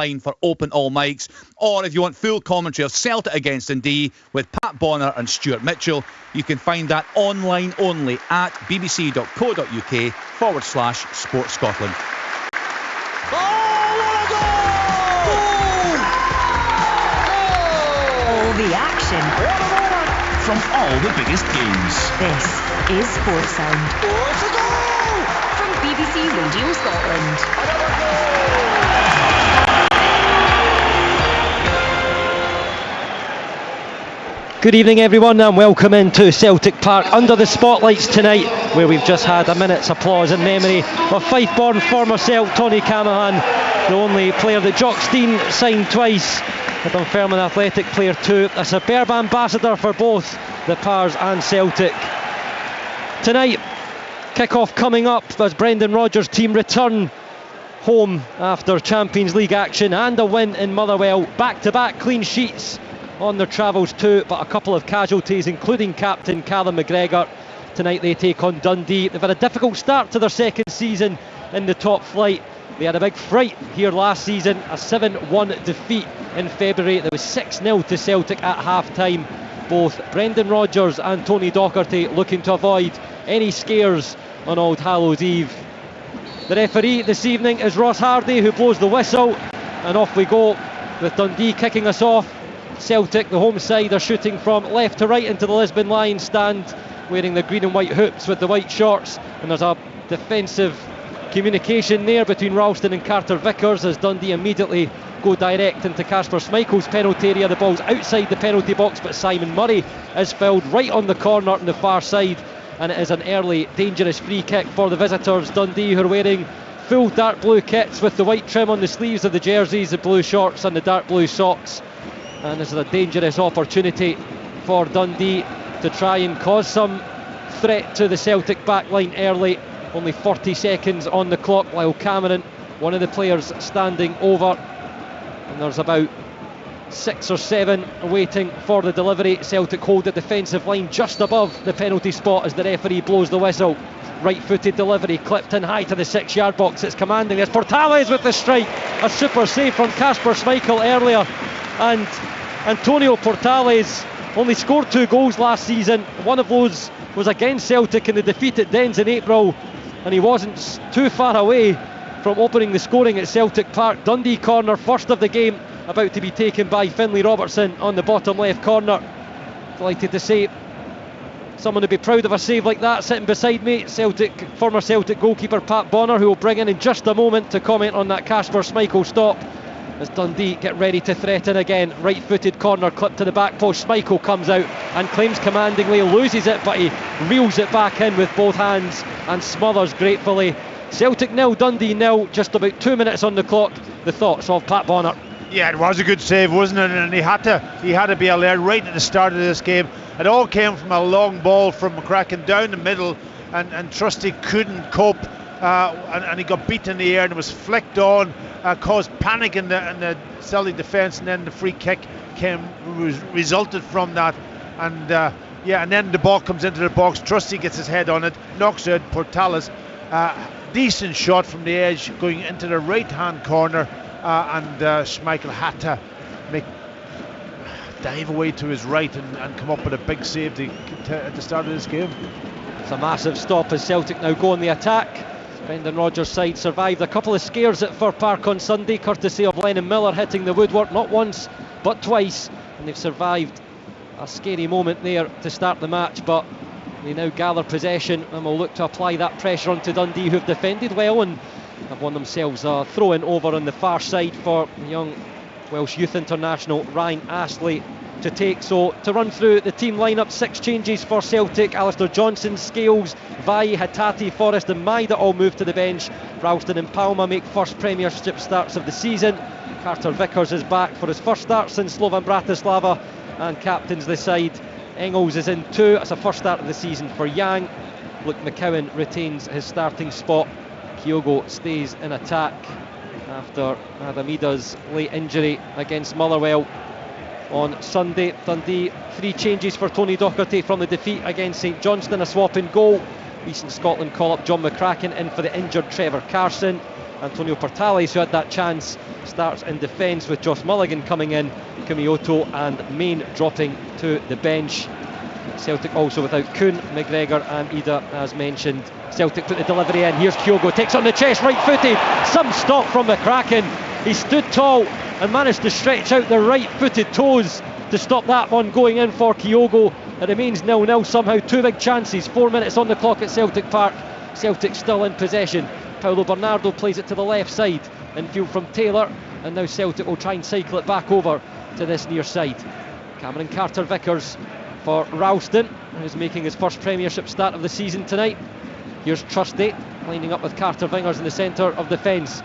line for open all mics, or if you want full commentary of Celtic against Dundee with Pat Bonner and Stuart Mitchell, you can find that online only at bbc.co.uk/Sport Scotland. All the action from all the biggest games. This is Sports Sound. Oh, it's a goal! From BBC Radio Scotland. Good evening everyone and welcome into Celtic Park under the spotlights tonight, where we've just had a minute's applause in memory of Fife-born former Celt Tony Camahan, the only player that Jock Stein signed twice, a Dunfermline Athletic player too, a superb ambassador for both the Pars and Celtic. Tonight, kick-off coming up as Brendan Rodgers' team return home after Champions League action and a win in Motherwell, back-to-back clean sheets on their travels too, but a couple of casualties including captain Callum McGregor. Tonight they take on Dundee. They've had a difficult start to their second season in the top flight. They had a big fright here last season, a 7-1 defeat in February. There was 6-0 to Celtic at half-time. Both Brendan Rodgers and Tony Docherty looking to avoid any scares on All Hallows Eve. The referee this evening is Ross Hardy, who blows the whistle, and off we go with Dundee kicking us off. Celtic, the home side, are shooting from left to right into the Lisbon Lions stand, wearing the green and white hoops with the white shorts, and there's a defensive communication there between Ralston and Carter Vickers as Dundee immediately go direct into Kasper Schmeichel's penalty area. The ball's outside the penalty box, but Simon Murray is fouled right on the corner on the far side, and it is an early dangerous free kick for the visitors. Dundee, who are wearing full dark blue kits with the white trim on the sleeves of the jerseys, the blue shorts and the dark blue socks. And this is a dangerous opportunity for Dundee to try and cause some threat to the Celtic backline early. Only 40 seconds on the clock, while Cameron, one of the players, standing over, and there's about 6 or 7 waiting for the delivery. Celtic hold the defensive line just above the penalty spot as the referee blows the whistle. Right-footed delivery, clipped in high to the 6-yard box. It's commanding. There's Portales with the strike. A super save from Kasper Schmeichel earlier. And Antonio Portales only scored 2 goals last season. One of those was against Celtic in the defeat at Dens in April, and he wasn't too far away from opening the scoring at Celtic Park. Dundee corner, first of the game, about to be taken by Finlay Robertson on the bottom left corner. Delighted to say someone would be proud of a save like that sitting beside me. Former Celtic goalkeeper Pat Bonner, who will bring in just a moment to comment on that Kasper Schmeichel stop as Dundee get ready to threaten again. Right-footed corner clipped to the back post. Schmeichel comes out and claims commandingly, loses it, but he reels it back in with both hands and smothers gratefully. Celtic 0, Dundee 0, just about 2 minutes on the clock. The thoughts of Pat Bonner. Yeah, it was a good save, wasn't it? And he had to be alert right at the start of this game. It all came from a long ball from McCracken down the middle, and Trusty couldn't cope, and he got beat in the air and it was flicked on, caused panic in the Celtic defence, and then the free kick resulted from that. And and then the ball comes into the box. Trusty gets his head on it, knocks out Portales. Decent shot from the edge going into the right hand corner, and Schmeichel had to dive away to his right and come up with a big save at the start of this game. It's a massive stop as Celtic now go on the attack. Brendan Rodgers' side survived a couple of scares at Fir Park on Sunday, courtesy of Lennon Miller hitting the woodwork not once but twice, and they've survived a scary moment there to start the match, but they now gather possession and will look to apply that pressure onto Dundee, who've defended well and have won themselves a throw-in over on the far side for young Welsh youth international Ryan Astley to take. So to run through the team lineup, 6 changes for Celtic. Alistair Johnson, Scales, Vai, Hattati, Forrest and Maida all move to the bench. Ralston and Palma make first Premiership starts of the season. Carter Vickers is back for his first start since Slovan Bratislava and captains the side. Engels is in too. It's a first start of the season for Yang. Luke McCowan retains his starting spot. Kyogo stays in attack after Adamida's late injury against Motherwell on Sunday. Dundee, 3 changes for Tony Docherty from the defeat against St Johnstone. A swap in goal. Recent Scotland call-up John McCracken in for the injured Trevor Carson. Antonio Portales, who had that chance, starts in defence with Josh Mulligan coming in, Kimioto and Main dropping to the bench. Celtic also without Kuhn, McGregor and Ida as mentioned. Celtic put the delivery in. Here's Kyogo, takes on the chest, right footed. Some stop from McCracken. He stood tall and managed to stretch out the right footed toes to stop that one going in for Kyogo. It remains 0-0 somehow. 2 big chances, 4 minutes on the clock at Celtic Park. Celtic still in possession. Paulo Bernardo plays it to the left side, infield from Taylor, and now Celtic will try and cycle it back over to this near side. Cameron Carter-Vickers for Ralston, who's making his first Premiership start of the season tonight. Here's Trusty lining up with Carter-Vickers in the centre of defence.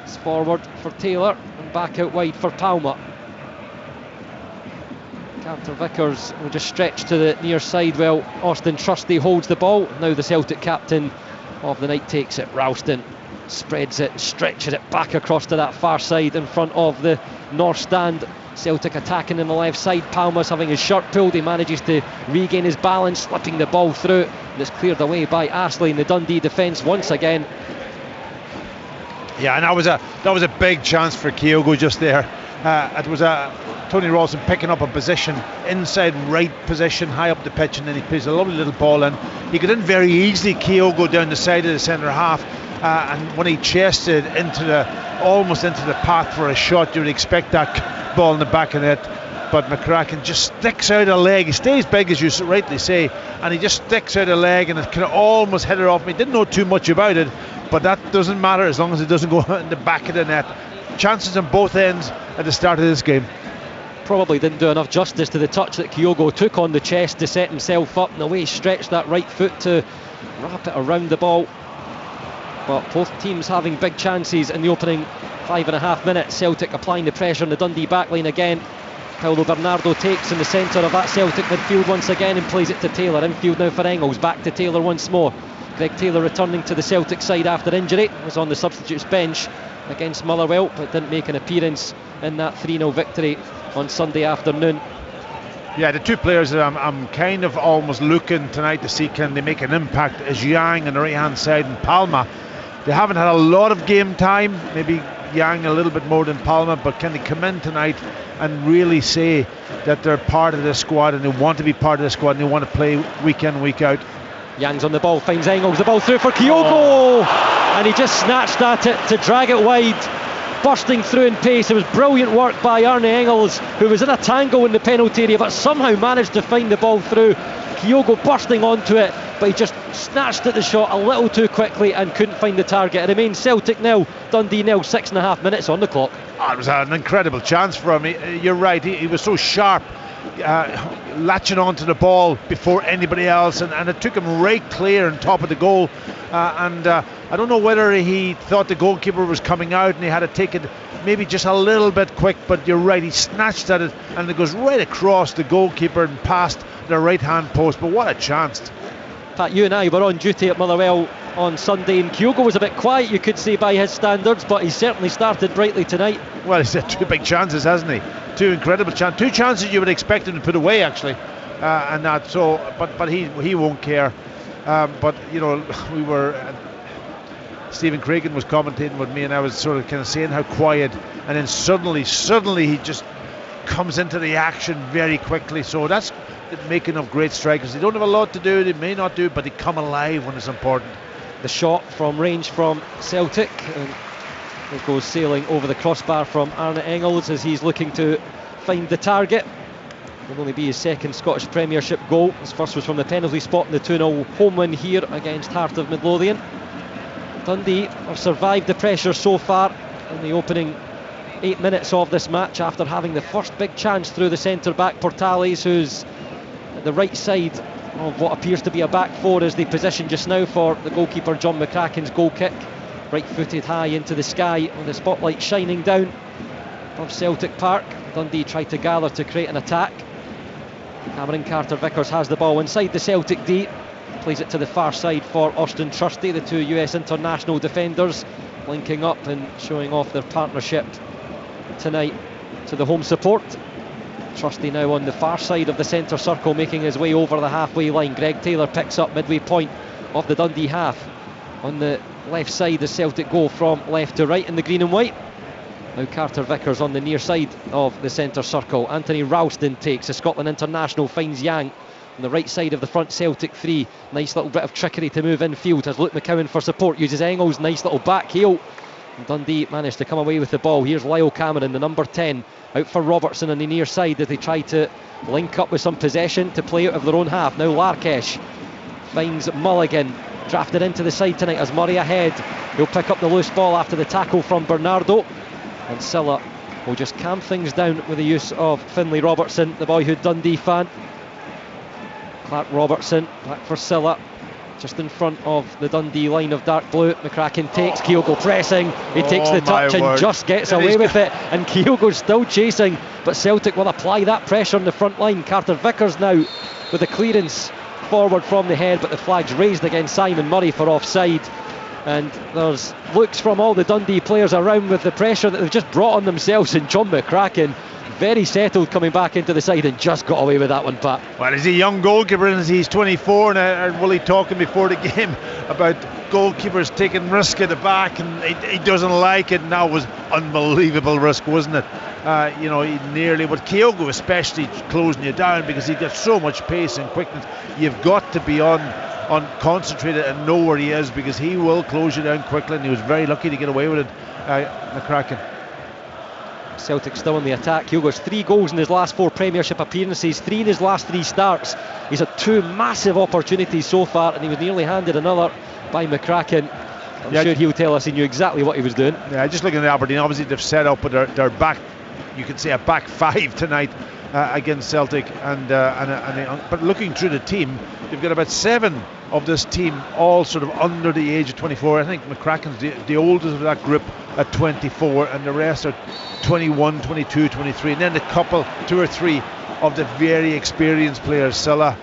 It's forward for Taylor and back out wide for Palmer. Carter-Vickers will just stretch to the near side while Austin Trusty holds the ball. Now the Celtic captain of the night takes it. Ralston spreads it, stretches it back across to that far side in front of the north stand. Celtic attacking in the left side. Palmer's having his shirt pulled. He manages to regain his balance, slipping the ball through, and it's cleared away by Astley in the Dundee defence once again. Yeah, and that was a big chance for Kyogo just there. It was Tony Ralston picking up a position, inside right position, high up the pitch, and then he plays a lovely little ball in. He got in very easily, Kyogo, down the side of the centre half, and when he chested almost into the path for a shot, you would expect that ball in the back of net. But McCracken just sticks out a leg. He stays big, as you rightly say, and he just sticks out a leg, and it kind of almost hit it off me. Didn't know too much about it, but that doesn't matter as long as it doesn't go in the back of the net. Chances on both ends at the start of this game. Probably didn't do enough justice to the touch that Kyogo took on the chest to set himself up, and the way he stretched that right foot to wrap it around the ball. But both teams having big chances in the opening 5.5 minutes. Celtic applying the pressure on the Dundee backline again. Paulo Bernardo takes in the centre of that Celtic midfield once again and plays it to Taylor. Infield now for Engels, back to Taylor once more. Greg Taylor returning to the Celtic side after injury, was on the substitutes bench against Motherwell, but didn't make an appearance in that 3-0 victory on Sunday afternoon. Yeah, the two players that I'm kind of almost looking tonight to see can they make an impact is Yang on the right hand side and Palma. They haven't had a lot of game time, maybe Yang a little bit more than Palma, but can they come in tonight and really say that they're part of the squad and they want to be part of the squad and they want to play week in, week out. Yang's on the ball, finds Engels, the ball through for Kyogo, and he just snatched at it to drag it wide, bursting through in pace. It was brilliant work by Arne Engels, who was in a tangle in the penalty area but somehow managed to find the ball through. Kyogo bursting onto it, but he just snatched at the shot a little too quickly and couldn't find the target. It remains Celtic 0, Dundee 0, 6.5 minutes on the clock. It was an incredible chance for him. You're right, he was so sharp, latching onto the ball before anybody else, and it took him right clear on top of the goal. I don't know whether he thought the goalkeeper was coming out and he had to take it maybe just a little bit quick, but you're right, he snatched at it and it goes right across the goalkeeper and past the right hand post. But what a chance. Pat, you and I were on duty at Motherwell on Sunday, and Kyogo was a bit quiet, you could say, by his standards, but he certainly started brightly tonight. Well, he's had two big chances, hasn't he? Two incredible chances, two chances you would expect him to put away actually, and that. So, but he won't care. But you know, we were. Stephen Cragen was commentating with me, and I was sort of kind of saying how quiet, and then suddenly he just comes into the action very quickly. So that's the making of great strikers. They don't have a lot to do, they may not do, but they come alive when it's important. The shot from range from Celtic, and it goes sailing over the crossbar from Arne Engels as he's looking to find the target. Will only be his second Scottish Premiership goal. His first was from the penalty spot in the 2-0 home win here against Heart of Midlothian. Dundee have survived the pressure so far in the opening 8 minutes of this match after having the first big chance through the centre-back Portales, who's at the right side of what appears to be a back four as they position just now for the goalkeeper John McCracken's goal kick. Right-footed high into the sky with the spotlight shining down above Celtic Park. Dundee tried to gather to create an attack. Cameron Carter-Vickers has the ball inside the Celtic D. Plays it to the far side for Austin Trusty, the two US international defenders linking up and showing off their partnership tonight to the home support. Trusty now on the far side of the centre circle, making his way over the halfway line. Greg Taylor picks up midway point of the Dundee half on the left side as Celtic go from left to right in the green and white. Now Carter Vickers on the near side of the centre circle. Anthony Ralston takes. A Scotland international finds Yang on the right side of the front Celtic 3. Nice little bit of trickery to move infield as Luke McCowan for support uses Engels. Nice little back heel. And Dundee managed to come away with the ball. Here's Lyle Cameron, the number 10, out for Robertson on the near side as they try to link up with some possession to play out of their own half. Now Larkesh finds Mulligan, drafted into the side tonight as Murray ahead. He'll pick up the loose ball after the tackle from Bernardo, and Silla will just calm things down with the use of Finlay Robertson, the boyhood Dundee fan. Clark Robertson back for Silla, just in front of the Dundee line of dark blue. McCracken takes, Kyogo pressing, he takes the touch and just gets away with it, and Kyogo's still chasing, but Celtic will apply that pressure on the front line. Carter Vickers now with the clearance forward from the head, but the flag's raised against Simon Murray for offside, and there's looks from all the Dundee players around with the pressure that they've just brought on themselves, and John McCracken very settled coming back into the side and just got away with that one, Pat. Well, he's a young goalkeeper and he's 24, and I Willie talking before the game about goalkeepers taking risk at the back, and he doesn't like it, and that was unbelievable risk, wasn't it? He nearly, but Kyogo especially closing you down because he's got so much pace and quickness. You've got to be on concentrated and know where he is, because he will close you down quickly, and he was very lucky to get away with it, McCracken. Celtic still on the attack. Kyogo's 3 goals in his last 4 Premiership appearances, 3 in his last 3 starts. He's had 2 massive opportunities so far, and he was nearly handed another by McCracken. I'm sure he'll tell us he knew exactly what he was doing. Yeah, just looking at Aberdeen, obviously they've set up with their back, you could say a back 5 tonight against Celtic, but looking through the team, they've got about 7 of this team all sort of under the age of 24. I think McCracken's the oldest of that group at 24, and the rest are 21, 22, 23, and then a couple, 2 or 3 of the very experienced players, Silla,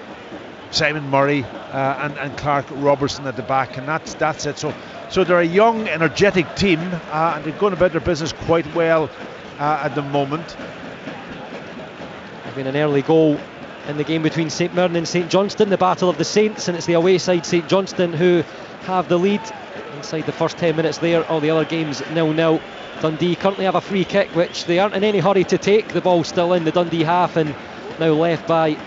Simon Murray, and Clark Robertson at the back, and that's it. So they're a young, energetic team, and they're going about their business quite well at the moment. There's been an early goal in the game between St Mirren and St Johnstone, the Battle of the Saints, and it's the away side St Johnstone who have the lead inside the first 10 minutes there. All the other games 0-0. Dundee currently have a free kick which they aren't in any hurry to take. The ball's still in the Dundee half and now left by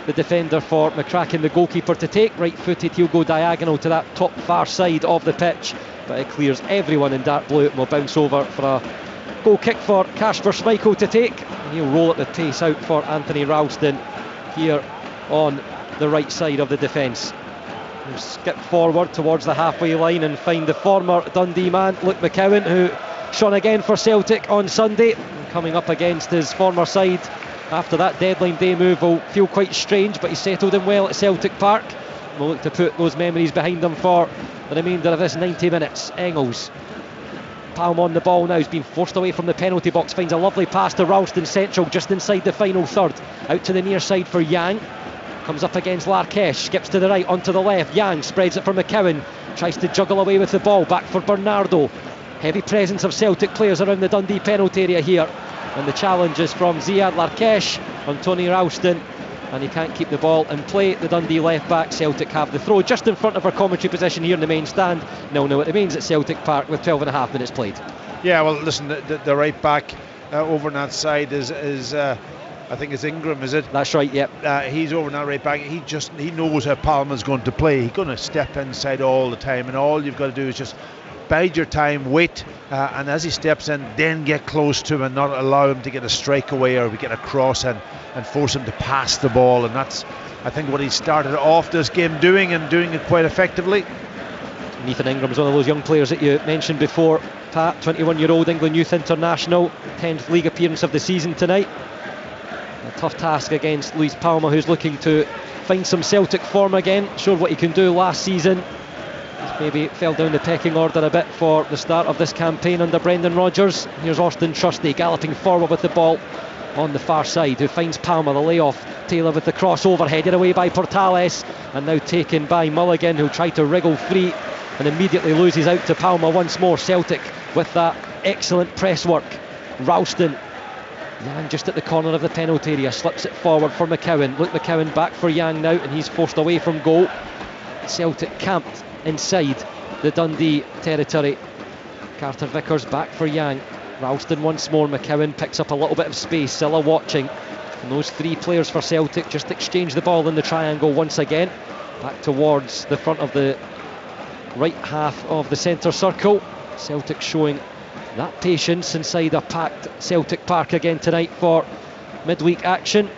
the defender for McCracken, the goalkeeper, to take. Right footed, he'll go diagonal to that top far side of the pitch, but it clears everyone in dark blue and will bounce over for a goal kick for Kasper Schmeichel to take, and he'll roll at the pace out for Anthony Ralston here on the right side of the defence. He'll skip forward towards the halfway line and find the former Dundee man Luke McCowan, who shone again for Celtic on Sunday, and coming up against his former side after that deadline day move will feel quite strange, but he's settled in well at Celtic Park. We'll look to put those memories behind him for the remainder of this 90 minutes. Engels, Palm on the ball now, he's been forced away from the penalty box, finds a lovely pass to Ralston central just inside the final third, out to the near side for Yang, comes up against Larkesh, skips to the right onto the left, Yang spreads it for McCowan, tries to juggle away with the ball, back for Bernardo. Heavy presence of Celtic players around the Dundee penalty area here, and the challenge is from Ziad Larkesh on Tony Ralston, and he can't keep the ball in play. The Dundee left back, Celtic have the throw just in front of our commentary position here in the main stand. 0-0 it remains at Celtic Park with 12.5 minutes played. Yeah, well listen, the right back over on that side is I think it's Ingram, is it? That's right, yep. He's over on that right back. He knows how Palmer's going to play. He's going to step inside all the time, and all you've got to do is just bide your time, wait, and as he steps in, then get close to him and not allow him to get a strike away or get a cross and force him to pass the ball. And that's, I think, what he started off this game doing, and doing it quite effectively. Ethan Ingram's one of those young players that you mentioned before, Pat, 21-year-old England Youth International, 10th league appearance of the season tonight. A tough task against Luis Palma, who's looking to find some Celtic form again. Showed what he can do last season. He's maybe fell down the pecking order a bit for the start of this campaign under Brendan Rodgers. Here's Austin Trusty galloping forward with the ball on the far side, who finds Palma, the layoff. Taylor with the crossover, headed away by Portales, and now taken by Mulligan, who'll try to wriggle free and immediately loses out to Palma once more. Celtic with that excellent press work. Ralston, Yang just at the corner of the penalty area, slips it forward for McCowan. Luke McCowan back for Yang now, and he's forced away from goal. Celtic camped inside the Dundee territory. Carter Vickers back for Yang. Ralston once more. McCowan picks up a little bit of space. Silla watching. And those three players for Celtic just exchange the ball in the triangle once again. Back towards the front of the right half of the centre circle. Celtic showing that patience inside a packed Celtic Park again tonight for midweek action.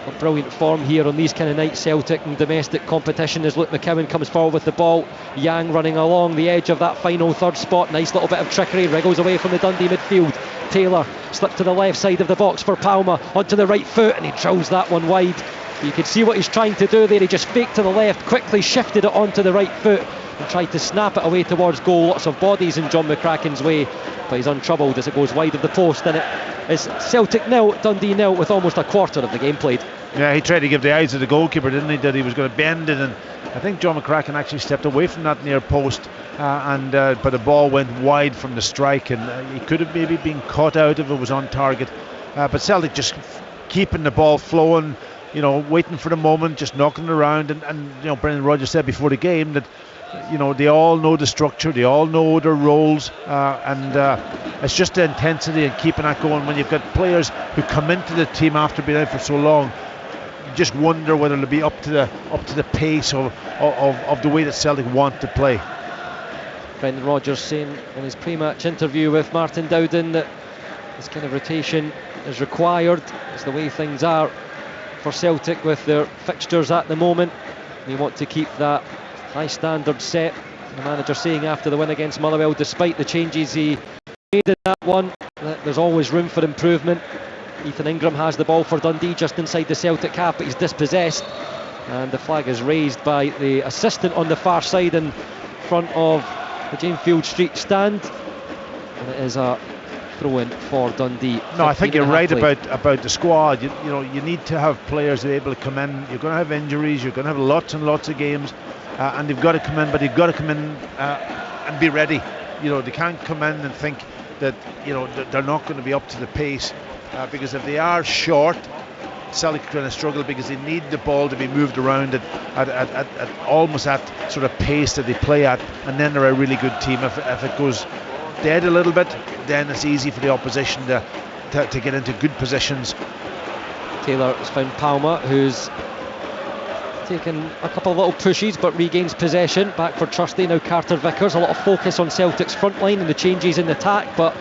A brilliant form here on these kind of nights, Celtic in domestic competition, as Luke McCowan comes forward with the ball. Yang running along the edge of that final third spot. Nice little bit of trickery, wriggles away from the Dundee midfield. Taylor slipped to the left side of the box for Palma, onto the right foot, and he drills that one wide. You can see what he's trying to do there. He just faked to the left, quickly shifted it onto the right foot and tried to snap it away towards goal. Lots of bodies in John McCracken's way, but he's untroubled as it goes wide of the post, and it is Celtic 0, Dundee 0 with almost a quarter of the game played. Yeah, he tried to give the eyes of the goalkeeper, didn't he, that he was going to bend it, and I think John McCracken actually stepped away from that near post, but the ball went wide from the strike, and he could have maybe been caught out if it was on target, but Celtic just keeping the ball flowing, you know, waiting for the moment, just knocking it around, and you know, Brendan Rodgers said before the game that, you know, they all know the structure, they all know their roles, and it's just the intensity and keeping that going. When you've got players who come into the team after being out for so long, you just wonder whether they'll be up to the pace of the way that Celtic want to play. Brendan Rodgers saying in his pre-match interview with Martin Dowden that this kind of rotation is required. It's the way things are for Celtic with their fixtures at the moment. They want to keep that high standard set. The manager saying after the win against Motherwell, despite the changes he made in that one, that there's always room for improvement. Ethan Ingram has the ball for Dundee just inside the Celtic half, but he's dispossessed, and the flag is raised by the assistant on the far side in front of the Janefield Street stand, and it is a throw-in for Dundee. No, I think you're right about the squad. You know, you need to have players who are able to come in. You're going to have injuries, you're going to have lots and lots of games, and they've got to come in, but they've got to come in and be ready. You know, they can't come in and think that, you know, they're not going to be up to the pace, because if they are short, Celtic are going to struggle, because they need the ball to be moved around at almost that sort of pace that they play at, and then they're a really good team. If it goes dead a little bit, then it's easy for the opposition to get into good positions. Taylor has found Palma, who's taken a couple of little pushes but regains possession. Back for Trusty, now Carter Vickers. A lot of focus on Celtic's front line and the changes in the attack, but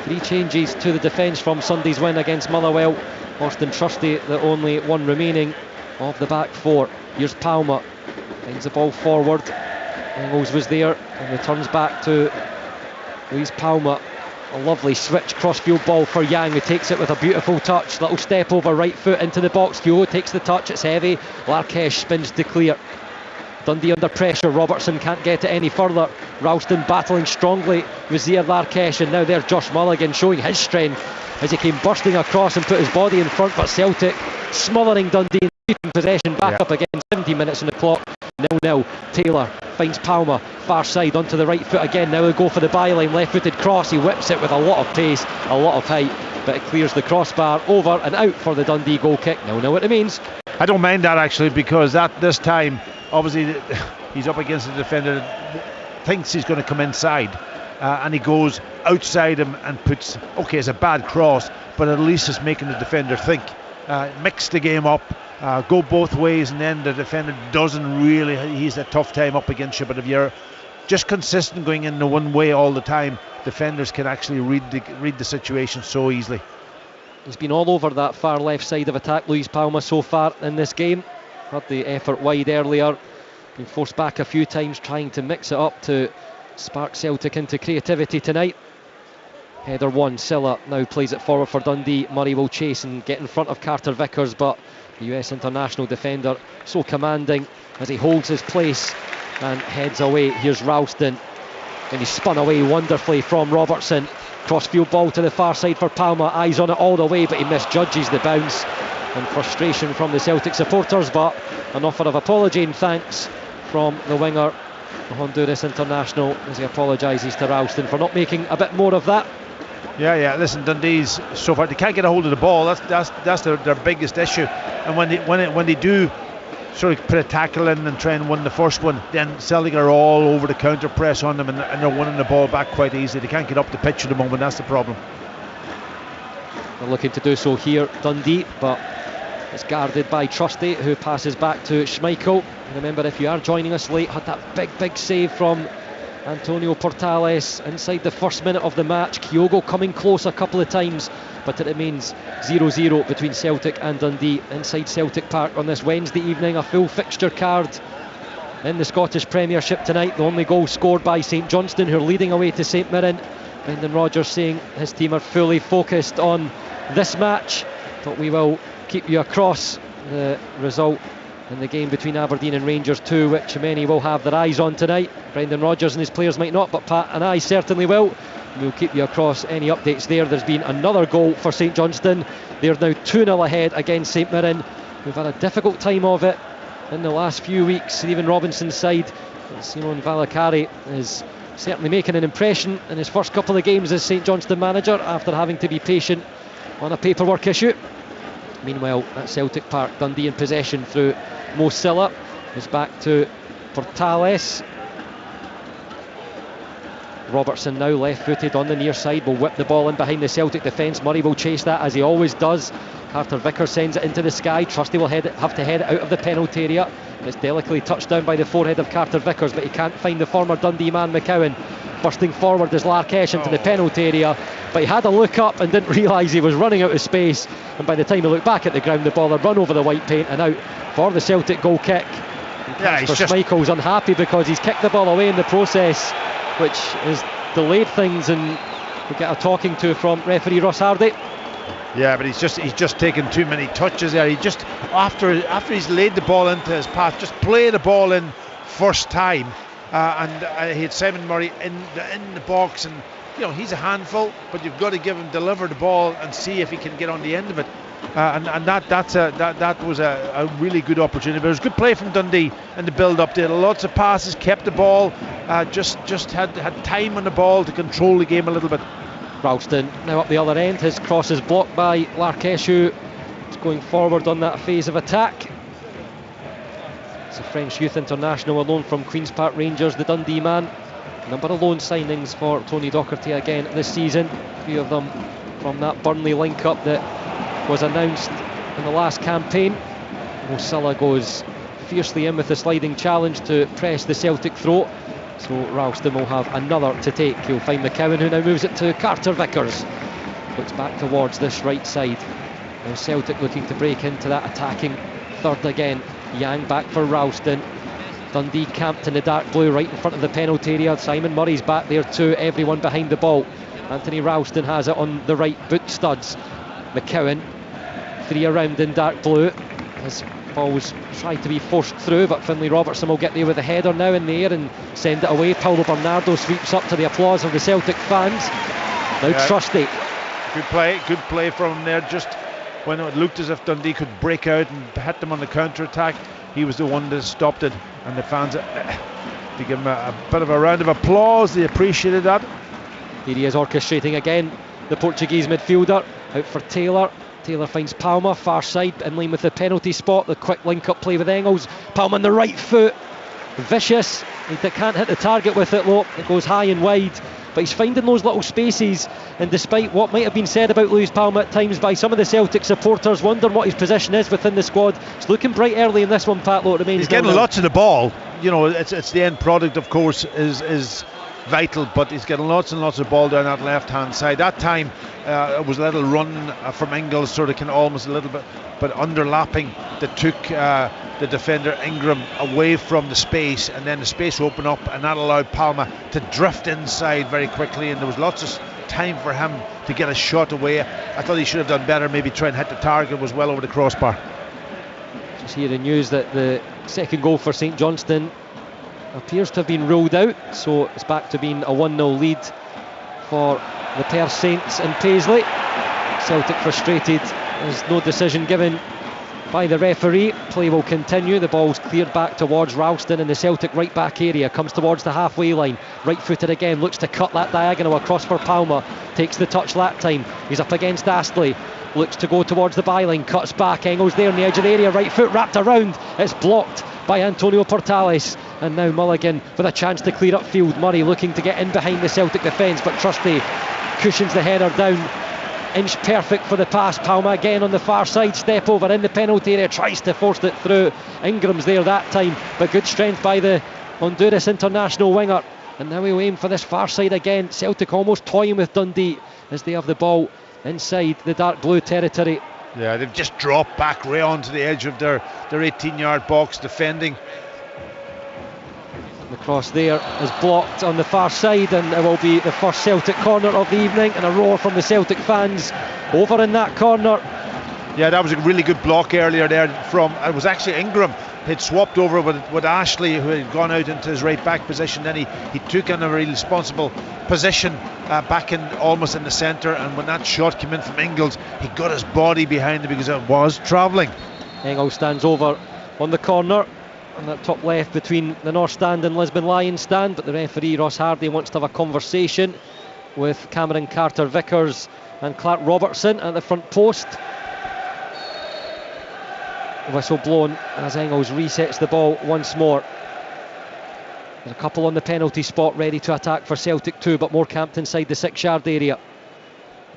3 changes to the defence from Sunday's win against Motherwell. Austin Trusty, the only one remaining of the back four. Here's Palma, finds the ball forward. Engels was there and returns back to Luis Palma. A lovely switch cross-field ball for Yang, who takes it with a beautiful touch. Little step over right foot into the box. Kyogo takes the touch, it's heavy. Larkesh spins to clear. Dundee under pressure, Robertson can't get it any further. Ralston battling strongly with Zia Larkesh, and now there's Josh Mulligan showing his strength as he came bursting across and put his body in front, but Celtic smothering Dundee and keeping possession back up again. 17 minutes on the clock, 0-0. Taylor finds Palma, far side onto the right foot again. Now he'll go for the byline, left-footed cross. He whips it with a lot of pace, a lot of height, but it clears the crossbar over and out for the Dundee goal kick. 0-0 it remains. I don't mind that actually, because at this time, obviously he's up against a defender that thinks he's going to come inside, and he goes outside him and puts, okay, it's a bad cross, but at least it's making the defender think. Mix the game up, go both ways, and then the defender doesn't really, he's a tough time up against you. But if you're just consistent going in the one way all the time, defenders can actually read the situation so easily. He's been all over that far left side of attack, Luis Palma, so far in this game. Had the effort wide earlier, been forced back a few times, trying to mix it up to spark Celtic into creativity tonight. Header one, Silla now plays it forward for Dundee. Murray will chase and get in front of Carter Vickers, but the US international defender so commanding as he holds his place and heads away. Here's Ralston, and he's spun away wonderfully from Robertson. Crossfield ball to the far side for Palma, eyes on it all the way, but he misjudges the bounce, and frustration from the Celtic supporters, but an offer of apology and thanks from the winger, the Honduras international, as he apologises to Ralston for not making a bit more of that. Yeah. Listen, Dundee's so far they can't get a hold of the ball. That's their biggest issue. And when they do sort of put a tackle in and try and win the first one, then Celtic are all over the counter press on them, and they're winning the ball back quite easily. They can't get up the pitch at the moment, that's the problem. They're looking to do so here, Dundee, but it's guarded by Trusty, who passes back to Schmeichel. Remember, if you are joining us late, had that big save from Antonio Portales inside the first minute of the match. Kyogo coming close a couple of times, but it remains 0-0 between Celtic and Dundee inside Celtic Park on this Wednesday evening. A full fixture card in the Scottish Premiership tonight. The only goal scored by St Johnstone, who are leading away to St Mirren. Brendan Rodgers saying his team are fully focused on this match, but we will keep you across the result in the game between Aberdeen and Rangers 2, which many will have their eyes on tonight. Brendan Rodgers and his players might not, but Pat and I certainly will. We'll keep you across any updates there. There's been another goal for St Johnstone. They're now 2-0 ahead against St Mirren. We've had a difficult time of it in the last few weeks. Stephen Robinson's side, Simon Valakari, is certainly making an impression in his first couple of games as St Johnstone manager after having to be patient on a paperwork issue. Meanwhile, at Celtic Park, Dundee in possession through Mo Silla. Is back to Portales. Robertson now left-footed on the near side, will whip the ball in behind the Celtic defence. Murray will chase that as he always does. Carter Vickers sends it into the sky. Trusty will have to head it out of the penalty area. It's delicately touched down by the forehead of Carter Vickers, but he can't find the former Dundee man McCowan. Bursting forward is Larkesh into the penalty area, but he had a look up and didn't realise he was running out of space, and by the time he looked back at the ground, the ball had run over the white paint and out for the Celtic goal kick. Schmeichel's unhappy because he's kicked the ball away in the process, which has delayed things, and we get a talking to from referee Ross Hardy. Yeah, but he's just taken too many touches there. He just after he's laid the ball into his path, just play the ball in first time. And he had Simon Murray in the box, and he's a handful, but you've got to deliver the ball and see if he can get on the end of it. And that was a really good opportunity. But it was good play from Dundee in the build-up. They had lots of passes, kept the ball, just had time on the ball to control the game a little bit. Ralston now up the other end. His cross is blocked by Larkesh, who is going forward on that phase of attack. It's a French youth international, a loan from Queen's Park Rangers, the Dundee man. A number of loan signings for Tony Docherty again this season. 3 of them from that Burnley link-up that was announced in the last campaign. Mo Silla goes fiercely in with the sliding challenge to press the Celtic throat. So Ralston will have another to take. He'll find McCowan, who now moves it to Carter Vickers. Looks back towards this right side. Now Celtic looking to break into that attacking third again. Yang back for Ralston. Dundee camped in the dark blue right in front of the penalty area. Simon Murray's back there too. Everyone behind the ball. Anthony Ralston has it on the right boot studs. McCowan, 3 around in dark blue. His ball's tried to be forced through, but Finlay Robertson will get there with a header now in the air and send it away. Paulo Bernardo sweeps up to the applause of the Celtic fans. Now Trusty. Good play from him there. Just when it looked as if Dundee could break out and hit them on the counter-attack, he was the one that stopped it, and the fans to give him a bit of a round of applause. They appreciated that. Here he is orchestrating again, the Portuguese midfielder, out for Taylor. Taylor finds Palma, far side, in line with the penalty spot. The quick link-up play with Engels. Palma on the right foot, vicious. He can't hit the target with it, though. It goes high and wide, but he's finding those little spaces, and despite what might have been said about Luis Palma at times by some of the Celtic supporters, wondering what his position is within the squad, it's looking bright early in this one, Pat. It remains. He's getting lots of the ball. It's the end product, of course, is vital, but he's getting lots and lots of ball down that left hand side. That time it was a little run from Engels, sort of almost a little bit, but underlapping, that took the defender Ingram away from the space, and then the space opened up, and that allowed Palma to drift inside very quickly, and there was lots of time for him to get a shot away. I thought he should have done better, maybe try and hit the target. It was well over the crossbar. Just hearing news that the second goal for St Johnstone appears to have been ruled out, so it's back to being a 1-0 lead for the Perth Saints in Paisley. Celtic frustrated, there's no decision given by the referee. Play will continue. The ball's cleared back towards Ralston in the Celtic right back area. Comes towards the halfway line. Right footed again. Looks to cut that diagonal across for Palmer. Takes the touch that time. He's up against Astley. Looks to go towards the byline. Cuts back. Engels there on the edge of the area. Right foot wrapped around. It's blocked by Antonio Portales. And now Mulligan with a chance to clear upfield. Murray looking to get in behind the Celtic defence, but Trusty cushions the header down. Inch perfect for the pass. Palma again on the far side. Step over in the penalty area. Tries to force it through. Ingram's there that time, but good strength by the Honduras international winger. And now we'll aim for this far side again. Celtic almost toying with Dundee as they have the ball inside the dark blue territory. Yeah, they've just dropped back right onto the edge of their 18-yard box defending. The cross there is blocked on the far side, and it will be the first Celtic corner of the evening, and a roar from the Celtic fans over in that corner. Yeah, that was a really good block earlier there from, it was actually Ingram. He'd swapped over with Ashley, who had gone out into his right back position. Then he took in a really responsible position back in almost in the centre, and when that shot came in from Ingles, he got his body behind him because it was travelling. Engels stands over on the corner on that top left between the North Stand and Lisbon Lions stand, but the referee Ross Hardy wants to have a conversation with Cameron Carter-Vickers and Clark Robertson at the front post. Whistle blown as Engels resets the ball once more. There's a couple on the penalty spot ready to attack for Celtic too, but more camped inside the 6-yard area.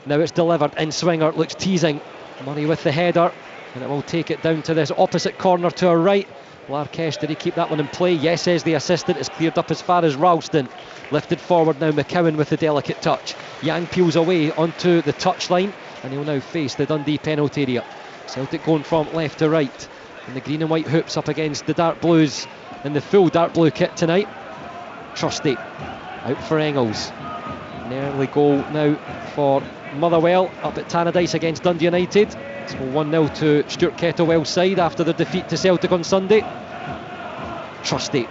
Now it's delivered in swinger, looks teasing. Murray with the header, and it will take it down to this opposite corner to our right. Larkesh, did he keep that one in play? Yes, says the assistant. It's cleared up as far as Ralston. Lifted forward now, McCowan with the delicate touch. Yang peels away onto the touchline, and he'll now face the Dundee penalty area. Celtic going from left to right, and the green and white hoops up against the dark blues in the full dark blue kit tonight. Trusty out for Engels. An early goal now for Motherwell up at Tannadice against Dundee United. It's 1-0 to Stuart Kettlewell's side after their defeat to Celtic on Sunday. Trusty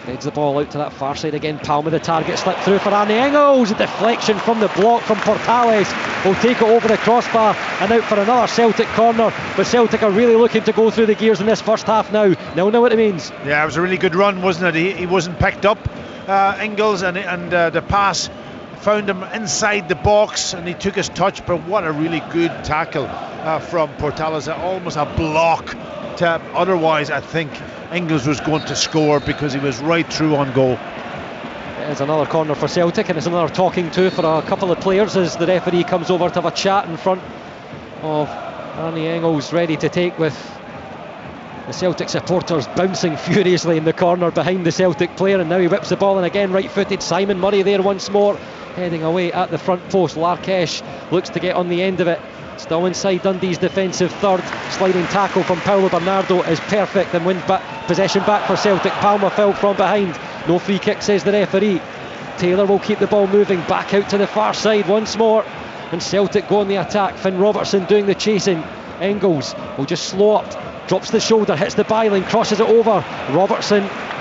heads the ball out to that far side again. Palma the target, slipped through for Andy Engels. A deflection from the block from Portales. Will take it over the crossbar and out for another Celtic corner. But Celtic are really looking to go through the gears in this first half now. They'll know what it means. Yeah, it was a really good run, wasn't it? He wasn't picked up, Engels, and the pass found him inside the box and he took his touch, but what a really good tackle from Portales. Almost a block to, otherwise I think Engels was going to score because he was right through on goal. It's another corner for Celtic, and it's another talking to for a couple of players as the referee comes over to have a chat in front of Arnie Engels, ready to take, with the Celtic supporters bouncing furiously in the corner behind the Celtic player. And now he whips the ball in again, right footed. Simon Murray there once more, heading away at the front post. Larkesh looks to get on the end of it. Still inside Dundee's defensive third. Sliding tackle from Paulo Bernardo is perfect and wins possession back for Celtic. Palma fell from behind. No free kick, says the referee. Taylor will keep the ball moving back out to the far side once more, and Celtic go on the attack. Finn Robertson doing the chasing. Engels will just slow up, drops the shoulder, hits the byline, crosses it over.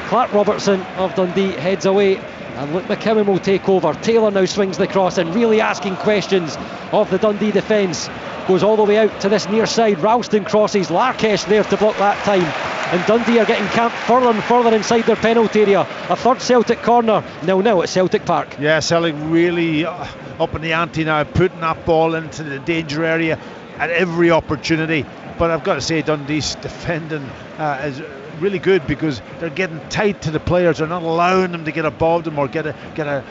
Clark Robertson of Dundee heads away, and Luke McCowan will take over. Taylor now swings the cross and really asking questions of the Dundee defence. Goes all the way out to this near side. Ralston crosses, Larkesh there to block that time, and Dundee are getting camped further and further inside their penalty area. A third Celtic corner, 0-0 at Celtic Park. Yeah, Celtic really up in the ante now, putting that ball into the danger area at every opportunity. But I've got to say, Dundee's defending is really good because they're getting tight to the players. They're not allowing them to get above them or get a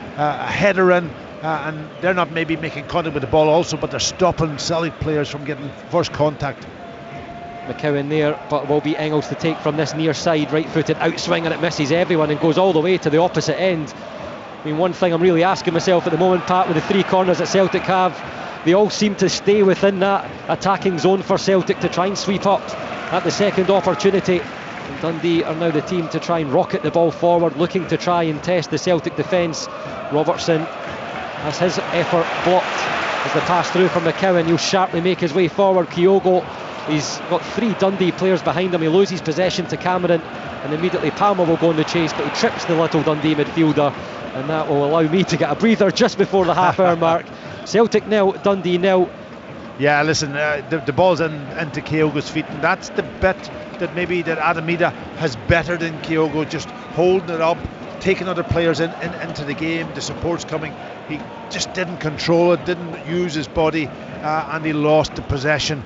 header in. And they're not maybe making contact with the ball also, but they're stopping Celtic players from getting first contact. McCowan there, but will be Engels to take from this near side, right footed outswing, and it misses everyone and goes all the way to the opposite end. I mean, one thing I'm really asking myself at the moment, Pat, with the three corners that Celtic have, they all seem to stay within that attacking zone for Celtic to try and sweep up at the second opportunity. And Dundee are now the team to try and rocket the ball forward, looking to try and test the Celtic defence. Robertson has his effort blocked as the pass through from McCowan. He'll sharply make his way forward. Kyogo, he's got three Dundee players behind him. He loses possession to Cameron, and immediately Palmer will go on the chase, but he trips the little Dundee midfielder, and that will allow me to get a breather just before the half hour mark. Celtic 0, Dundee 0. Yeah, listen, the ball's into Kyogo's feet, and that's the bit that maybe that Adamida has bettered in Kyogo, just holding it up, taking other players into the game. The support's coming. He just didn't control it, didn't use his body, and he lost the possession.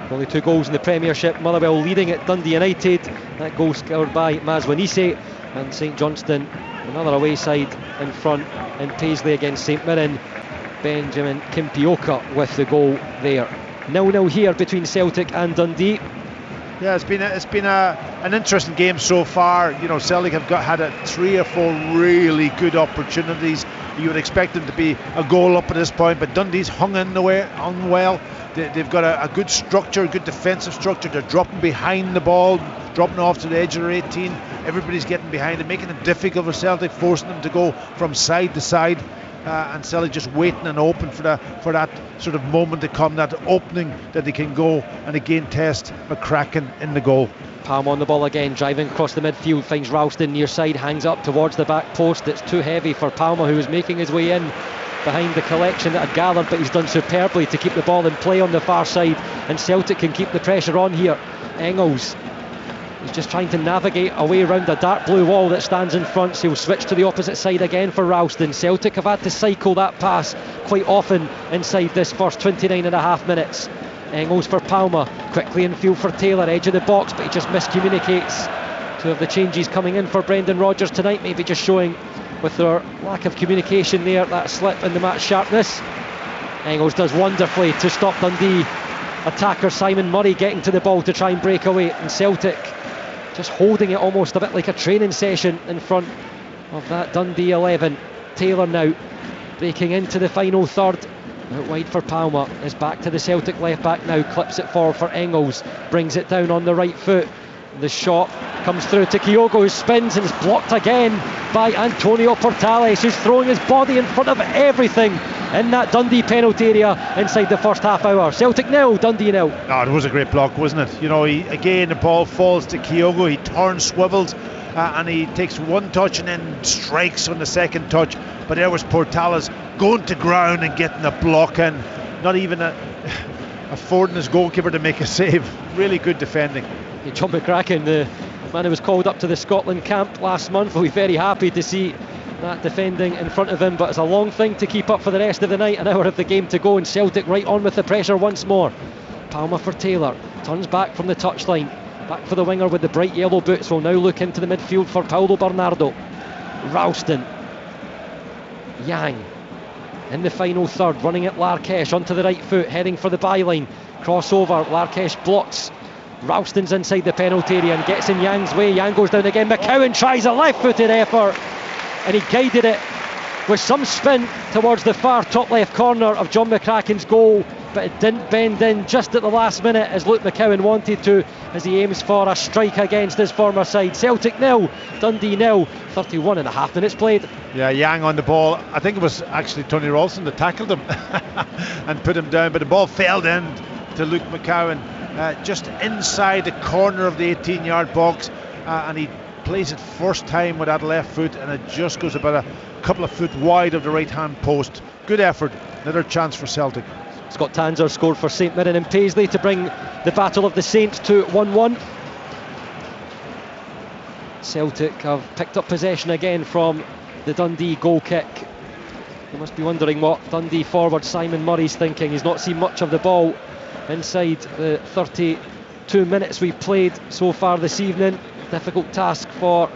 Only 2 goals in the Premiership. Motherwell leading at Dundee United. That goal scored by Mazwanise, and St Johnstone another away side in front in Paisley against St Mirren. Benjamin Kimpioka with the goal there. 0-0 here between Celtic and Dundee. Yeah, it's been an interesting game so far. You know, Celtic have had 3 or 4 really good opportunities. You would expect them to be a goal up at this point, but Dundee's hung in the way unwell. They've got a good structure, good defensive structure. They're dropping behind the ball, dropping off to the edge of their 18. Everybody's getting behind it, making it difficult for Celtic, forcing them to go from side to side. And Celtic just waiting and open for that sort of moment to come, that opening that they can go and again test McCracken in the goal. Palm on the ball again, driving across the midfield, finds Ralston near side, hangs up towards the back post. It's too heavy for Palmer, who was making his way in behind the collection that had gathered, but he's done superbly to keep the ball in play on the far side, and Celtic can keep the pressure on here. Engels, he's just trying to navigate away around the dark blue wall that stands in front, so he'll switch to the opposite side again for Ralston. Celtic have had to cycle that pass quite often inside this first 29.5 minutes. Engels for Palmer, quickly in field for Taylor, edge of the box, but he just miscommunicates. 2 of the changes coming in for Brendan Rodgers tonight, maybe just showing with their lack of communication there, that slip in the match sharpness. Engels does wonderfully to stop Dundee attacker Simon Murray getting to the ball to try and break away, and Celtic just holding it almost a bit like a training session in front of that Dundee 11. Taylor now breaking into the final third, out wide for Palmer. Is back to the Celtic left back now, clips it forward for Engels, brings it down on the right foot. The shot comes through to Kyogo, who spins and is blocked again by Antonio Portales, who's throwing his body in front of everything in that Dundee penalty area inside the first half hour. Celtic 0, Dundee 0. Oh, it was a great block, wasn't it? You know, again the ball falls to Kyogo, he turns, swivels, and he takes one touch and then strikes on the second touch. But there was Portales going to ground and getting a block in, not even affording his goalkeeper to make a save. Really good defending. John McCracken, the man who was called up to the Scotland camp last month, will be very happy to see that defending in front of him, but it's a long thing to keep up for the rest of the night. An hour of the game to go, and Celtic right on with the pressure once more. Palmer for Taylor, turns back from the touchline, back for the winger with the bright yellow boots. Will now look into the midfield for Paulo Bernardo. Ralston, Yang in the final third, running at Larkesh onto the right foot, heading for the byline. Crossover, Larkesh blocks. Ralston's inside the penalty area and gets in Yang's way. Yang goes down again. McCowan tries a left-footed effort, and he guided it with some spin towards the far top left corner of John McCracken's goal, but it didn't bend in just at the last minute as Luke McCowan wanted to, as he aims for a strike against his former side. Celtic 0, Dundee 0, 31.5 minutes played. Yeah, Yang on the ball. I think it was actually Tony Ralston that tackled him and put him down, but the ball fell in to Luke McCowan, just inside the corner of the 18-yard box, and he plays it first time with that left foot, and it just goes about a couple of foot wide of the right hand post. Good effort, another chance for Celtic. Scott Tanser scored for St Mirren and Paisley to bring the Battle of the Saints to 1-1. Celtic have picked up possession again from the Dundee goal kick. You must be wondering what Dundee forward Simon Murray's thinking. He's not seen much of the ball inside the 32 minutes we've played so far this evening. Difficult task for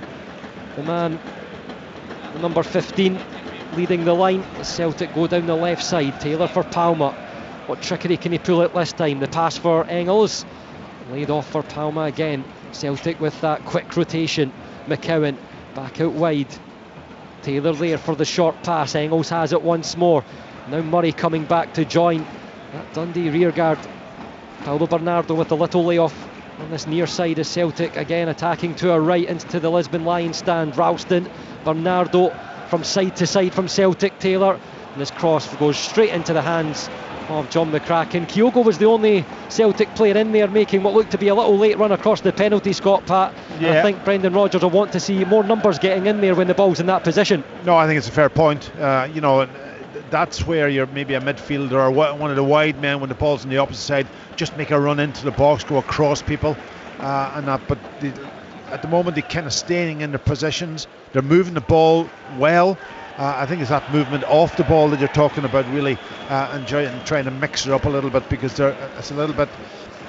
the man, number 15, leading the line. Celtic go down the left side. Taylor for Palmer. What trickery can he pull out this time? The pass for Engels, laid off for Palmer again. Celtic with that quick rotation. McCowan back out wide. Taylor there for the short pass. Engels has it once more. Now Murray coming back to join that Dundee rearguard. Paulo Bernardo with a little layoff on this near side of Celtic, again attacking to our right into the Lisbon Lions stand. Ralston, Bernardo from side to side from Celtic. Taylor, and this cross goes straight into the hands of John McCracken. Kyogo was the only Celtic player in there making what looked to be a little late run across the penalty, Scott, Pat. Yeah. I think Brendan Rodgers will want to see more numbers getting in there when the ball's in that position. No, I think it's a fair point. that's where you're maybe a midfielder or one of the wide men when the ball's on the opposite side, just make a run into the box, go across people, and that. But at the moment they're kind of staying in their positions. They're moving the ball well. I think it's that movement off the ball that you're talking about, really enjoying and trying to mix it up a little bit, because it's a little bit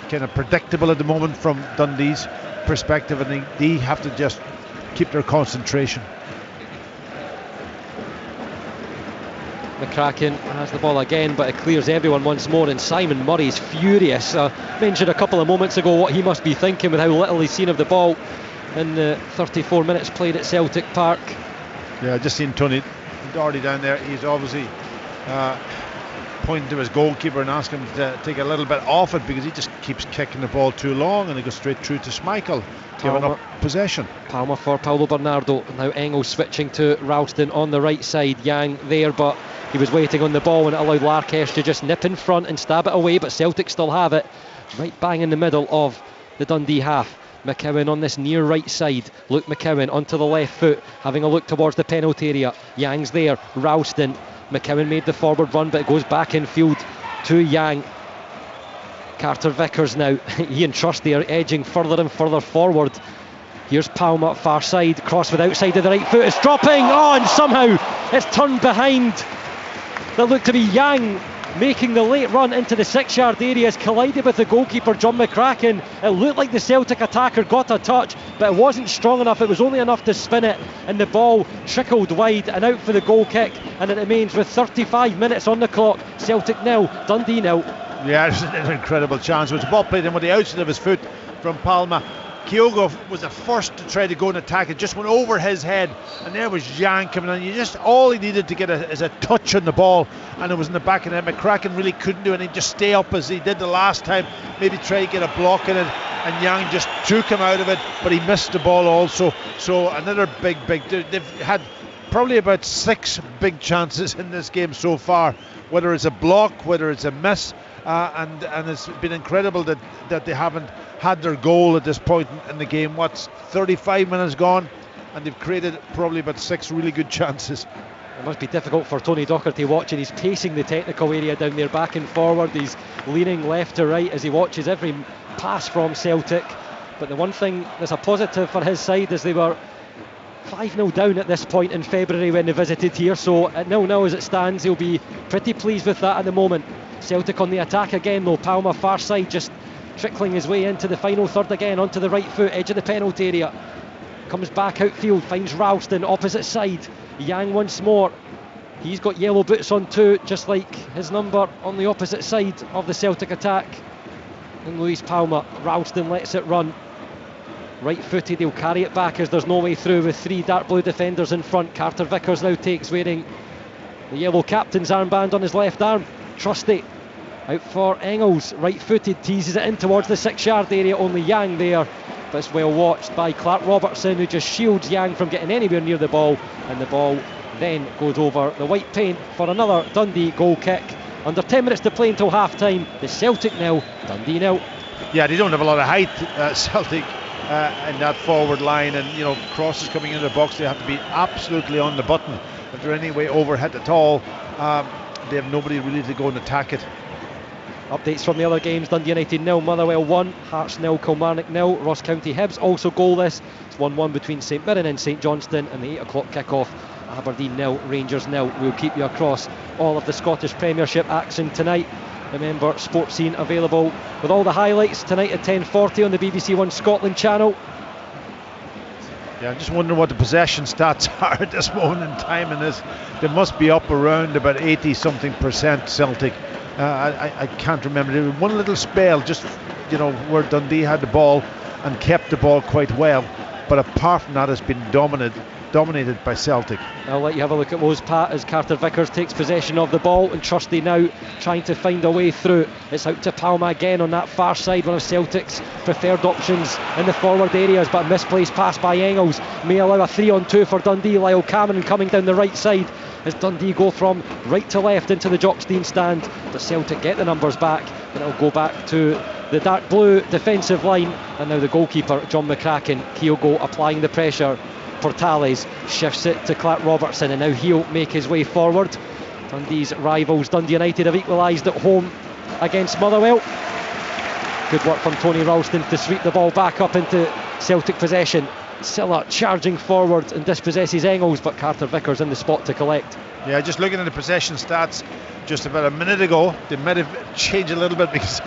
kind of predictable at the moment from Dundee's perspective, and they have to just keep their concentration. McCracken has the ball again, but it clears everyone once more, and Simon Murray's furious. Mentioned a couple of moments ago what he must be thinking with how little he's seen of the ball in the 34 minutes played at Celtic Park. Yeah, just seen Tony Doherty down there. He's obviously pointing to his goalkeeper and asking him to take a little bit off it, because he just keeps kicking the ball too long, and it goes straight through to Schmeichel, giving up possession. Palmer for Paulo Bernardo. Now Engels switching to Ralston on the right side. Yang there, but he was waiting on the ball, and it allowed Larkesh to just nip in front and stab it away, but Celtic still have it right bang in the middle of the Dundee half. McCowan on this near right side. Luke McCowan onto the left foot, having a look towards the penalty area. Yang's there, Ralston. McCowan made the forward run, but it goes back in field to Yang. Carter Vickers now. Ian Trusty are edging further and further forward. Here's Palma, far side, cross with outside of the right foot. It's dropping, and somehow it's turned behind. That looked to be Yang making the late run into the 6-yard area, has collided with the goalkeeper John McCracken. It looked like the Celtic attacker got a touch, but it wasn't strong enough. It was only enough to spin it, and the ball trickled wide and out for the goal kick, and it remains with 35 minutes on the clock. Celtic 0, Dundee 0. Yeah, it's an incredible chance. It was a ball played in with the outside of his foot from Palma. Kyogo was the first to try to go and attack it, just went over his head, and there was Yang coming on. All he needed to get is a touch on the ball, and it was in the back of the net. McCracken really couldn't do anything, just stay up as he did the last time, maybe try to get a block in it, and Yang just took him out of it, but he missed the ball also. So another big they've had probably about 6 big chances in this game so far, whether it's a block, whether it's a miss, and it's been incredible that they haven't had their goal at this point in the game. What's 35 minutes gone, and they've created probably about 6 really good chances. It must be difficult for Tony Docherty watching. He's pacing the technical area down there back and forward. He's leaning left to right as he watches every pass from Celtic. But the one thing that's a positive for his side is they were 5-0 down at this point in February when they visited here, so at 0-0 as it stands, he'll be pretty pleased with that at the moment. Celtic on the attack again though. Palma far side, just trickling his way into the final third again, onto the right foot, edge of the penalty area. Comes back outfield, finds Ralston, opposite side. Yang once more. He's got yellow boots on too, just like his number on the opposite side of the Celtic attack. And Luis Palma. Ralston lets it run. Right footed, he'll carry it back as there's no way through with 3 dark blue defenders in front. Carter Vickers now takes, wearing the yellow captain's armband on his left arm. Trusty out for Engels, right footed, teases it in towards the 6-yard area. Only Yang there, but it's well watched by Clark Robertson, who just shields Yang from getting anywhere near the ball, and the ball then goes over the white paint for another Dundee goal kick. Under 10 minutes to play until half time. The Celtic 0, Dundee 0. Yeah, they don't have a lot of height, Celtic, in that forward line, and crosses coming into the box, they have to be absolutely on the button. If they're any way overhit at all, they have nobody really to go and attack it. Updates from the other games: Dundee United 0, Motherwell 1, Hearts 0, Kilmarnock 0, Ross County Hibs also goalless. It's 1-1 between St Mirren and St Johnstone, and the 8 o'clock kick-off, Aberdeen 0, Rangers 0. We'll keep you across all of the Scottish Premiership action tonight. Remember, Sports Scene available with all the highlights tonight at 10:40 on the BBC One Scotland channel. Yeah, I'm just wondering what the possession stats are at this moment in time in this. They must be up around about 80-something% Celtic. I can't remember. There was one little spell just where Dundee had the ball and kept the ball quite well, but apart from that, it's been dominated by Celtic. I'll let you have a look at those, Pat, as Carter Vickers takes possession of the ball, and Trusty now trying to find a way through. It's out to Palma again on that far side, one of Celtic's preferred options in the forward areas, but a misplaced pass by Engels may allow a 3-on-2 for Dundee. Lyle Cameron coming down the right side as Dundee go from right to left into the Jockstein stand, but Celtic get the numbers back, and it'll go back to the dark blue defensive line, and now the goalkeeper John McCracken. Kyogo applying the pressure. Portales shifts it to Clark Robertson, and now he'll make his way forward Dundee's rivals, Dundee United, have equalised at home against Motherwell. Good work from Tony Ralston to sweep the ball back up into Celtic possession. Silla charging forward and dispossesses Engels, but Carter Vickers in the spot to collect. Yeah, just looking at the possession stats just about a minute ago, they might have changed a little bit because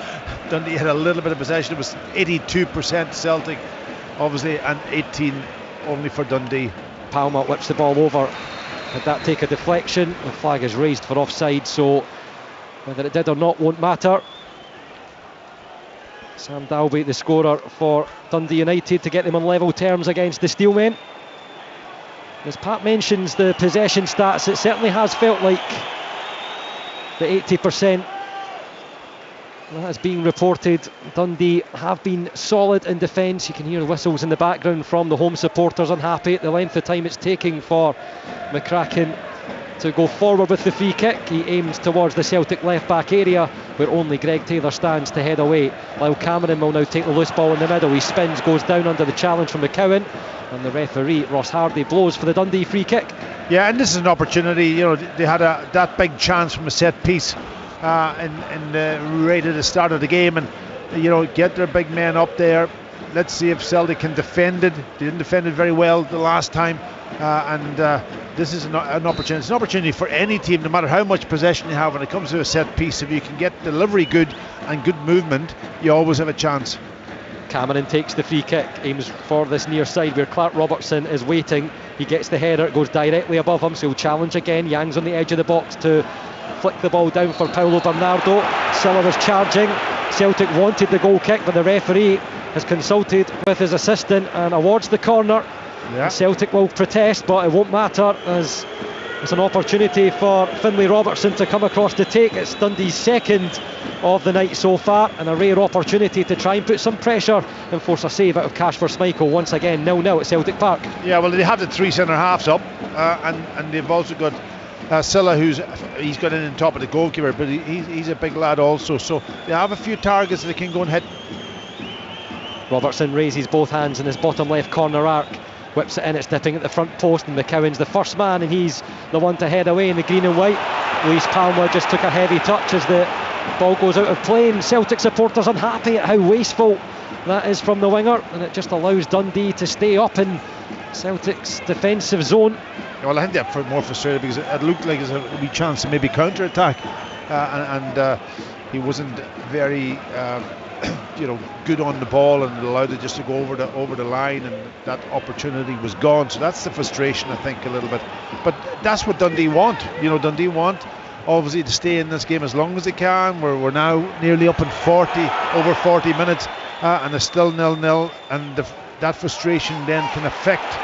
Dundee had a little bit of possession. It was 82% Celtic, obviously, and 18 only for Dundee. Palmer whips the ball over. Did that take a deflection? The flag is raised for offside, so whether it did or not won't matter. Sam Dalby, the scorer for Dundee United, to get them on level terms against the Steelmen. As Pat mentions the possession stats, it certainly has felt like the 80% that is being reported. Dundee have been solid in defence. You can hear whistles in the background from the home supporters, unhappy at the length of time it's taking for McCracken to go forward with the free kick. He aims towards the Celtic left back area where only Greg Taylor stands to head away. Lyle Cameron will now take the loose ball in the middle. He spins, goes down under the challenge from McCowan, and the referee Ross Hardy blows for the Dundee free kick. Yeah, and this is an opportunity. You know, they had that big chance from a set piece right at the start of the game, and you know, get their big men up there. Let's see if Celtic can defend it. They didn't defend it very well the last time, and this is an opportunity. It's an opportunity for any team, no matter how much possession you have. When it comes to a set piece, if you can get delivery good and good movement, you always have a chance. Cameron takes the free kick, aims for this near side where Clark Robertson is waiting. He gets the header, it goes directly above him, so he'll challenge again. Yang's on the edge of the box to flick the ball down for Paulo Bernardo. Silla was charging. Celtic wanted the goal kick, but the referee has consulted with his assistant and awards the corner. Yeah. Celtic will protest, but it won't matter as it's an opportunity for Finlay Robertson to come across to take. It's Dundee's second of the night so far, and a rare opportunity to try and put some pressure and force a save out of Kasper Schmeichel. Once again 0-0 at Celtic Park. Yeah, well, they have the three centre halves up, and they've also got Silla, he's got in on top of the goalkeeper, but he's a big lad also, so they have a few targets that they can go and hit. Robertson raises both hands in his bottom left corner arc, whips it in, it's dipping at the front post, and McCowan's the first man, and he's the one to head away in the green and white. Luis Palma just took a heavy touch as the ball goes out of play, and Celtic supporters unhappy at how wasteful that is from the winger, and it just allows Dundee to stay up in Celtic's defensive zone. Well, I think they're more frustrated because it looked like there's a wee chance to maybe counter-attack, and he wasn't very good on the ball and allowed it just to go over the line, and that opportunity was gone. So that's the frustration, I think, a little bit. But that's what Dundee want. Dundee want obviously to stay in this game as long as they can. We're now nearly up in over 40 minutes, and it's still 0-0, and that frustration then can affect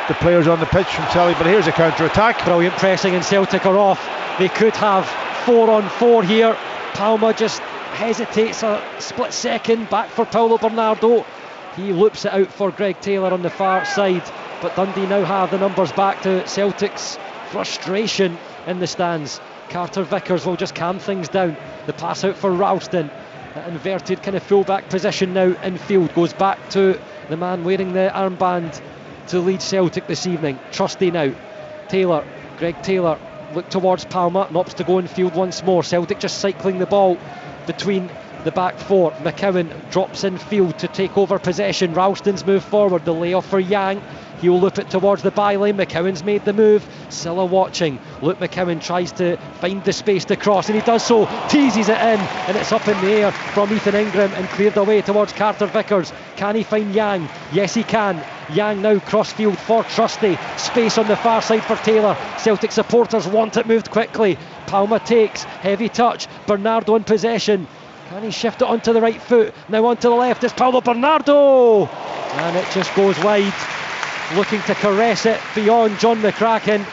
the players on the pitch from Celtic. But here's a counter-attack. Brilliant pressing, and Celtic are off. They could have 4-on-4 here. Palma just hesitates a split second, back for Paulo Bernardo. He loops it out for Greg Taylor on the far side, but Dundee now have the numbers back to Celtic's frustration in the stands. Carter Vickers will just calm things down. The pass out for Ralston, inverted kind of full-back position now in field, goes back to the man wearing the armband to lead Celtic this evening. Trusty now. Taylor, Greg Taylor, look towards Palma, opts to go in field once more. Celtic just cycling the ball between the back four. McCowan drops in field to take over possession. Ralston's moved forward, the layoff for Yang. He'll loop it towards the byline. McCowan's made the move. Silla watching. Luke McCowan tries to find the space to cross, and he does so. Teases it in, and it's up in the air from Ethan Ingram and cleared away towards Carter Vickers. Can he find Yang? Yes, he can. Yang now cross field for Trusty. Space on the far side for Taylor. Celtic supporters want it moved quickly. Palma takes. Heavy touch. Bernardo in possession. Can he shift it onto the right foot? Now onto the left. It's Paulo Bernardo! And it just goes wide. Looking to caress it beyond John McCracken,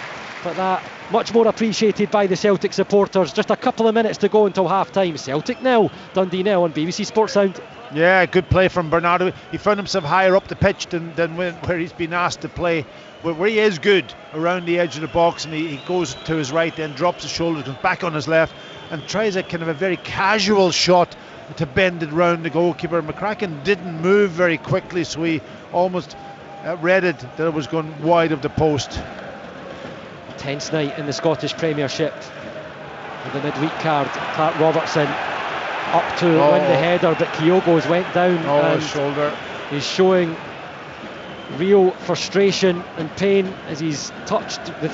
but that much more appreciated by the Celtic supporters. Just a couple of minutes to go until half time. Celtic 0, Dundee 0 on BBC Sports Sound. Yeah, good play from Bernardo. He found himself higher up the pitch than where he's been asked to play. Where he is good around the edge of the box, and he goes to his right, then drops his shoulders, comes back on his left, and tries a kind of a very casual shot to bend it round the goalkeeper. McCracken didn't move very quickly, so he almost read it that it was going wide of the post. Tense night in the Scottish Premiership. With the midweek card, Clark Robertson up to win the header, but Kyogo's went down and his shoulder. He's showing real frustration and pain as he's touched with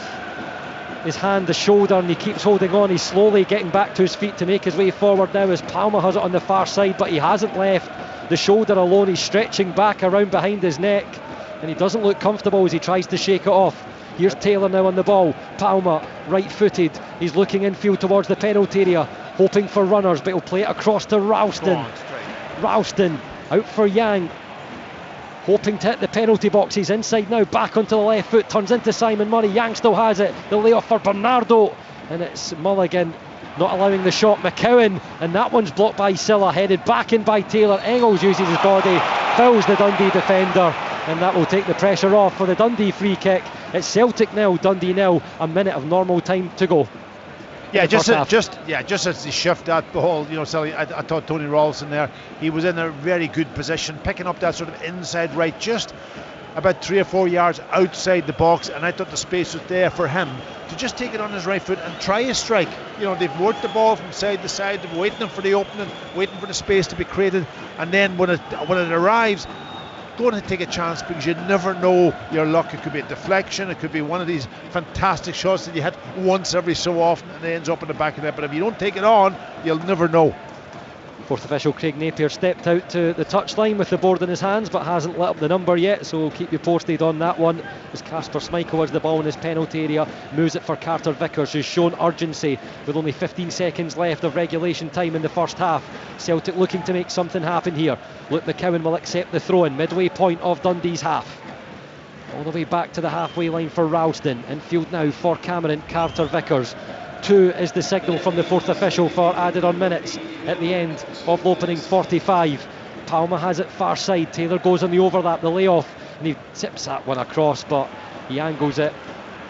his hand the shoulder, and he keeps holding on. He's slowly getting back to his feet to make his way forward now as Palmer has it on the far side, but he hasn't left the shoulder alone. He's stretching back around behind his neck, and he doesn't look comfortable as he tries to shake it off. Here's Taylor now on the ball. Palmer, right-footed. He's looking infield towards the penalty area, hoping for runners, but he'll play it across to Ralston. Ralston out for Yang, hoping to hit the penalty box. He's inside now, back onto the left foot, turns into Simon Murray. Yang still has it. The layoff for Bernardo, and it's Mulligan not allowing the shot. McCowan, and that one's blocked by Silla, headed back in by Taylor. Engels uses his body, fouls the Dundee defender, and that will take the pressure off for the Dundee free kick. It's Celtic 0, Dundee 0, a minute of normal time to go. Yeah, just as he shift that ball, Sally, I thought Tony Ralston there, he was in a very good position, picking up that sort of inside right, just about 3 or 4 yards outside the box, and I thought the space was there for him to just take it on his right foot and try a strike. They've worked the ball from side to side, they're waiting for the opening, waiting for the space to be created, and then when it arrives, going to take a chance, because you never know your luck. It could be a deflection, it could be one of these fantastic shots that you hit once every so often and it ends up in the back of the net, but if you don't take it on, you'll never know. Fourth official Craig Napier stepped out to the touchline with the board in his hands, but hasn't lit up the number yet, so we'll keep you posted on that one. As Kasper Schmeichel has the ball in his penalty area, moves it for Carter Vickers, who's shown urgency with only 15 seconds left of regulation time in the first half. Celtic looking to make something happen here. Luke McCowan will accept the throw-in, midway point of Dundee's half. All the way back to the halfway line for Ralston. Infield now for Cameron. Carter Vickers. 2 is the signal from the fourth official for added on minutes at the end of opening 45. Palmer has it far side. Taylor goes on the overlap, the layoff, and he tips that one across, but he angles it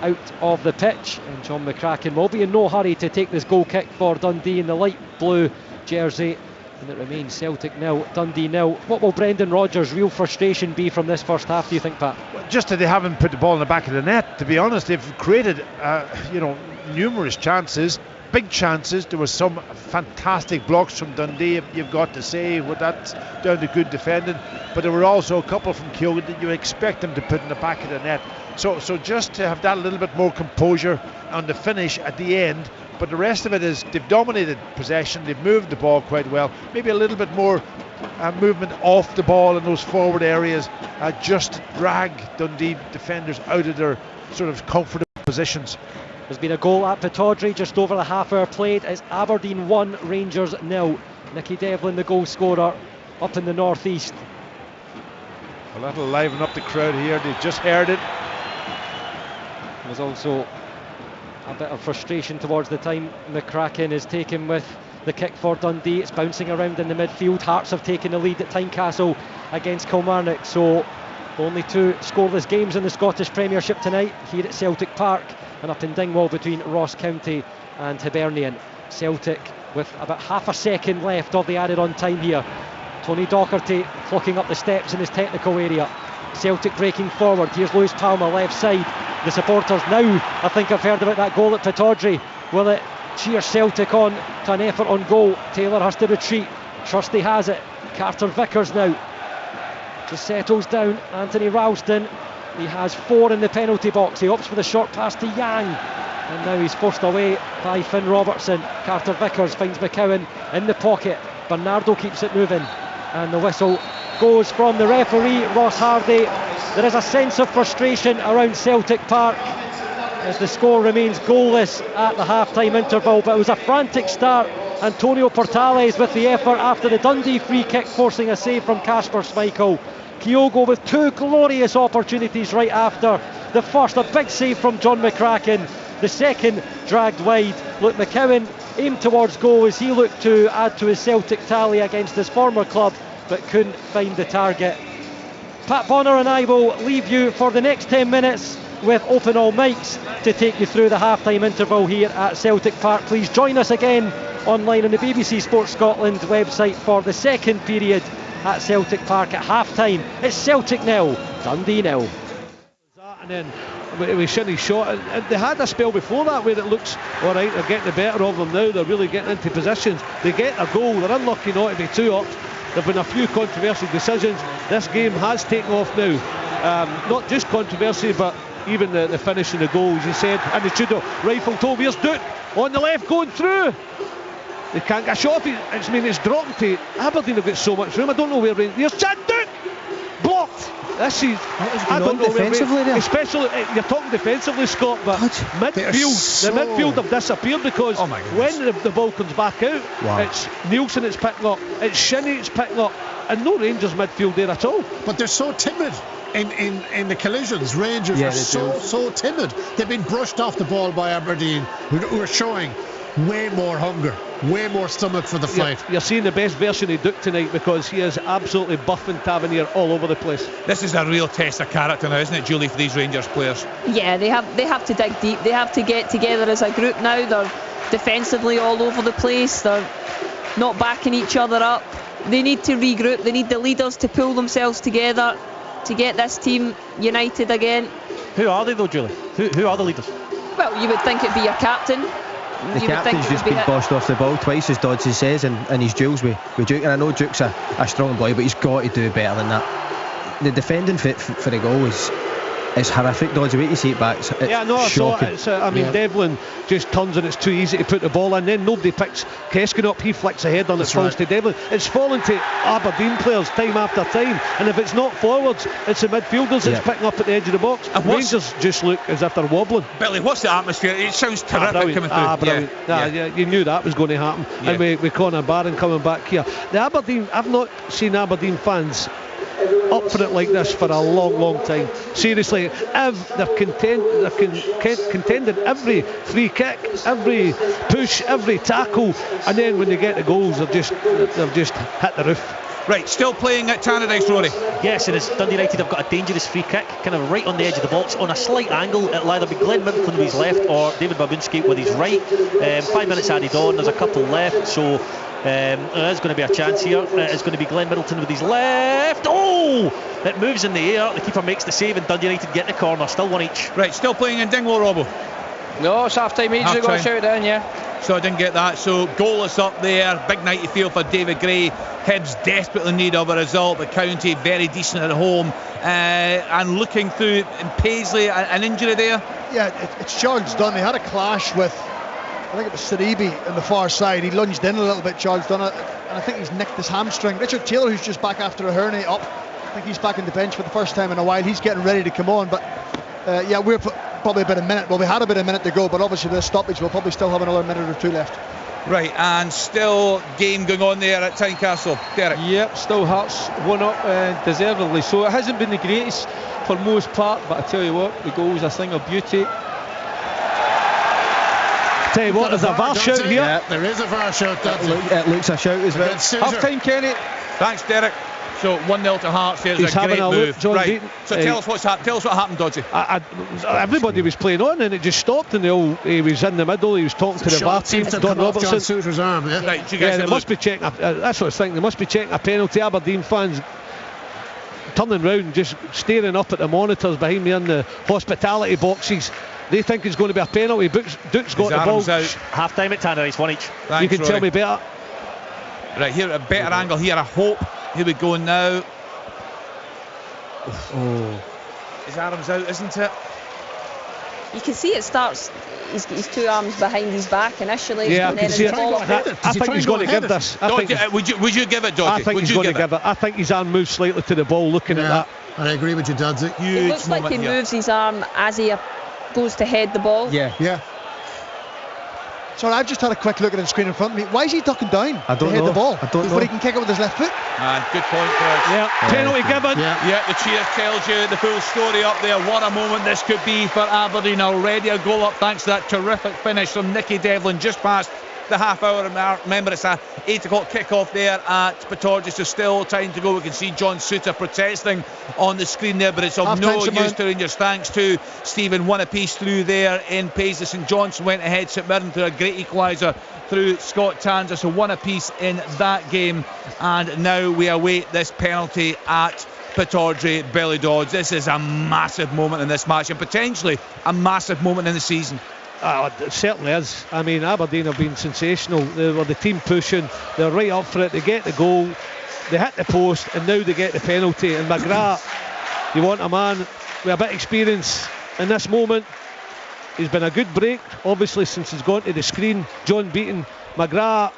out of the pitch, and John McCracken will be in no hurry to take this goal kick for Dundee in the light blue jersey, and it remains Celtic 0, Dundee 0. What will Brendan Rodgers' real frustration be from this first half, do you think, Pat? Well, just that they haven't put the ball in the back of the net, to be honest. They've created numerous chances, big chances. There was some fantastic blocks from Dundee, you've got to say, with that down to good defending, but there were also a couple from Kyogo that you expect them to put in the back of the net. So just to have that little bit more composure on the finish at the end, but the rest of it is they've dominated possession, they've moved the ball quite well, maybe a little bit more movement off the ball in those forward areas, just to drag Dundee defenders out of their sort of comfortable positions. There's been a goal at Pittodrie, just over the half hour played. It's Aberdeen 1, Rangers 0. Nicky Devlin, the goal scorer, up in the northeast. Well, that'll liven up the crowd here, they've just heard it. There's also a bit of frustration towards the time McCracken is taken with the kick for Dundee. It's bouncing around in the midfield. Hearts have taken the lead at Tynecastle against Kilmarnock, so only 2 scoreless games in the Scottish Premiership tonight here at Celtic Park, and up in Dingwall between Ross County and Hibernian. Celtic with about half a second left of the added on time here. Tony Docherty clocking up the steps in his technical area. Celtic breaking forward. Here's Lewis Palmer, left side. The supporters now, I think, have heard about that goal at Pittodrie. Will it cheer Celtic on to an effort on goal? Taylor has to retreat. Trusty has it. Carter Vickers now just settles down. Anthony Ralston, he has 4 in the penalty box. He opts for the short pass to Yang, and now he's forced away by Finn Robertson. Carter Vickers finds McCowan in the pocket. Bernardo keeps it moving, and the whistle goes from the referee, Ross Hardy. There is a sense of frustration around Celtic Park as the score remains goalless at the half-time interval, but it was a frantic start. Antonio Portales with the effort after the Dundee free kick, forcing a save from Kasper Schmeichel. Kyogo with 2 glorious opportunities right after. The first, a big save from John McCracken. The second, dragged wide. Luke McCowan aimed towards goal as he looked to add to his Celtic tally against his former club, but couldn't find the target. Pat Bonner and I will leave you for the next 10 minutes with open all mics to take you through the half-time interval here at Celtic Park. Please join us again online on the BBC Sports Scotland website for the second period at Celtic Park at half-time. It's Celtic 0, Dundee 0. And then with Shinnie's shot. And they had a spell before that where it looks all right, they're getting the better of them now, they're really getting into positions, they get a goal, they're unlucky not to be 2 up. There have been a few controversial decisions. This game has taken off now. Not just controversy, but even the finishing the goal, as you said, and the judo rifle toe. Here's Duke on the left going through. They can't get a shot. It's dropping to Aberdeen. Have got so much room. I don't know where. Here's Chad Duke blocked. This is. I don't know defensively where. Especially you're talking defensively, Scott, but midfield. The midfield have disappeared because when the ball comes back out, it's Nielsen it's picking up, it's Shinnie it's picking up, and no Rangers midfield there at all. But they're so timid. In the collisions, Rangers are so timid. They've been brushed off the ball by Aberdeen, who are showing way more hunger, way more stomach for the fight. You're seeing the best version of Duke tonight because he is absolutely buffing Tavernier all over the place. This is a real test of character now, isn't it, Julie, for these Rangers players? Yeah, they have to dig deep. They have to get together as a group now. They're defensively all over the place. They're not backing each other up. They need to regroup. They need the leaders to pull themselves together to get this team united again. Who are they though, Julie? Who are the leaders? Well, you would think it'd be your captain. The captain's just been bossed off the ball twice, as Doddsy says, and his duels with Duke. And I know Duke's a strong boy, but he's got to do better than that. The defending for the goal is horrific, Doddsy. Wait to see it back. It's shocking. Devlin just turns and it's too easy to put the ball in. Then nobody picks Keskin up. He flicks ahead and it falls to Devlin. It's fallen to Aberdeen players time after time. And if it's not forwards, it's the midfielders that's picking up at the edge of the box. And Rangers just look as if they're wobbling. Billy, what's the atmosphere? It sounds terrific coming through. You knew that was going to happen. And with Conor Barron coming back here. I've not seen Aberdeen fans up for it like this for a long time. Seriously, they're contending every free kick, every push, every tackle, and then when they get the goals, they've just hit the roof. Right, still playing at Tannadice, Rory. Yes, and it's Dundee United have got a dangerous free kick, kind of right on the edge of the box, on a slight angle. It'll either be Glenn Middleton with his left or David Babinski with his right. 5 minutes added on, there's a couple left, so there's going to be a chance here. It's going to be Glenn Middleton with his left. Oh! It moves in the air. The keeper makes the save and Dundee United get the corner. Still 1 each. Right, still playing in Dingwall, Robbo. No, it's half time ages ago. Shouted in, yeah. So I didn't get that. So goalless up there. Big night you feel for David Gray. Hibs desperately in need of a result, but County very decent at home. And looking through Paisley, an injury there. Yeah, it's Charles Dunn. They had a clash with, I think it was Saribi on the far side. He lunged in a little bit, Charles Dunn, and I think he's nicked his hamstring. Richard Taylor, who's just back after a hernia up, I think he's back on the bench for the first time in a while. He's getting ready to come on, but we're probably about a minute. Well, we had about a minute to go, but obviously with the stoppage, we'll probably still have another minute or two left. Right, and still game going on there at Tynecastle. Derek. Yep, still Hearts 1 up deservedly. So it hasn't been the greatest for most part, but I tell you what, the goal's a thing of beauty. Tell you what, there's a VAR shout here. Yeah, there is a VAR shout. It looks a shout as well. Half time, Kenny. Thanks, Derek. So 1-0 to Hearts. There's He's a great move. Look, right. So tell us what's happened. Tell us what happened, Dodgy. Everybody was playing on, and it just stopped, and he was in the middle. He was talking to the VAR team, Don Robertson. John Souter's arm. Yeah. Right. They must be checking. That's what I was thinking. They must be checking a penalty. Aberdeen fans turning round, just staring up at the monitors behind me in the hospitality boxes. They think it's going to be a penalty. Duke's got the ball. Half time at Tannadice, 1 each. Thanks, you can tell me better. Right, here a better angle here, I hope. Here we go now. Oh, his arm's out, isn't it? You can see it starts. He's got his 2 arms behind his back initially. Yeah, and then I think he's going to give this. Would you give it, Dodgy? I think he's going to give it. I think his arm moves slightly to the ball. Looking at that, I agree with you, Dodgy. It looks like he moves his arm as he goes to head the ball. Yeah. Sorry, I've just had a quick look at the screen in front of me. Why is he ducking down to head the ball? Before he can kick it with his left foot? Good point, Chris. Yeah, penalty given. Yeah, the cheer tells you the full story up there. What a moment this could be for Aberdeen. Already a goal up thanks to that terrific finish from Nicky Devlin just past the half-hour mark. Remember, it's a 8 o'clock kick-off there at Pittodrie, so still time to go. We can see John Souter protesting on the screen there, but it's of no use to Rangers. Thanks to Stephen, 1 apiece through there in Paisley. St Johnstone went ahead, St Mirren through a great equaliser through Scott Tanser, so 1 apiece in that game. And now we await this penalty at Pittodrie, Billy Dodds. This is a massive moment in this match, and potentially a massive moment in the season. It certainly is. I mean, Aberdeen have been sensational. They were the team pushing, they're right up for it, they get the goal, they hit the post, and now they get the penalty. And McGrath, you want a man with a bit of experience in this moment. He's been a good break, obviously, since he's gone to the screen. John Beaton, McGrath,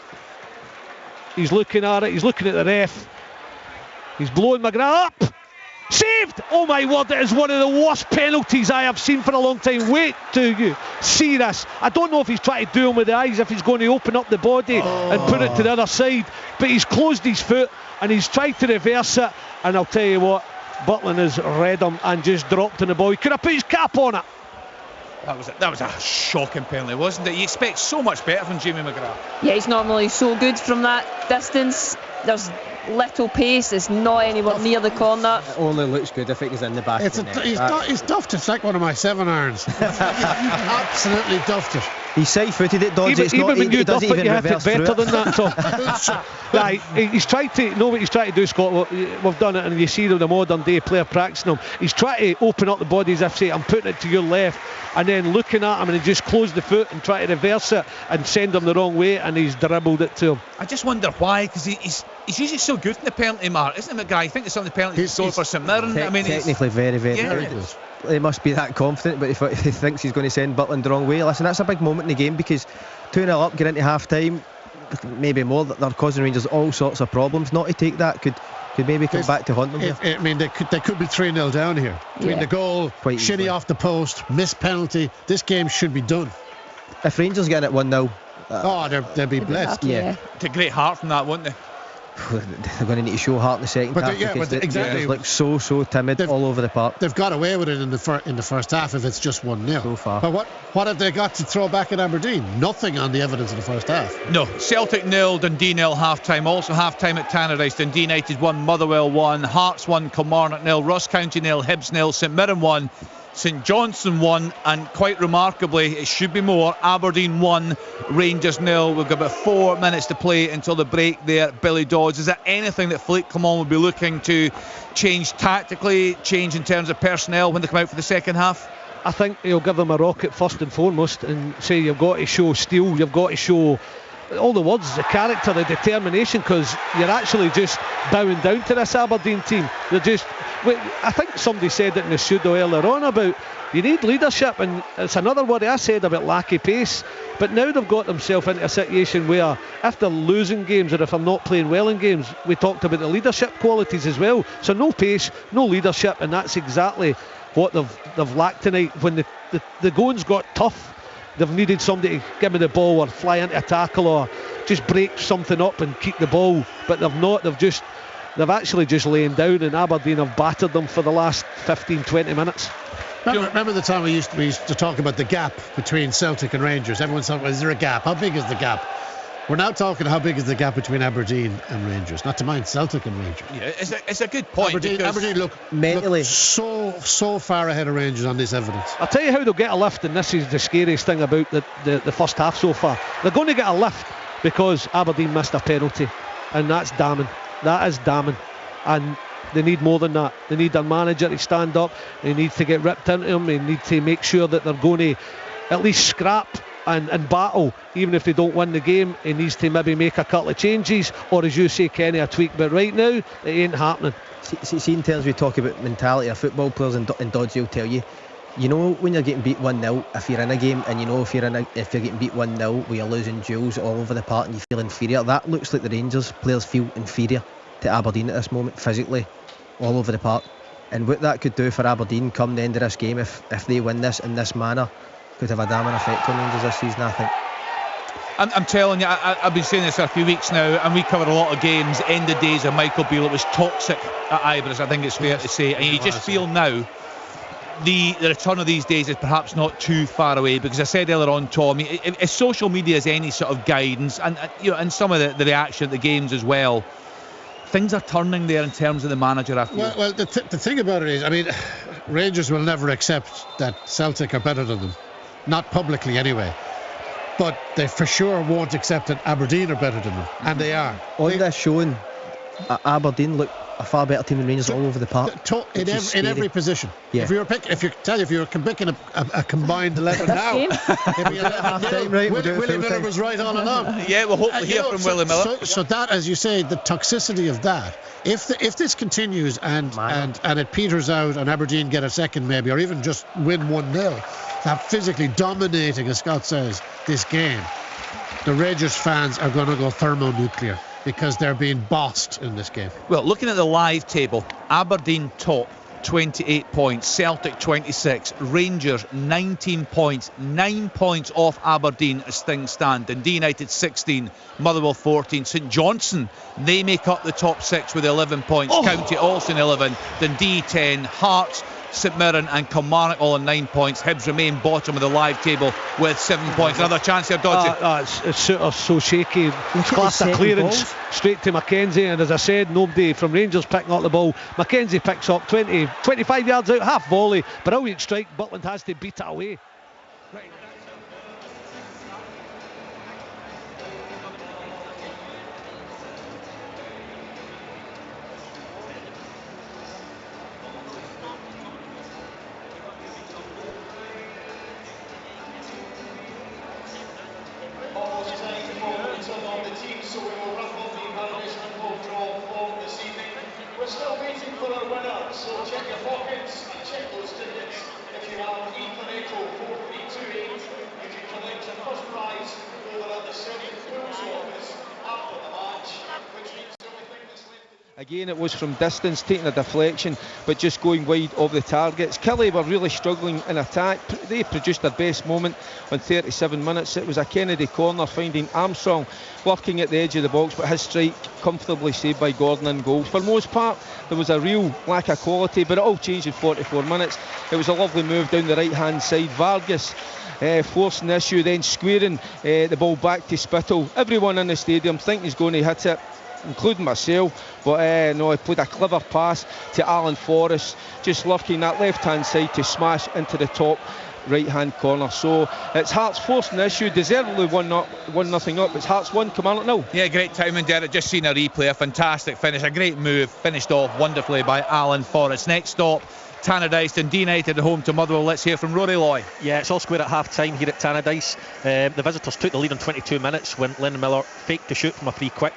he's looking at it, he's looking at the ref, he's blowing McGrath up. Saved! Oh my word, it is one of the worst penalties I have seen for a long time. Wait till you see this. I don't know if he's trying to do him with the eyes, if he's going to open up the body and put it to the other side, but he's closed his foot and he's tried to reverse it, and I'll tell you what, Butland has read him and just dropped on the ball. He could have put his cap on it. That was a shocking penalty, wasn't it? You expect so much better from Jamie McGrath. Yeah, he's normally so good from that distance. There's little pace, it's not anywhere near the corner. It only looks good if it is in the back. He's duffed it. It's like one of my 7 irons. Absolutely duffed it. He's side-footed it, Dodds. Even when you duff it, you have reverse it better through than that. So, right, he's tried to know what he's trying to do, Scott. We've done it, and you see the modern day player practicing him. He's trying to open up the body, as if say, I'm putting it to your left, and then looking at him, and he just closed the foot and try to reverse it and send him the wrong way, and he's dribbled it to him. I just wonder why, because he's usually so good in the penalty mark, isn't it, McGrath? I think there's some of the penalties he's scored for St Mirren. I mean, technically very, very good. He must be that confident, but if he thinks he's going to send Butland the wrong way, listen, that's a big moment in the game, because 2-0 up, get into half time, maybe more, they're causing Rangers all sorts of problems. Not to take that could maybe come back to haunt them. I mean, they could be 3-0 down here. I mean, the goal, quite shitty off the post, missed penalty. This game should be done. If Rangers get it 1-0, they'll be blessed. Yeah. It's a great heart from that, won't they? They're going to need to show heart in the second half, because they look so timid all over the park. They've got away with it in the first half if it's just 1-0 so far. But what have they got to throw back at Aberdeen? Nothing on the evidence of the first half. No. Celtic 0, Dundee 0 half time. Also half time at Tannadice. Dundee United 1, Motherwell 1, Hearts 1, Kilmarnock 0, Ross County 0, Hibs 0, St Mirren 1, St Johnstone 1, and quite remarkably, it should be more, Aberdeen 1, Rangers 0. We've got about 4 minutes to play until the break there. Billy Dodds, is there anything that Philippe Clement will be looking to change tactically, change in terms of personnel when they come out for the second half? I think he'll give them a rocket first and foremost and say you've got to show steel, you've got to show all the words, the character, the determination, because you're actually just bowing down to this Aberdeen team. They're just, I think somebody said it in the studio earlier on about you need leadership, and it's another word I said about lack of pace. But now they've got themselves into a situation where if they're losing games or if they're not playing well in games, we talked about the leadership qualities as well. So no pace, no leadership, and that's exactly what they've lacked tonight. When the going's got tough, they've needed somebody to give me the ball or fly into a tackle or just break something up and keep the ball, but they've not. They've actually just laying down, and Aberdeen have battered them for the last 15-20 minutes. Remember the time we used to talk about the gap between Celtic and Rangers? Everyone's talking, is there a gap? How big is the gap? We're now talking how big is the gap between Aberdeen and Rangers, not to mind Celtic and Rangers. Yeah, it's a good point. Aberdeen look mentally so far ahead of Rangers on this evidence. I'll tell you how they'll get a lift, and this is the scariest thing about the first half so far. They're going to get a lift because Aberdeen missed a penalty, and that's damning. That is damning, and they need more than that. They need their manager to stand up. They need to get ripped into them. They need to make sure that they're going to at least scrap and battle, even if they don't win the game. He needs to maybe make a couple of changes, or as you say, Kenny, a tweak. But right now, it ain't happening. See, in terms we talk about mentality of football players, and Dodgy will tell you, you know when you're getting beat 1-0 if you're in a game, and you know if you're getting beat 1-0 where you're losing duels all over the park and you feel inferior. That looks like the Rangers players feel inferior to Aberdeen at this moment, physically all over the park. And what that could do for Aberdeen come the end of this game, if they win this in this manner, could have a damning effect on Rangers this season, I think. I'm telling you, I've been saying this for a few weeks now, and we covered a lot of games. End of days of Michael Beale, it was toxic at Ibrox, I think it's fair to say. And you just feel now the return of these days is perhaps not too far away, because I said earlier on, Tom, if social media is any sort of guidance, and some of the reaction at the games as well, things are turning there in terms of the manager after. Well, the thing about it is, I mean, Rangers will never accept that Celtic are better than them, not publicly anyway. But they for sure won't accept that Aberdeen are better than them, and they are. On this showing, Aberdeen look a far better team than Rangers all over the park. In every position. Yeah. If you were picking a combined 11 now, it'd be 11 right? Willie Miller was right all along. Yeah, we'll hopefully hear from Willie Miller. So that, as you say, the toxicity of that. If this continues and it peters out and Aberdeen get a second maybe, or even just win 1-0, that physically dominating, as Scott says, this game, the Rangers fans are going to go thermonuclear because they're being bossed in this game. Well, looking at the live table, Aberdeen top, 28 points, Celtic 26, Rangers 19 points, 9 points off Aberdeen as things stand, Dundee United 16, Motherwell 14, St Johnstone, they make up the top 6 with 11 points, County also in 11, Dundee 10, Hearts, St Mirren and Kilmarnock all on 9 points. Hibs remain bottom of the live table with 7 points. Another chance here, Dodgy. It's sort of so shaky. Class of clearance straight to Mackenzie, and as I said, nobody from Rangers picking up the ball. Mackenzie picks up 25 yards out, half volley, brilliant strike. Butland has to beat it away. Right. We're still waiting for our winner, so check your pockets and check those tickets. If you have Ethan Echo 4328, you can collect your first prize over at the Celtic Pools office after the match, which means the only thing that's left. Again, it was from distance, taking a deflection, but just going wide of the targets. Kelly were really struggling in attack. They produced their best moment on 37 minutes. It was a Kennedy corner, finding Armstrong lurking at the edge of the box, but his strike comfortably saved by Gordon in goal. For most part, there was a real lack of quality, but it all changed in 44 minutes. It was a lovely move down the right-hand side. Vargas forcing the issue, then squaring the ball back to Spittle. Everyone in the stadium thinking he's going to hit it, including myself, but no, he played a clever pass to Alan Forrest, just lurking that left-hand side to smash into the top right-hand corner. So it's Hearts forcing the issue, deservedly 1-0 up. It's Hearts 1, Kilmarnock 0. Yeah, great timing, Derek. Just seen a replay, a fantastic finish, a great move, finished off wonderfully by Alan Forrest. Next stop, Tannadice, Dundee United at home to Motherwell. Let's hear from Rory Loy. Yeah, it's all square at half time here at Tannadice. The visitors took the lead in 22 minutes when Lynn Miller faked to shoot from a free kick,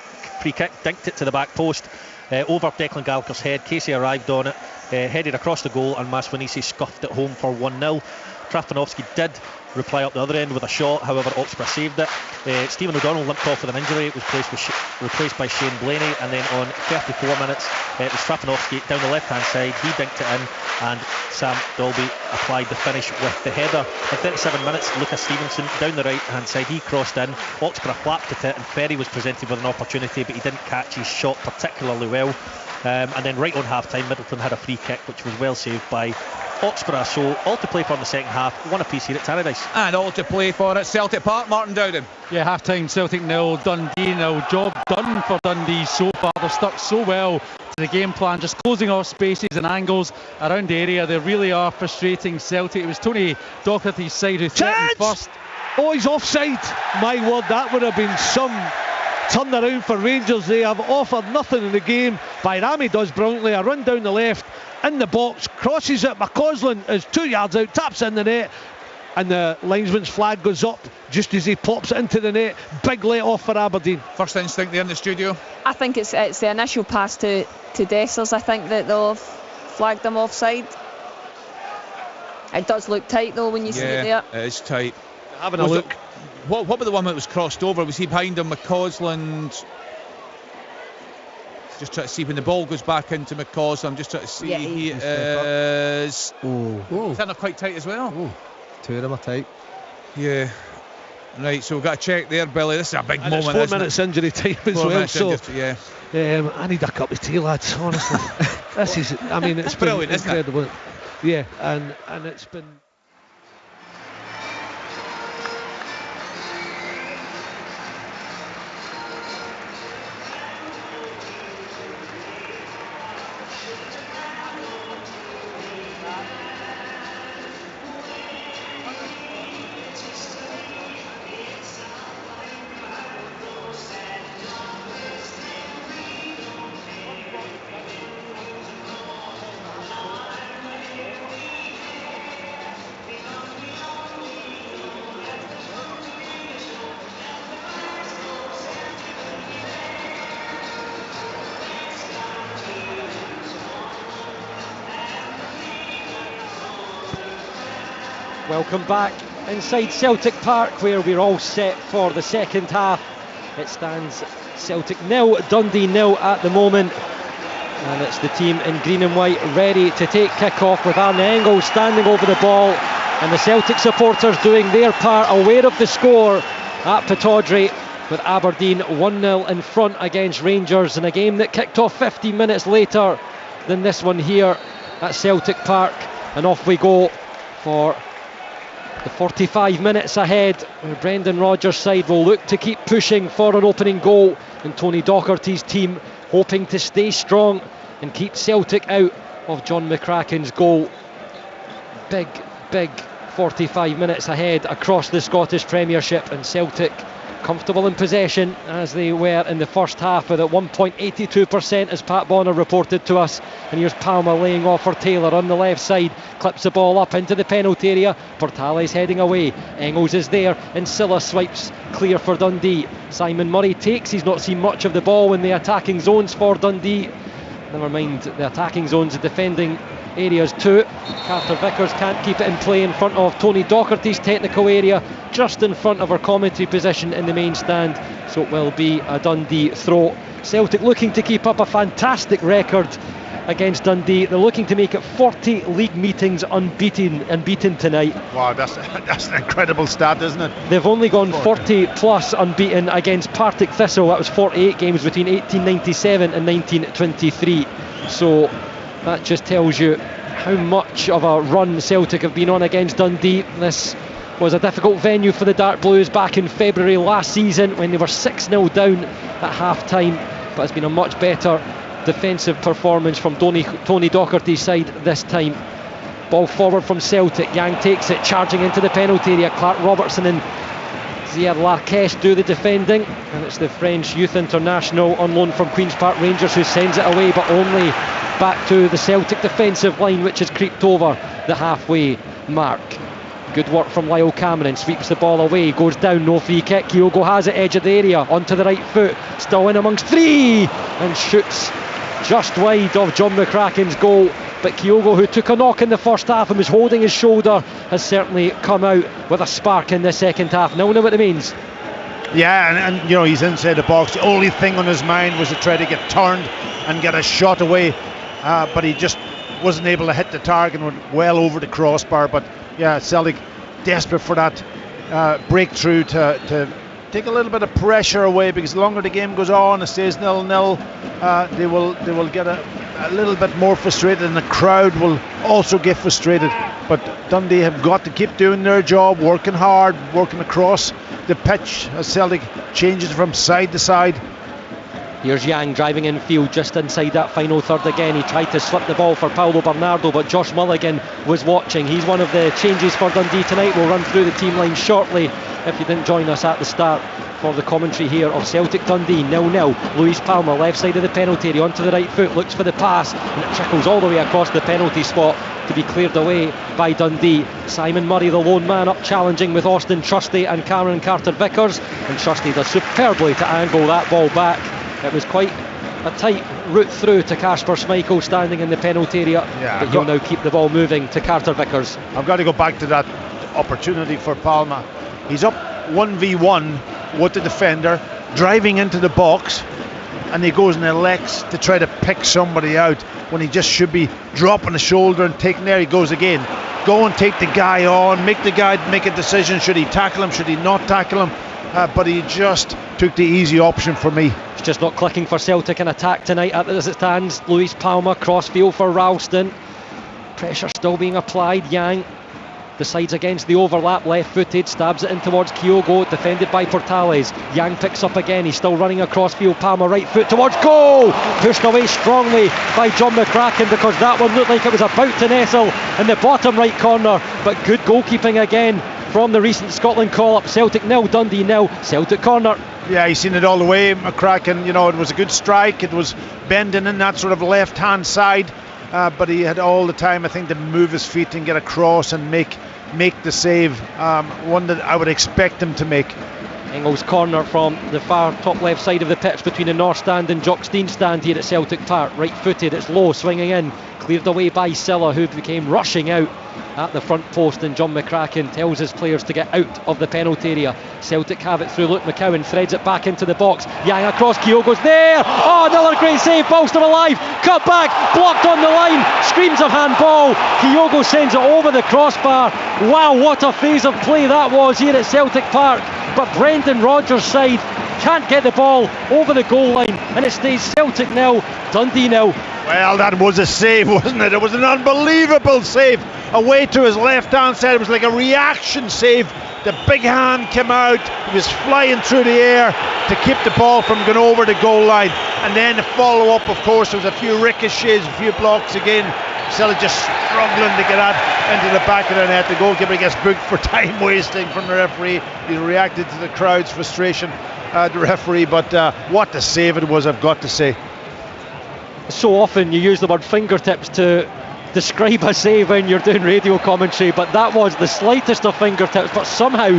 dinked it to the back post, over Declan Gallagher's head. Casey arrived on it, headed across the goal, and Maswanisi scuffed it home for 1-0. Trapanovsky did reply up the other end with a shot, however Oxborough saved it. Stephen O'Donnell limped off with an injury. It was replaced by Shane Blaney, and then on 34 minutes it was Trapanovsky down the left hand side. He dinked it in, and Sam Dolby applied the finish with the header. In 37 minutes, Lucas Stevenson down the right hand side, he crossed in. Oxborough flapped at it, and Ferry was presented with an opportunity, but he didn't catch his shot particularly well. And then right on half time, Middleton had a free kick which was well saved by Oxborough. So all to play for in the second half, one apiece here at Tannadice. And all to play for at Celtic Park, Martin Dowden. Yeah, half time, Celtic 0, Dundee 0. Job done for Dundee so far. They've stuck so well to the game plan, just closing off spaces and angles around the area. They really are frustrating Celtic. It was Tony Docherty's side who threatened first. Oh, he's offside. My word, that would have been some turn around for Rangers. They have offered nothing in the game. Bayrami does brilliantly, a run down the left, in the box, crosses it. McCausland is 2 yards out, taps in the net, and the linesman's flag goes up just as he pops it into the net. Big let off for Aberdeen. First instinct there in the studio? I think it's the initial pass to Dessers. I think that they'll have flagged them offside. It does look tight though when you see it there. It is tight. Having a look. What about the one that was crossed over? Was he behind him, McCausland? Just trying to see when the ball goes back into McCausland. I'm just trying to see. He is. Is that not quite tight as well? Two of them are tight. Yeah. Right, so we've got to check there, Billy. This is a big moment. It's 4 minutes injury time as well. So yeah. I need a cup of tea, lads. Honestly, this is. I mean, it's brilliant, incredible. Isn't it? Yeah, and it's been. Welcome back inside Celtic Park, where we're all set for the second half. It stands Celtic 0, Dundee 0 at the moment, and it's the team in green and white ready to take kick-off, with Arne Engels standing over the ball, and the Celtic supporters doing their part, aware of the score at Pittodrie, with Aberdeen 1-0 in front against Rangers in a game that kicked off 15 minutes later than this one here at Celtic Park. And off we go for the 45 minutes ahead, where Brendan Rodgers' side will look to keep pushing for an opening goal, and Tony Docherty's team hoping to stay strong and keep Celtic out of John McCracken's goal. Big 45 minutes ahead across the Scottish Premiership, and Celtic comfortable in possession as they were in the first half, with at 1.82%, as Pat Bonner reported to us. And here's Palma laying off for Taylor on the left side, clips the ball up into the penalty area. Portales heading away, Engels is there, and Silla swipes clear for Dundee. Simon Murray takes, he's not seen much of the ball in the attacking zones for Dundee. Never mind the attacking zones, the defending areas too. Carter Vickers can't keep it in play in front of Tony Docherty's technical area, just in front of our commentary position in the main stand, so it will be a Dundee throw. Celtic looking to keep up a fantastic record against Dundee. They're looking to make it 40 league meetings unbeaten tonight. Wow, that's an incredible stat, isn't it? They've only gone 40 plus unbeaten against Partick Thistle. That was 48 games between 1897 and 1923. So that just tells you how much of a run Celtic have been on against Dundee. This was a difficult venue for the Dark Blues back in February last season, when they were 6-0 down at half time, but it's been a much better defensive performance from Tony Docherty's side this time. Ball forward from Celtic, Yang takes it, charging into the penalty area. Clark Robertson and Ziad Larkesh do the defending, and it's the French youth international on loan from Queen's Park Rangers who sends it away, but only back to the Celtic defensive line, which has creeped over the halfway mark. Good work from Lyle Cameron, sweeps the ball away, goes down, no free kick. Kyogo has it, edge of the area, onto the right foot, still in amongst three, and shoots just wide of John McCracken's goal. But Kyogo, who took a knock in the first half and was holding his shoulder, has certainly come out with a spark in the second half. Now we know what it means. Yeah, and you know, he's inside the box. The only thing on his mind was to try to get turned and get a shot away, but he just wasn't able to hit the target and went well over the crossbar. But yeah, Celtic desperate for that breakthrough to take a little bit of pressure away, because the longer the game goes on, it stays 0-0, they will get a little bit more frustrated, and the crowd will also get frustrated. But Dundee have got to keep doing their job, working hard, working across the pitch as Celtic changes from side to side. Here's Yang driving infield just inside that final third again. He tried to slip the ball for Paolo Bernardo, but Josh Mulligan was watching. He's one of the changes for Dundee tonight. We'll run through the team line shortly if you didn't join us at the start for the commentary here of Celtic Dundee 0-0. Luis Palma, left side of the penalty area, onto the right foot, looks for the pass, and it trickles all the way across the penalty spot to be cleared away by Dundee. Simon Murray, the lone man, up challenging with Austin Trusty and Cameron Carter-Vickers, and Trusty does superbly to angle that ball back. It was quite a tight route through to Kasper Schmeichel standing in the penalty area, but he'll now keep the ball moving to Carter-Vickers. I've got to go back to that opportunity for Palma. He's up 1v1 with the defender, driving into the box, and he goes and elects to try to pick somebody out when he just should be dropping the shoulder and taking. There he goes again. Go and take the guy on, make the guy make a decision. Should he tackle him, should he not tackle him? But he just took the easy option for me. It's just not clicking for Celtic in attack tonight as it stands. Luis Palma, crossfield for Ralston. Pressure still being applied. Yang decides against the overlap, left-footed, stabs it in towards Kyogo, defended by Portales. Yang picks up again, he's still running across field. Palma, right foot towards goal, pushed away strongly by John McCracken, because that one looked like it was about to nestle in the bottom right corner. But good goalkeeping again from the recent Scotland call-up. Celtic 0, Dundee 0, Celtic corner. Yeah, he's seen it all the way, McCracken. You know, it was a good strike, it was bending in that sort of left-hand side, but he had all the time, I think, to move his feet and get across and make the save, one that I would expect him to make. Engels corner from the far top left side of the pitch between the North Stand and Jock Stein Stand here at Celtic Park. Right footed, it's low, swinging in, cleared away by Silla, who became rushing out at the front post, and John McCracken tells his players to get out of the penalty area. Celtic have it through Luke McCowan, threads it back into the box. Yang across, Kyogo's there. Oh, another great save. Ball still alive. Cut back, blocked on the line. Screams of handball. Kyogo sends it over the crossbar. Wow, what a phase of play that was here at Celtic Park. But Brendan Rodgers' side can't get the ball over the goal line, and it stays Celtic 0, Dundee 0. Well, that was a save, wasn't it? It was an unbelievable save. Away to his left-hand side. It was like a reaction save. The big hand came out. He was flying through the air to keep the ball from going over the goal line. And then the follow-up, of course, there was a few ricochets, a few blocks again. Celtic just struggling to get that into the back of the net. The goalkeeper gets booked for time wasting from the referee. He reacted to the crowd's frustration, the referee. But what a save it was, I've got to say. So often you use the word fingertips to describe a save when you're doing radio commentary, but that was the slightest of fingertips, but somehow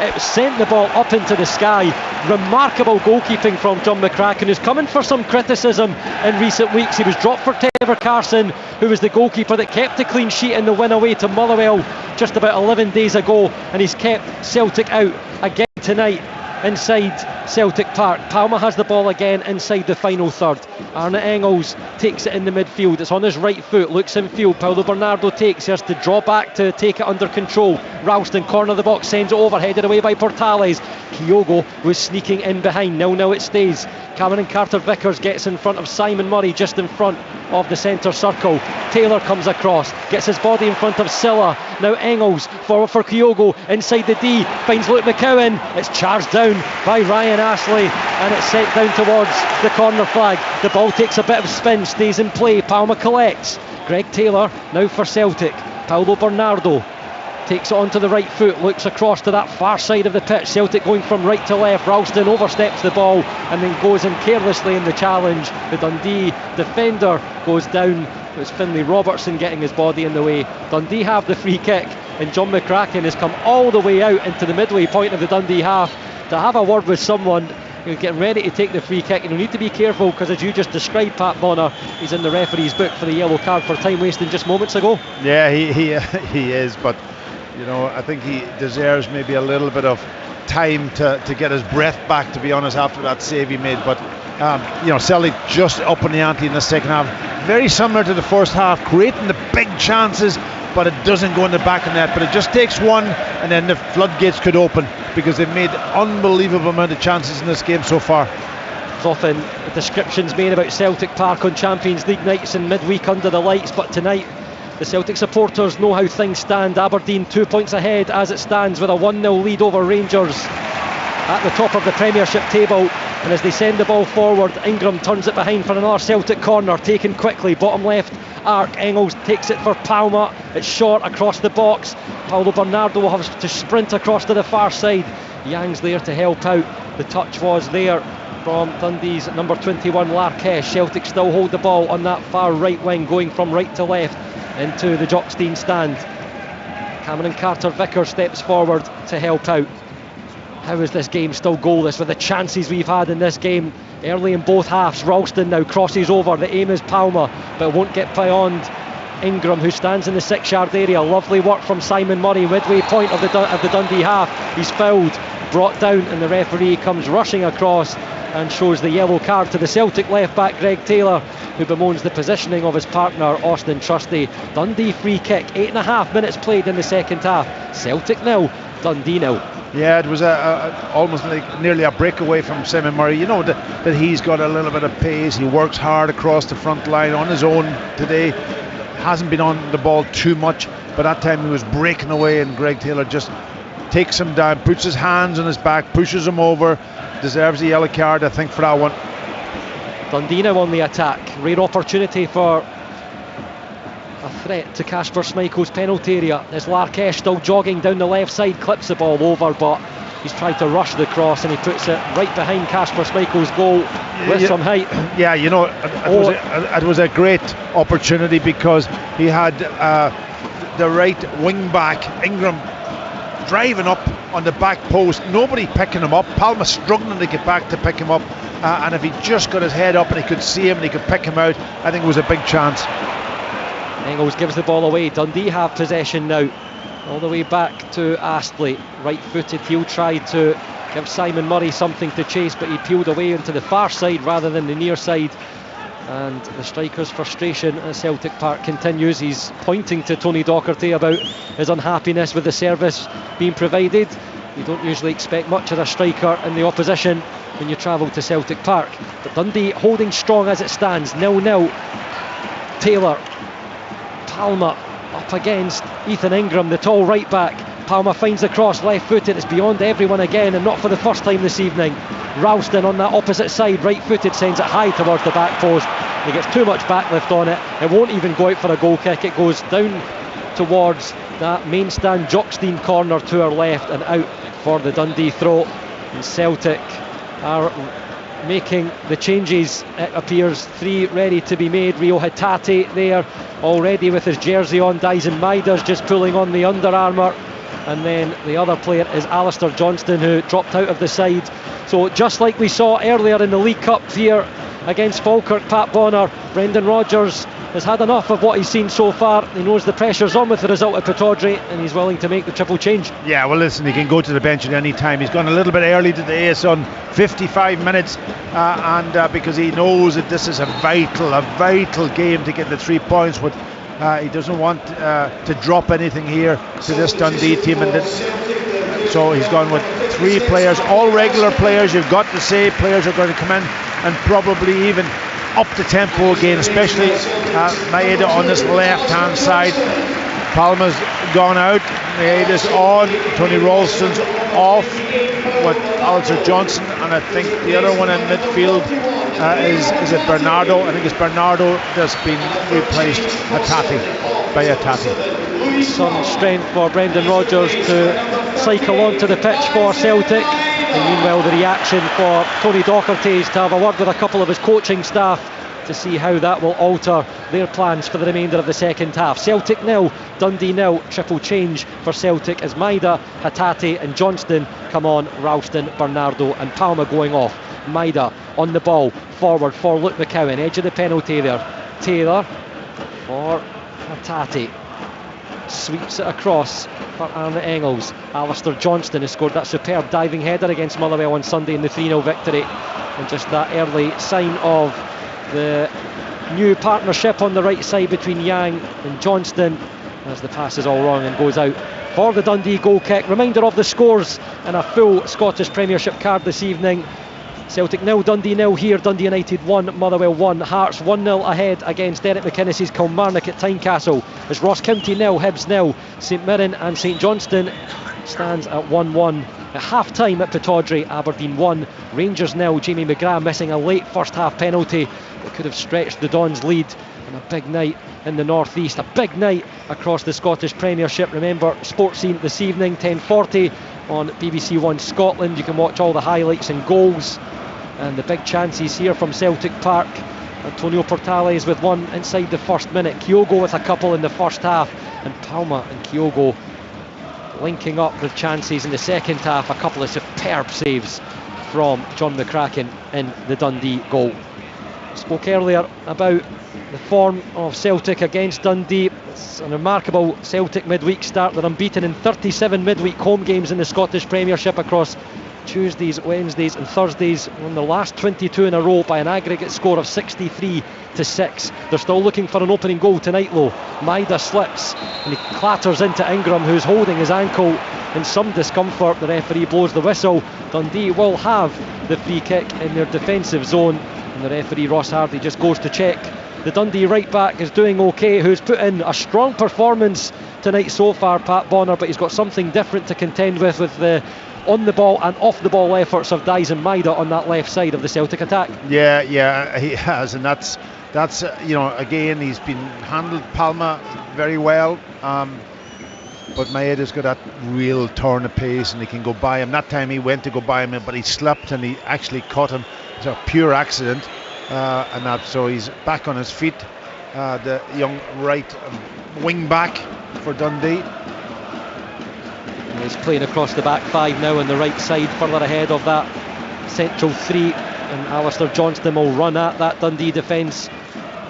it sent the ball up into the sky. Remarkable goalkeeping from John McCracken, who's coming for some criticism in recent weeks. He was dropped for Trevor Carson, who was the goalkeeper that kept a clean sheet in the win away to Motherwell just about 11 days ago, and he's kept Celtic out again tonight inside Celtic Park. Palma has the ball again inside the final third. Arne Engels takes it in the midfield. It's on his right foot, looks in field. Paulo Bernardo takes, he has to draw back to take it under control. Ralston, corner of the box, sends it over, headed away by Portales. Kyogo was sneaking in behind. 0-0 it stays. Cameron Carter-Vickers gets in front of Simon Murray, just in front of the centre circle. Taylor comes across, gets his body in front of Silla. Now Engels, forward for Kyogo, inside the D, finds Luke McCowan. It's charged down by Ryan Ashley, and it's sent down towards the corner flag. The ball takes a bit of spin, stays in play. Palma collects. Greg Taylor now for Celtic. Paulo Bernardo takes it onto the right foot, looks across to that far side of the pitch. Celtic going from right to left. Ralston oversteps the ball and then goes in carelessly in the challenge. The Dundee defender goes down. It was Finlay Robertson getting his body in the way. Dundee have the free kick, and John McCracken has come all the way out into the midway point of the Dundee half to have a word with someone who's getting ready to take the free kick. And you need to be careful, because as you just described, Pat Bonner, he's in the referee's book for the yellow card for time wasting just moments ago. Yeah, he is, but you know, I think he deserves maybe a little bit of time to get his breath back, to be honest, after that save he made. But you know, Celtic just up on the ante in the second half, very similar to the first half, creating the big chances, but it doesn't go in the back of the net. But it just takes one, and then the floodgates could open, because they've made unbelievable amount of chances in this game so far. There's often descriptions made about Celtic Park on Champions League nights and midweek under the lights, but tonight the Celtic supporters know how things stand. Aberdeen 2 points ahead as it stands, with a 1-0 lead over Rangers at the top of the Premiership table. And as they send the ball forward, Ingram turns it behind for another Celtic corner, taken quickly, bottom left arc. Engels takes it for Palma. It's short across the box. Paulo Bernardo will have to sprint across to the far side. Yang's there to help out. The touch was there from Dundee's number 21, Larkesh. Celtic still hold the ball on that far right wing, going from right to left into the Jockstein stand. Cameron Carter-Vickers steps forward to help out. How is this game still goalless with the chances we've had in this game early in both halves? Ralston now crosses over. The aim is Palma, but it won't get beyond Ingram, who stands in the 6-yard area. Lovely work from Simon Murray, midway point of the Dundee half. He's fouled, brought down, and the referee comes rushing across and shows the yellow card to the Celtic left back Greg Taylor, who bemoans the positioning of his partner Austin Trusty. Dundee free kick, 8.5 minutes played in the second half. Celtic 0, Dundee 0. Yeah, it was almost like nearly a breakaway from Simon Murray. You know that he's got a little bit of pace. He works hard across the front line on his own today. Hasn't been on the ball too much, but that time he was breaking away, and Greg Taylor just takes him down, puts his hands on his back, pushes him over. Deserves a yellow card, I think, for that one. Dundee now on the attack. Rare opportunity for a threat to Kasper Schmeichel's penalty area. There's Larkesh still jogging down the left side, clips the ball over, but he's tried to rush the cross, and he puts it right behind Kasper Schmeichel's goal with some height. Yeah, you know, it was a great opportunity, because he had the right wing back Ingram driving up on the back post, nobody picking him up. Palma struggling to get back to pick him up, and if he just got his head up and he could see him and he could pick him out, I think it was a big chance. Engels gives the ball away. Dundee have possession now. All the way back to Astley. Right-footed. He'll try to give Simon Murray something to chase, but he peeled away into the far side rather than the near side. And the striker's frustration at Celtic Park continues. He's pointing to Tony Docherty about his unhappiness with the service being provided. You don't usually expect much of a striker in the opposition when you travel to Celtic Park. But Dundee holding strong as it stands. 0-0. Taylor. Palmer up against Ethan Ingram, the tall right back. Palmer finds the cross, left footed. It's beyond everyone again, and not for the first time this evening. Ralston on that opposite side, right footed, sends it high towards the back post. He gets too much backlift on it. It won't even go out for a goal kick. It goes down towards that main stand Jockstein corner to our left and out for the Dundee throw. And Celtic are making the changes, it appears. 3 ready to be made. Rio Hatate there already with his jersey on. Dyson Maida's just pulling on the Under Armour, and then the other player is Alistair Johnston, who dropped out of the side. So just like we saw earlier in the League Cup here against Falkirk, Pat Bonner, Brendan Rodgers has had enough of what he's seen so far. He knows the pressure's on with the result at Pittodrie, and he's willing to make the triple change. Yeah, well listen, he can go to the bench at any time. He's gone a little bit early to the Ace on 55 minutes because he knows that this is a vital game to get the 3 points, but he doesn't want to drop anything here to this Dundee team, and so he's gone with 3 players, all regular players. You've got to say players are going to come in and probably even up the tempo again, especially Maeda on this left hand side. Palmer's gone out, Maeda's on, Tony Ralston's off with Alistair Johnson, and I think the other one in midfield is it Bernardo? I think it's Bernardo that's been replaced by Hatate. Some strength for Brendan Rodgers to cycle onto the pitch for Celtic. And meanwhile, the reaction for Tony Docherty is to have a word with a couple of his coaching staff to see how that will alter their plans for the remainder of the second half. Celtic 0, Dundee 0. Triple change for Celtic as Maeda, Hatate and Johnston come on. Ralston, Bernardo and Palmer going off. Maeda on the ball, forward for Luke McCowan, edge of the penalty there. Taylor for Hatate. Sweeps it across for Arne Engels. Alistair Johnston has scored that superb diving header against Motherwell on Sunday in the 3-0 victory. And just that early sign of the new partnership on the right side between Yang and Johnston, as the pass is all wrong and goes out for the Dundee goal kick. Reminder of the scores in a full Scottish Premiership card this evening. Celtic 0, Dundee 0 here. Dundee United 1, Motherwell 1. Hearts 1-0 ahead against Derek McInnes's Kilmarnock at Tynecastle. As Ross County 0, Hibs 0. St Mirren and St Johnstone stands at 1-1. At half time at Pittodrie, Aberdeen 1, Rangers 0. Jamie McGrath missing a late first half penalty that could have stretched the Dons' lead. And a big night in the North East, a big night across the Scottish Premiership. Remember, Sports Scene this evening, 10:40 on BBC One Scotland. You can watch all the highlights and goals and the big chances here from Celtic Park. Antonio Portales with one inside the first minute, Kyogo with a couple in the first half, and Palmer and Kyogo linking up with chances in the second half. A couple of superb saves from John McCracken in the Dundee goal. Spoke earlier about the form of Celtic against Dundee. It's a remarkable Celtic midweek start. They're unbeaten in 37 midweek home games in the Scottish Premiership across Tuesdays, Wednesdays and Thursdays. Won the last 22 in a row by an aggregate score of 63-6. They're still looking for an opening goal tonight though. Maeda slips and he clatters into Ingram, who's holding his ankle in some discomfort. The referee blows the whistle. Dundee will have the free kick in their defensive zone, and the referee Ross Hardy just goes to check. The Dundee right back is doing okay, who's put in a strong performance tonight so far, Pat Bonner, but he's got something different to contend with the on the ball and off the ball efforts of Dyson Maeda on that left side of the Celtic attack. Yeah, he has, and that's again, he's been handled Palmer very well, but Maeda's got that real turn of pace and he can go by him. That time he went to go by him, but he slipped and he actually caught him. It's a pure accident, so he's back on his feet, the young right wing back for Dundee. He's playing across the back 5 now on the right side, further ahead of that central 3, and Alistair Johnston will run at that Dundee defence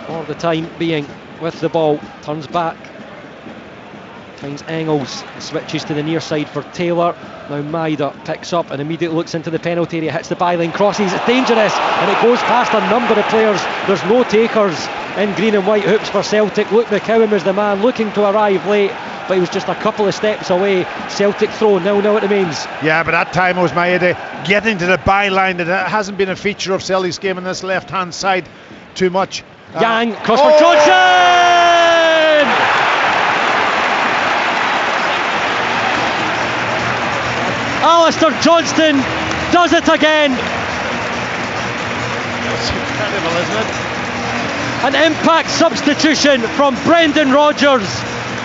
for the time being. with the ball, turns back, finds Engels, switches to the near side for Taylor. Now Maida picks up and immediately looks into the penalty area, hits the byline, crosses, it's dangerous, and it goes past a number of players. There's no takers in green and white hoops for Celtic. Luke McCowan was the man looking to arrive late, but he was just a couple of steps away. Celtic throw, 0-0 it remains. Yeah, but that time it was Maeda getting to the byline. That hasn't been a feature of Celtic's game on this left hand side too much. Yang, cross for Johnson! Alistair Johnston does it again. That's incredible, isn't it? An impact substitution from Brendan Rodgers,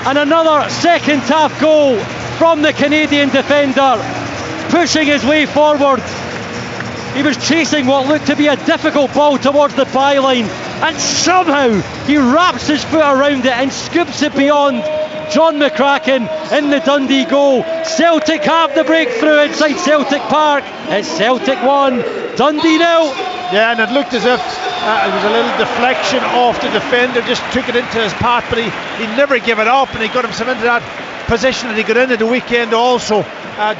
and another second half goal from the Canadian defender, pushing his way forward. He was chasing what looked to be a difficult ball towards the byline, and somehow he wraps his foot around it and scoops it beyond John McCracken in the Dundee goal. Celtic have the breakthrough inside Celtic Park. It's Celtic 1, Dundee 0. Yeah, and it looked as if it was a little deflection off the defender, just took it into his path, but he never gave it up, and he got himself into that position that he got in at the weekend also,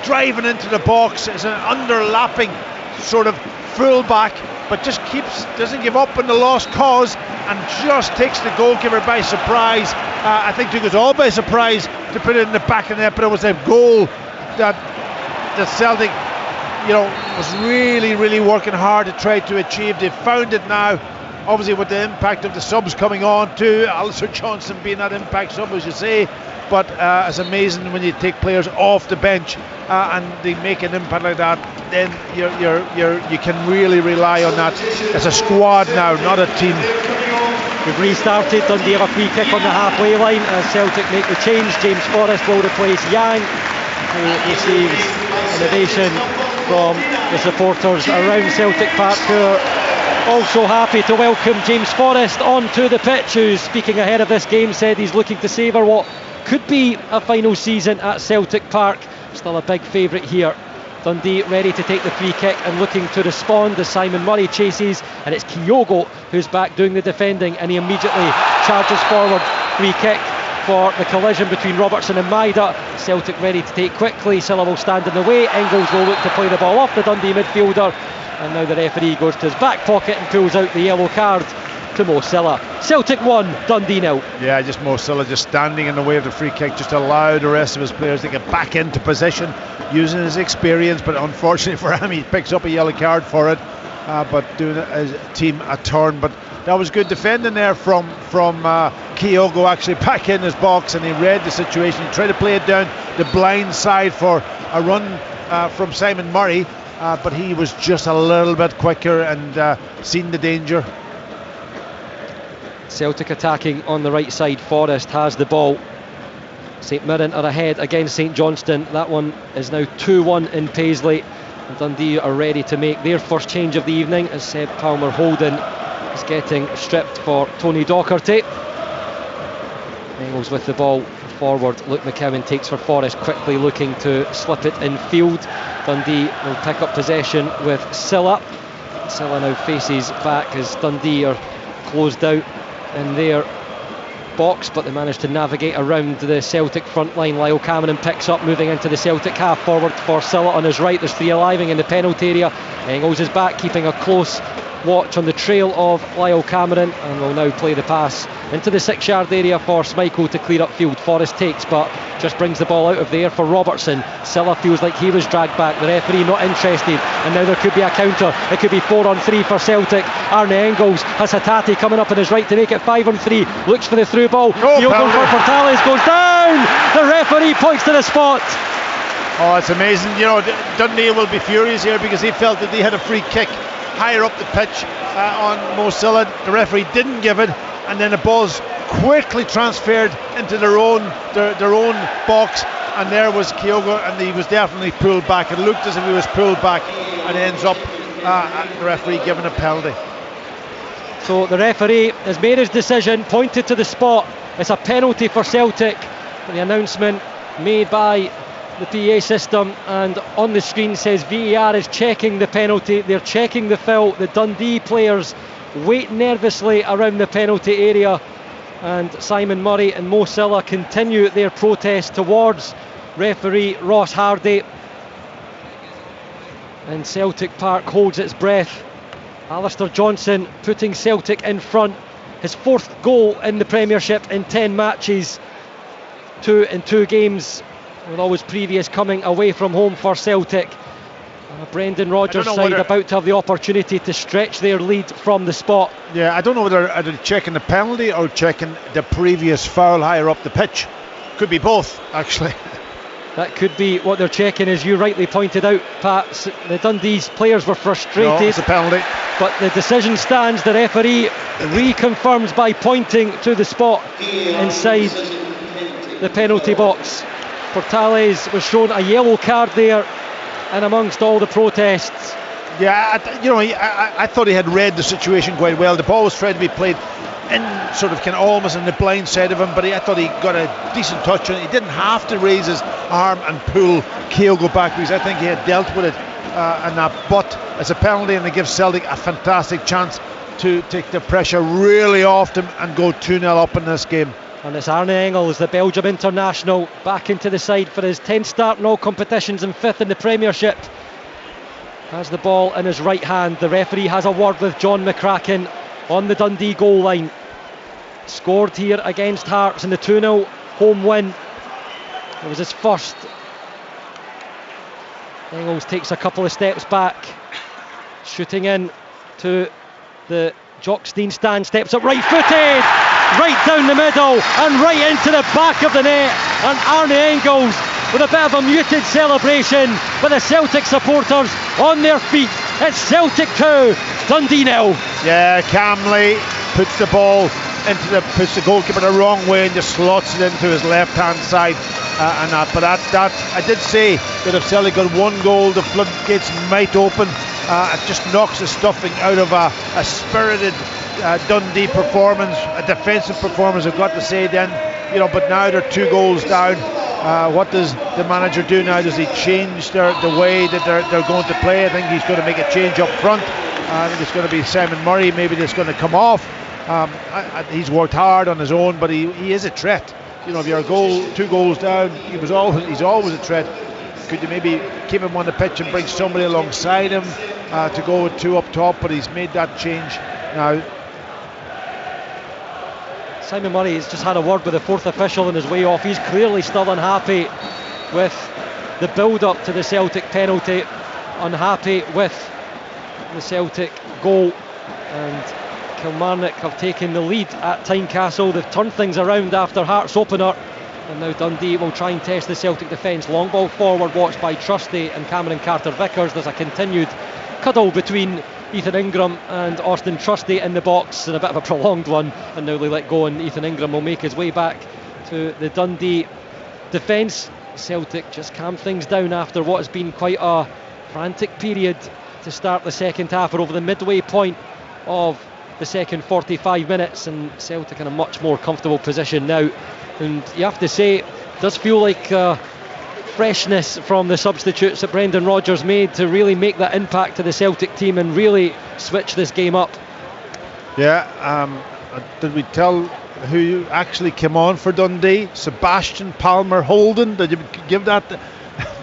driving into the box as an underlapping sort of fullback, but just doesn't give up on the lost cause, and just takes the goalkeeper by surprise. I think took us all by surprise to put it in the back of the net, but it was a goal that Celtic, was really working hard to try to achieve. They've found it now, obviously with the impact of the subs coming on too, Alistair Johnston being that impact sub, as you say, but it's amazing when you take players off the bench and they make an impact like that, then you can really rely on that. It's a squad now, not a team. We've restarted. Dundee have a free kick on the halfway line as Celtic make the change. James Forrest will replace Yang, who receives an ovation from the supporters around Celtic Park, who are also happy to welcome James Forrest onto the pitch, who, speaking ahead of this game, said he's looking to savour what could be a final season at Celtic Park. Still a big favourite here. Dundee ready to take the free kick and looking to respond as Simon Murray chases, and it's Kyogo who's back doing the defending, and he immediately charges forward. Free kick for the collision between Robertson and Maida. Celtic ready to take quickly. Silla will stand in the way. Engels will look to play the ball off the Dundee midfielder, and now the referee goes to his back pocket and pulls out the yellow card to Mo Silla. Celtic 1, Dundee 0. Yeah, just Mo Silla just standing in the way of the free kick, just allow the rest of his players to get back into position using his experience, but unfortunately for him he picks up a yellow card for it, but doing his team a turn. But that was good defending there from Kyogo, actually back in his box, and he read the situation. He tried to play it down the blind side for a run from Simon Murray, but he was just a little bit quicker and seen the danger. Celtic attacking on the right side. Forrest has the ball. St Mirren are ahead against St Johnstone. That one is now 2-1 in Paisley. And Dundee are ready to make their first change of the evening as Seb Palmer Holden is getting stripped for Tony Docherty. Engels with the ball forward. Luke McCowan takes for Forrest, quickly looking to slip it in field. Dundee will pick up possession with Silla. Silla now faces back as Dundee are closed out in their box, but they managed to navigate around the Celtic front line. Lyle Cameron picks up, moving into the Celtic half, forward for Silla on his right. There's three arriving in the penalty area. Engels is back, keeping a close watch on the trail of Lyle Cameron, and will now play the pass into the 6-yard area for Schmeichel to clear upfield. Forrest takes, but just brings the ball out of there for Robertson. Silla feels like he was dragged back. The referee not interested, and now there could be a counter. It could be 4-on-3 for Celtic. Arne Engels has Hatate coming up on his right to make it 5-on-3. Looks for the through ball. Field for Portales goes down. The referee points to the spot. Oh, it's amazing. Dundee will be furious here because he felt that he had a free kick higher up the pitch on Mo Silla. The referee didn't give it, and then the ball's quickly transferred into their own box, and there was Kyogo, and he was definitely pulled back. It looked as if he was pulled back, and ends up the referee giving a penalty. So the referee has made his decision, pointed to the spot. It's a penalty for Celtic. The announcement made by the PA system, and on the screen says VAR is checking the penalty. They're checking the foul. The Dundee players wait nervously around the penalty area. and Simon Murray and Mo Silla continue their protest towards referee Ross Hardy, and Celtic Park holds its breath. Alistair Johnson putting Celtic in front, his 4th goal in the Premiership in 10 matches, 2 in 2 games, with always previous coming away from home for Celtic. Brendan Rodgers' side about to have the opportunity to stretch their lead from the spot. Yeah, I don't know whether they're checking the penalty or checking the previous foul higher up the pitch. Could be both, actually. That could be what they're checking, as you rightly pointed out, Pat. The Dundee's players were frustrated. No, it's a penalty. But the decision stands. The referee reconfirms by pointing to the spot inside the penalty box. Portales was shown a yellow card there, and amongst all the protests. Yeah, I thought he had read the situation quite well. The ball was trying to be played in sort of almost in the blind side of him, but I thought he got a decent touch on it. He didn't have to raise his arm and pull Kyogo back, because I think he had dealt with it and that. But it's a penalty, and it gives Celtic a fantastic chance to take the pressure really off them and go 2-0 up in this game. And it's Arne Engels, the Belgium international, back into the side for his 10th start in all competitions and 5th in the Premiership. Has the ball in his right hand. The referee has a word with John McCracken on the Dundee goal line. Scored here against Hearts in the 2-0 home win. It was his first. Engels takes a couple of steps back, shooting in to the Jockstein stand, steps up right footed, right down the middle and right into the back of the net, and Arne Engels with a bit of a muted celebration, but the Celtic supporters on their feet. It's Celtic 2, Dundee 0. Yeah, calmly puts the ball puts the goalkeeper the wrong way and just slots it into his left hand side, and that. But that I did say that if Celtic got 1 goal, the floodgates might open. It just knocks the stuffing out of a spirited Dundee performance, a defensive performance, I've got to say then. But now they're 2 goals down. What does the manager do now? Does he change the way that they're going to play? I think he's going to make a change up front. I think it's going to be Simon Murray maybe that's going to come off. He's worked hard on his own, but he is a threat. If you're 2 goals down, he's always a threat. Could you maybe keep him on the pitch and bring somebody alongside him to go with 2 up top? But he's made that change now. Simon Murray has just had a word with the 4th official on his way off. He's clearly still unhappy with the build-up to the Celtic penalty, unhappy with the Celtic goal, and Kilmarnock have taken the lead at Tynecastle. They've turned things around after Hearts opener, and now Dundee will try and test the Celtic defence. Long ball forward, watched by Trusty and Cameron Carter-Vickers. There's a continued cuddle between Ethan Ingram and Austin Trusty in the box, and a bit of a prolonged one, and now they let go, and Ethan Ingram will make his way back to the Dundee defence. Celtic just calmed things down after what has been quite a frantic period to start the second half, or over the midway point of the second 45 minutes, and Celtic in a much more comfortable position now. And you have to say, it does feel like freshness from the substitutes that Brendan Rodgers made to really make that impact to the Celtic team and really switch this game up. Yeah, did we tell who actually came on for Dundee? Sebastian Palmer Holden. Did you give that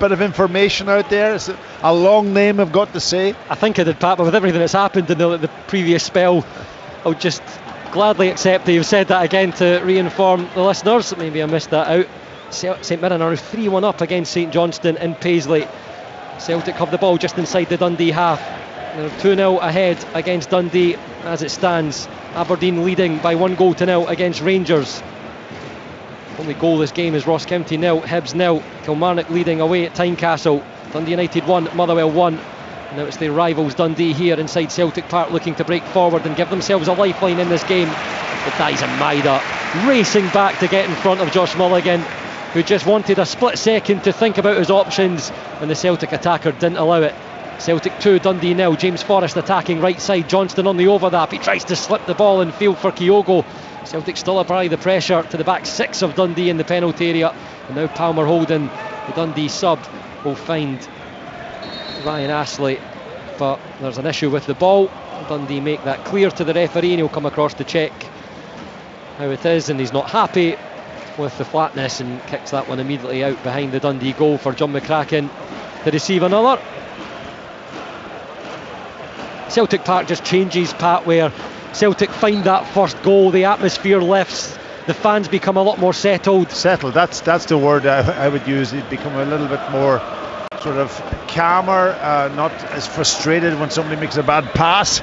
bit of information out there? It's a long name, I've got to say. I think I did, Pat, but with everything that's happened in the previous spell, I would just gladly accept that you've said that again to re-inform the listeners. Maybe I missed that out. St Mirren are 3-1 up against St Johnstone in Paisley. Celtic have the ball just inside the Dundee half. They're 2-0 ahead against Dundee as it stands. Aberdeen leading by 1-0 against Rangers. Only goal this game is Ross County 0, Hibs 0. Kilmarnock leading away at Tynecastle. Dundee United 1, Motherwell 1. Now it's their rivals Dundee here inside Celtic Park, looking to break forward and give themselves a lifeline in this game. But Daizen Maeda racing back to get in front of Josh Mulligan, who just wanted a split second to think about his options, and the Celtic attacker didn't allow it. Celtic 2, Dundee 0. James Forrest attacking right side. Johnston on the overlap. He tries to slip the ball in field for Kyogo. Celtic still apply the pressure to the back 6 of Dundee in the penalty area. And now Palmer Holden, the Dundee sub, will find Ryan Astley. But there's an issue with the ball. Dundee make that clear to the referee, and he'll come across to check how it is, and he's not happy with the flatness and kicks that one immediately out behind the Dundee goal for John McCracken to receive another. Celtic Park just changes, Pat, where Celtic find that first goal, the atmosphere lifts, the fans become a lot more settled. Settled, that's the word I would use. It become a little bit more sort of calmer, not as frustrated when somebody makes a bad pass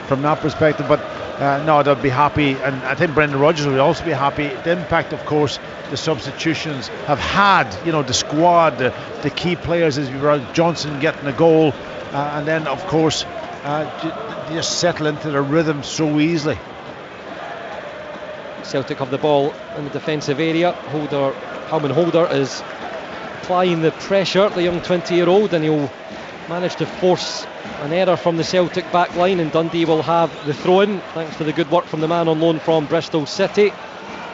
from that perspective. But no, they'll be happy, and I think Brendan Rodgers will also be happy. The impact, of course, the substitutions have had, you know, the squad, the key players, as we were Johnson getting a goal, and then of course just settle into the rhythm so easily. Celtic have the ball in the defensive area. Halman Holder is applying the pressure, the young 20-year-old, and he'll manage to force an error from the Celtic back line, and Dundee will have the throw-in thanks to the good work from the man on loan from Bristol City.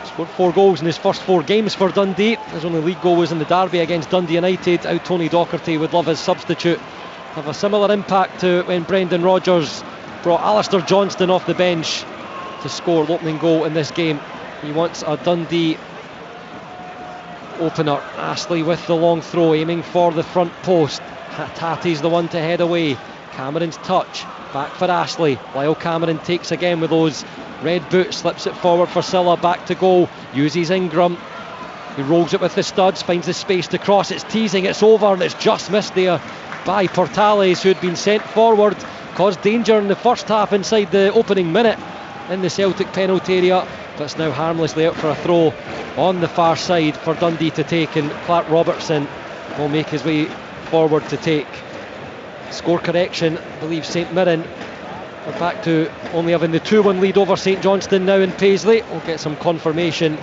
Scored 4 goals in his first 4 games for Dundee. His only league goal was in the derby against Dundee United. Out Tony Docherty would love his substitute. Have a similar impact to when Brendan Rodgers brought Alistair Johnston off the bench to score the opening goal in this game. He wants a Dundee opener. Astley with the long throw, aiming for the front post. Tati's the one to head away. Cameron's touch, back for Astley. Lyle Cameron takes again with those red boots, slips it forward for Silla, back to goal, uses Ingram. He rolls it with the studs, finds the space to cross, it's teasing, it's over, and it's just missed there by Portales, who had been sent forward. Caused danger in the first half inside the opening minute in the Celtic penalty area, but it's now harmlessly out for a throw on the far side for Dundee to take, and Clark Robertson will make his way forward to take. Score correction, I believe St Mirren are back to only having the 2-1 lead over St Johnstone now in Paisley. We'll get some confirmation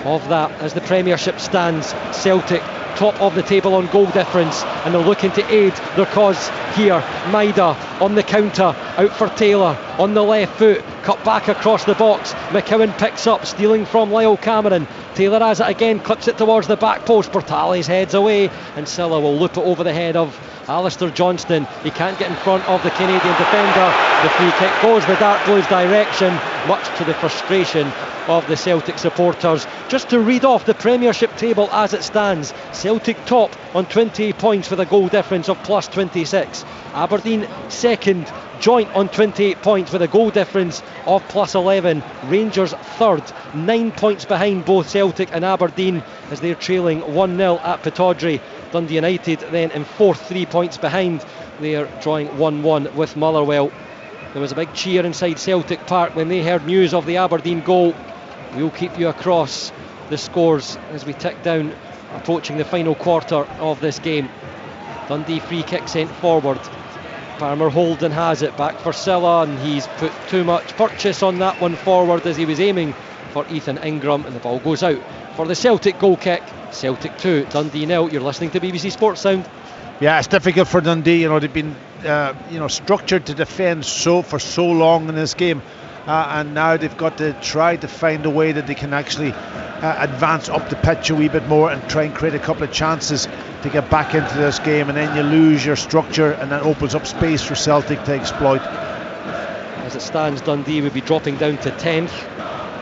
of that as the Premiership stands. Celtic top of the table on goal difference, and they're looking to aid their cause here. Maida on the counter, out for Taylor on the left foot, cut back across the box. McCowan picks up, stealing from Lyle Cameron. Taylor has it again, clips it towards the back post. Portales heads away, and Silla will loop it over the head of Alistair Johnston. He can't get in front of the Canadian defender. The free kick goes the Dark Blues' direction, much to the frustration of the Celtic supporters. Just to read off the Premiership table as it stands: Celtic top on 28 points with a goal difference of plus 26. Aberdeen second, joint on 28 points with a goal difference of plus 11. Rangers third, 9 points behind both Celtic and Aberdeen as they're trailing 1-0 at Pittodrie. Dundee United then in fourth, 3 points behind. They're drawing 1-1 with Motherwell. There was a big cheer inside Celtic Park when they heard news of the Aberdeen goal. We'll keep you across the scores as we tick down, approaching the final quarter of this game. Dundee free kick sent forward. Palmer Holden has it, back for Silla, and he's put too much purchase on that one forward as he was aiming for Ethan Ingram, and the ball goes out for the Celtic goal kick. Celtic 2, Dundee 0. You're listening to BBC Sports Sound. Yeah, it's difficult for Dundee. You know, they've been structured to defend for so long in this game. And now they've got to try to find a way that they can actually advance up the pitch a wee bit more and try and create a couple of chances to get back into this game, and then you lose your structure, and that opens up space for Celtic to exploit. As it stands, Dundee would be dropping down to 10th,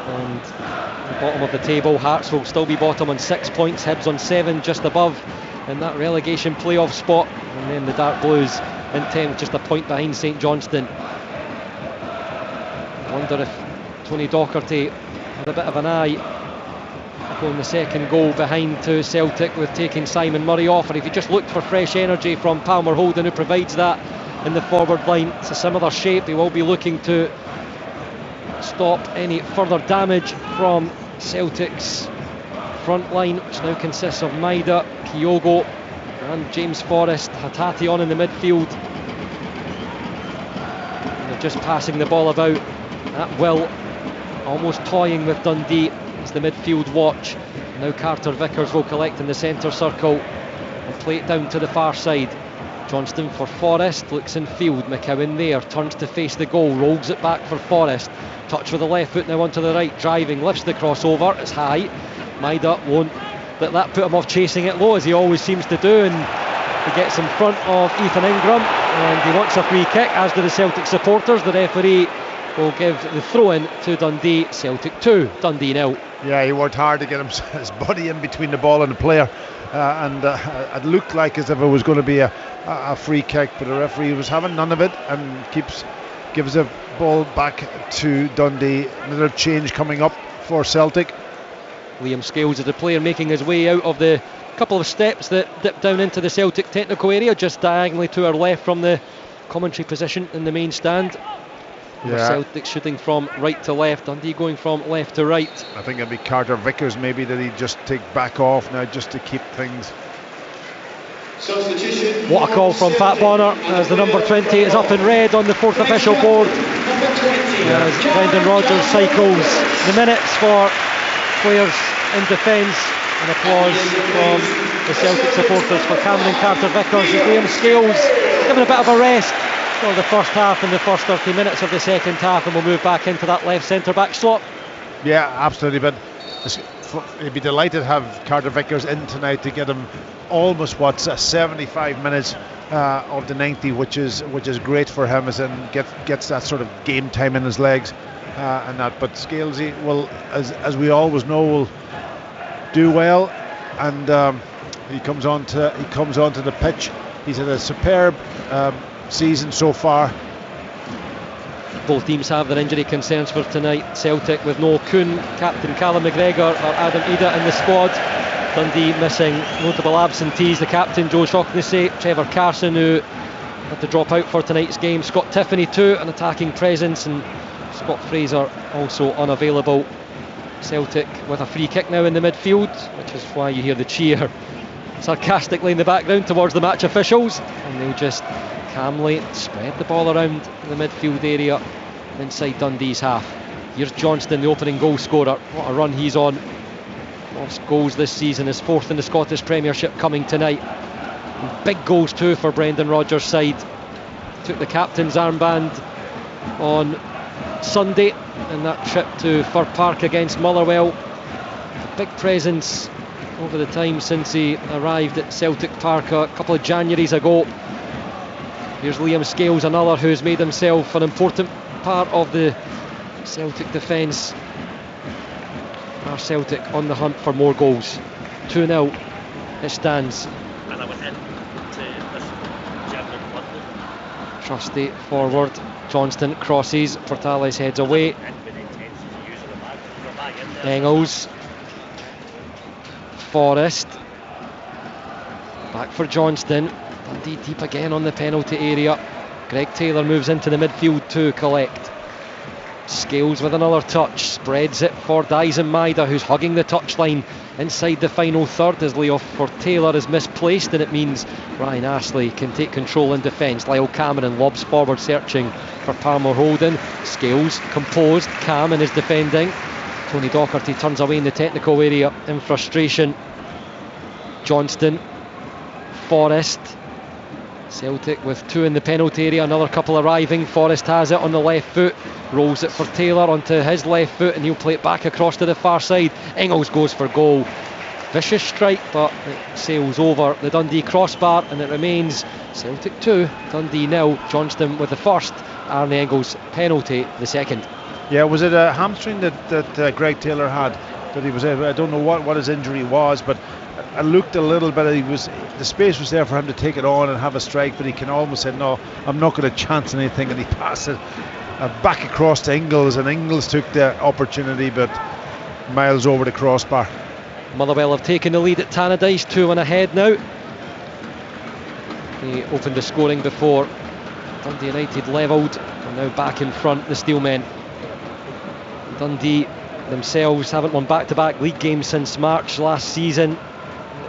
and the bottom of the table. Hearts will still be bottom on 6 points, Hibs on 7, just above in that relegation playoff spot, and then the Dark Blues in 10th, just a point behind St Johnstone. I wonder if Tony Docherty had a bit of an eye going the second goal behind to Celtic with taking Simon Murray off, and if he just looked for fresh energy from Palmer Holden, who provides that in the forward line. It's a similar shape. He will be looking to stop any further damage from Celtic's front line, which now consists of Maida, Kyogo and James Forrest. Hatate on in the midfield, and they're just passing the ball about at will, almost toying with Dundee as the midfield watch. Now Carter Vickers will collect in the centre circle and play it down to the far side. Johnston for Forrest, looks in field. McCowan there, turns to face the goal, rolls it back for Forrest. Touch with the left foot now onto the right, driving, lifts the crossover, it's high. Maida won't let that put him off chasing it low, as he always seems to do, and he gets in front of Ethan Ingram, and he wants a free kick, as do the Celtic supporters. The referee will give the throw-in to Dundee. Celtic 2, Dundee 0. Yeah, he worked hard to get his body in between the ball and the player, and it looked like as if it was going to be a free kick, but the referee was having none of it and gives the ball back to Dundee. Another change coming up for Celtic. Liam Scales is the player making his way out of the couple of steps that dip down into the Celtic technical area, just diagonally to our left from the commentary position in the main stand. Yeah. Celtic shooting from right to left, Dundee going from left to right. I think it'll be Carter Vickers maybe that he just take back off now just to keep things. What a call from Pat Bonner as the number 20 is up in red on the fourth official board as Brendan Rodgers cycles the minutes for players in defence. An applause from the Celtic supporters for Cameron Carter Vickers as Liam Scales given a bit of a rest for the first half and the first 30 minutes of the second half, and we'll move back into that left centre back slot. Yeah, absolutely, but he'd be delighted to have Carter Vickers in tonight to get him almost 75 minutes of the 90, which is great for him, as in gets that sort of game time in his legs and that. But Scalesy will, as we always know, will do well, and he comes onto the pitch. He's had a superb season so far. Both teams have their injury concerns for tonight. Celtic with no Kuhn, captain Callum McGregor or Adam Ida in the squad. Dundee missing notable absentees, the captain Joe Shaughnessy, Trevor Carson, who had to drop out for tonight's game, Scott Tiffany too, an attacking presence, and Scott Fraser also unavailable. Celtic with a free kick now in the midfield, which is why you hear the cheer sarcastically in the background towards the match officials, and they just calmly spread the ball around the midfield area inside Dundee's half. Here's Johnston, the opening goal scorer. What a run he's on. Most goals this season, his fourth in the Scottish Premiership coming tonight. And big goals too for Brendan Rodgers' side. Took the captain's armband on Sunday in that trip to Fir Park against Motherwell. A big presence over the time since he arrived at Celtic Park a couple of Januaries ago. Here's Liam Scales, another who's made himself an important part of the Celtic defence. Are Celtic on the hunt for more goals? 2-0 it stands. Trusty forward, Johnston crosses, Portales heads away. Engels, Forrest, back for Johnston. Dundee deep again on the penalty area. Greg Taylor moves into the midfield to collect. Scales with another touch, spreads it for Dyson Maida, who's hugging the touchline inside the final third as layoff for Taylor is misplaced, and it means Ryan Astley can take control in defence. Lyle Cameron lobs forward searching for Palmer Holden. Scales composed, calm in his defending. Tony Docherty turns away in the technical area in frustration. Johnston, Forrest. Celtic with two in the penalty area, another couple arriving. Forrest has it on the left foot, rolls it for Taylor onto his left foot, and he'll play it back across to the far side. Engels goes for goal. Vicious strike, but it sails over the Dundee crossbar, and it remains Celtic 2, Dundee 0. Johnston with the first, Arne Engels penalty the second. Yeah, was it a hamstring that Greg Taylor had? That he was able, I don't know what his injury was, but I looked a little bit. The space was there for him to take it on and have a strike, but he can almost say, no, I'm not going to chance anything, and he passed it back across to Ingles, and Ingles took the opportunity, but miles over the crossbar. Motherwell have taken the lead at Tannadice, 2-1 ahead now. They opened the scoring before Dundee United levelled, and now back in front, the Steelmen. Dundee themselves haven't won back-to-back league games since March last season.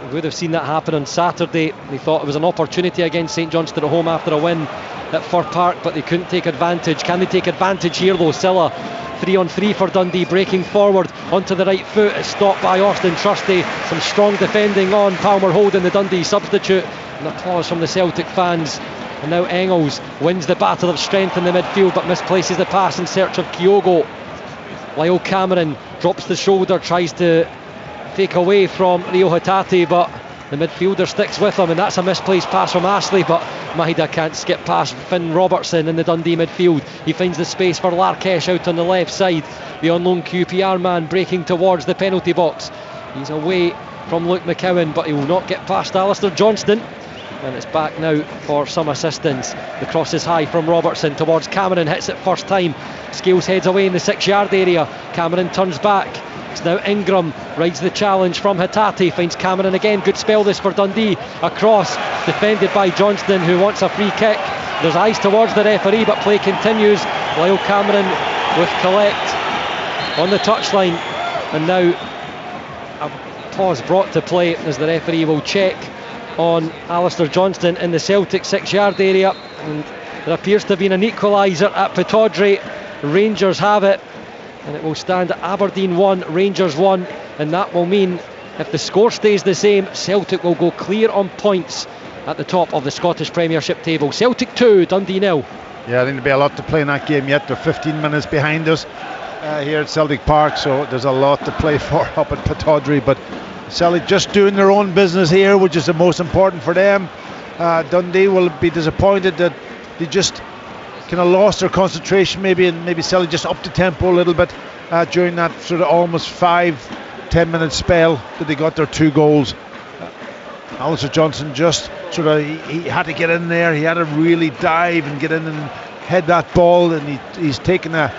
We would have seen that happen on Saturday. They thought it was an opportunity against St Johnstone at home after a win at Fir Park, but they couldn't take advantage. Can they take advantage here though? Silla 3-on-3 for Dundee, breaking forward onto the right foot. It's stopped by Austin Trusty. Some strong defending on Palmer Holden, the Dundee substitute, and applause from the Celtic fans. And now Engels wins the battle of strength in the midfield, but misplaces the pass in search of Kyogo. Lyle Cameron drops the shoulder, tries to take away from Rio Hatate, but the midfielder sticks with him, and that's a misplaced pass from Astley, but Maida can't skip past Finn Robertson in the Dundee midfield. He finds the space for Larkesh out on the left side. The on loan QPR man breaking towards the penalty box. He's away from Luke McCowan, but he will not get past Alistair Johnston. And it's back now for some assistance. The cross is high from Robertson towards Cameron, hits it first time. Scales heads away in the 6-yard area. Cameron turns back. It's now Ingram, rides the challenge from Hatate, finds Cameron again. Good spell this for Dundee. Across, defended by Johnston, who wants a free kick. There's eyes towards the referee, but play continues. Lyle Cameron with collect on the touchline. And now a pause brought to play as the referee will check on Alistair Johnston in the Celtic 6-yard area, and there appears to have been an equaliser at Pittodrie. Rangers have it, and it will stand at Aberdeen 1, Rangers 1, and that will mean if the score stays the same, Celtic will go clear on points at the top of the Scottish Premiership table. Celtic 2, Dundee 0. Yeah, I think there'll be a lot to play in that game yet. They're 15 minutes behind us here at Celtic Park, so there's a lot to play for up at Pittodrie, but Celtic just doing their own business here, which is the most important for them. Dundee will be disappointed that they just kind of lost their concentration and maybe Celtic just upped the tempo a little bit during that sort of almost 5-10 minute spell that they got their 2 goals. Alistair Johnston just sort of he had to get in there, he had to really dive and get in and head that ball, and he's taken a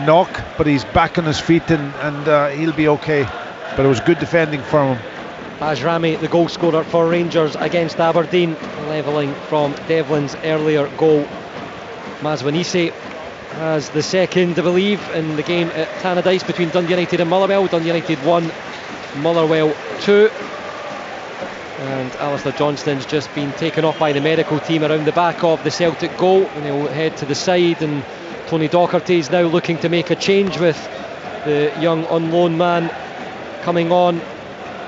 knock, but he's back on his feet and he'll be okay. But it was good defending from him. Baz Rami, the goal scorer for Rangers against Aberdeen, levelling from Devlin's earlier goal. Mazwanise has the second, I believe, in the game at Tannadice between Dundee United and Motherwell. Dundee United 1, Motherwell 2. And Alistair Johnston's just been taken off by the medical team around the back of the Celtic goal, and he'll head to the side, and Tony Docherty's now looking to make a change with the young on loan man coming on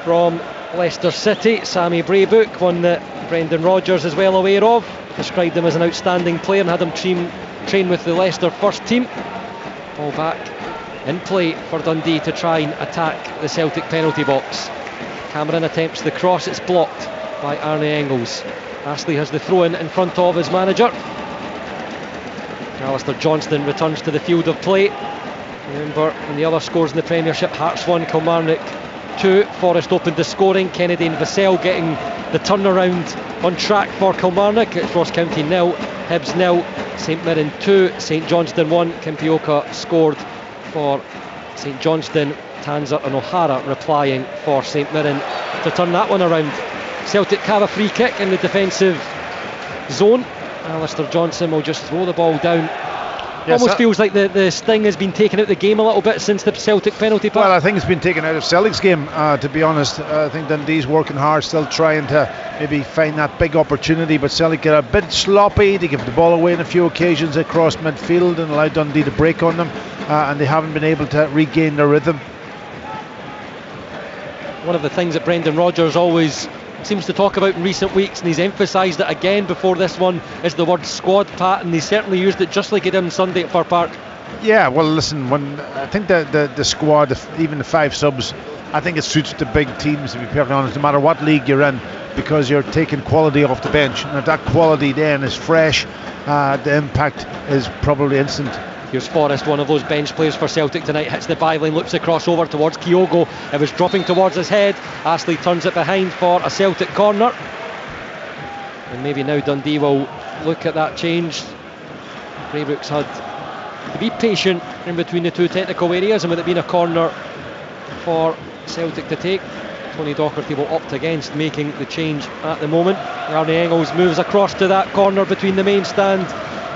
from Leicester City, Sammy Braybook, one that Brendan Rodgers is well aware of, described him as an outstanding player and had him train with the Leicester first team. Ball back in play for Dundee to try and attack the Celtic penalty box. Cameron attempts the cross, it's blocked by Arne Engels. Astley has the throw in front of his manager. Alistair Johnston returns to the field of play. Remember, in the other scores in the Premiership, Hearts 1, Kilmarnock 2. Forest opened the scoring. Kennedy and Vassell getting the turnaround on track for Kilmarnock. It's Ross County 0, Hibs 0, St Mirren 2, St Johnstone 1. Kimpioka scored for St Johnstone. Tanser and O'Hara replying for St Mirren to turn that one around. Celtic have a free kick in the defensive zone. Alistair Johnston will just throw the ball down. Yes, almost feels like the sting has been taken out of the game a little bit since the Celtic penalty pass. Well, I think it's been taken out of Celtic's game, to be honest. I think Dundee's working hard, still trying to maybe find that big opportunity, but Celtic get a bit sloppy. They give the ball away on a few occasions across midfield and allow Dundee to break on them, and they haven't been able to regain their rhythm. One of the things that Brendan Rodgers always seems to talk about in recent weeks, and he's emphasised it again before this one, is the word squad, Pat, and he certainly used it just like he did on Sunday at Fir Park. Yeah, well, listen, when I think the squad, even the 5 subs, I think it suits the big teams, to be perfectly honest, no matter what league you're in, because you're taking quality off the bench, and if that quality then is fresh, the impact is probably instant. Here's Forrest, one of those bench players for Celtic tonight, hits the byline, loops across over towards Kyogo. It was dropping towards his head. Astley turns it behind for a Celtic corner. And maybe now Dundee will look at that change. Braybrooks had to be patient in between the two technical areas, and with it being a corner for Celtic to take, Tony Docherty will opt against making the change at the moment. Arne Engels moves across to that corner between the main stand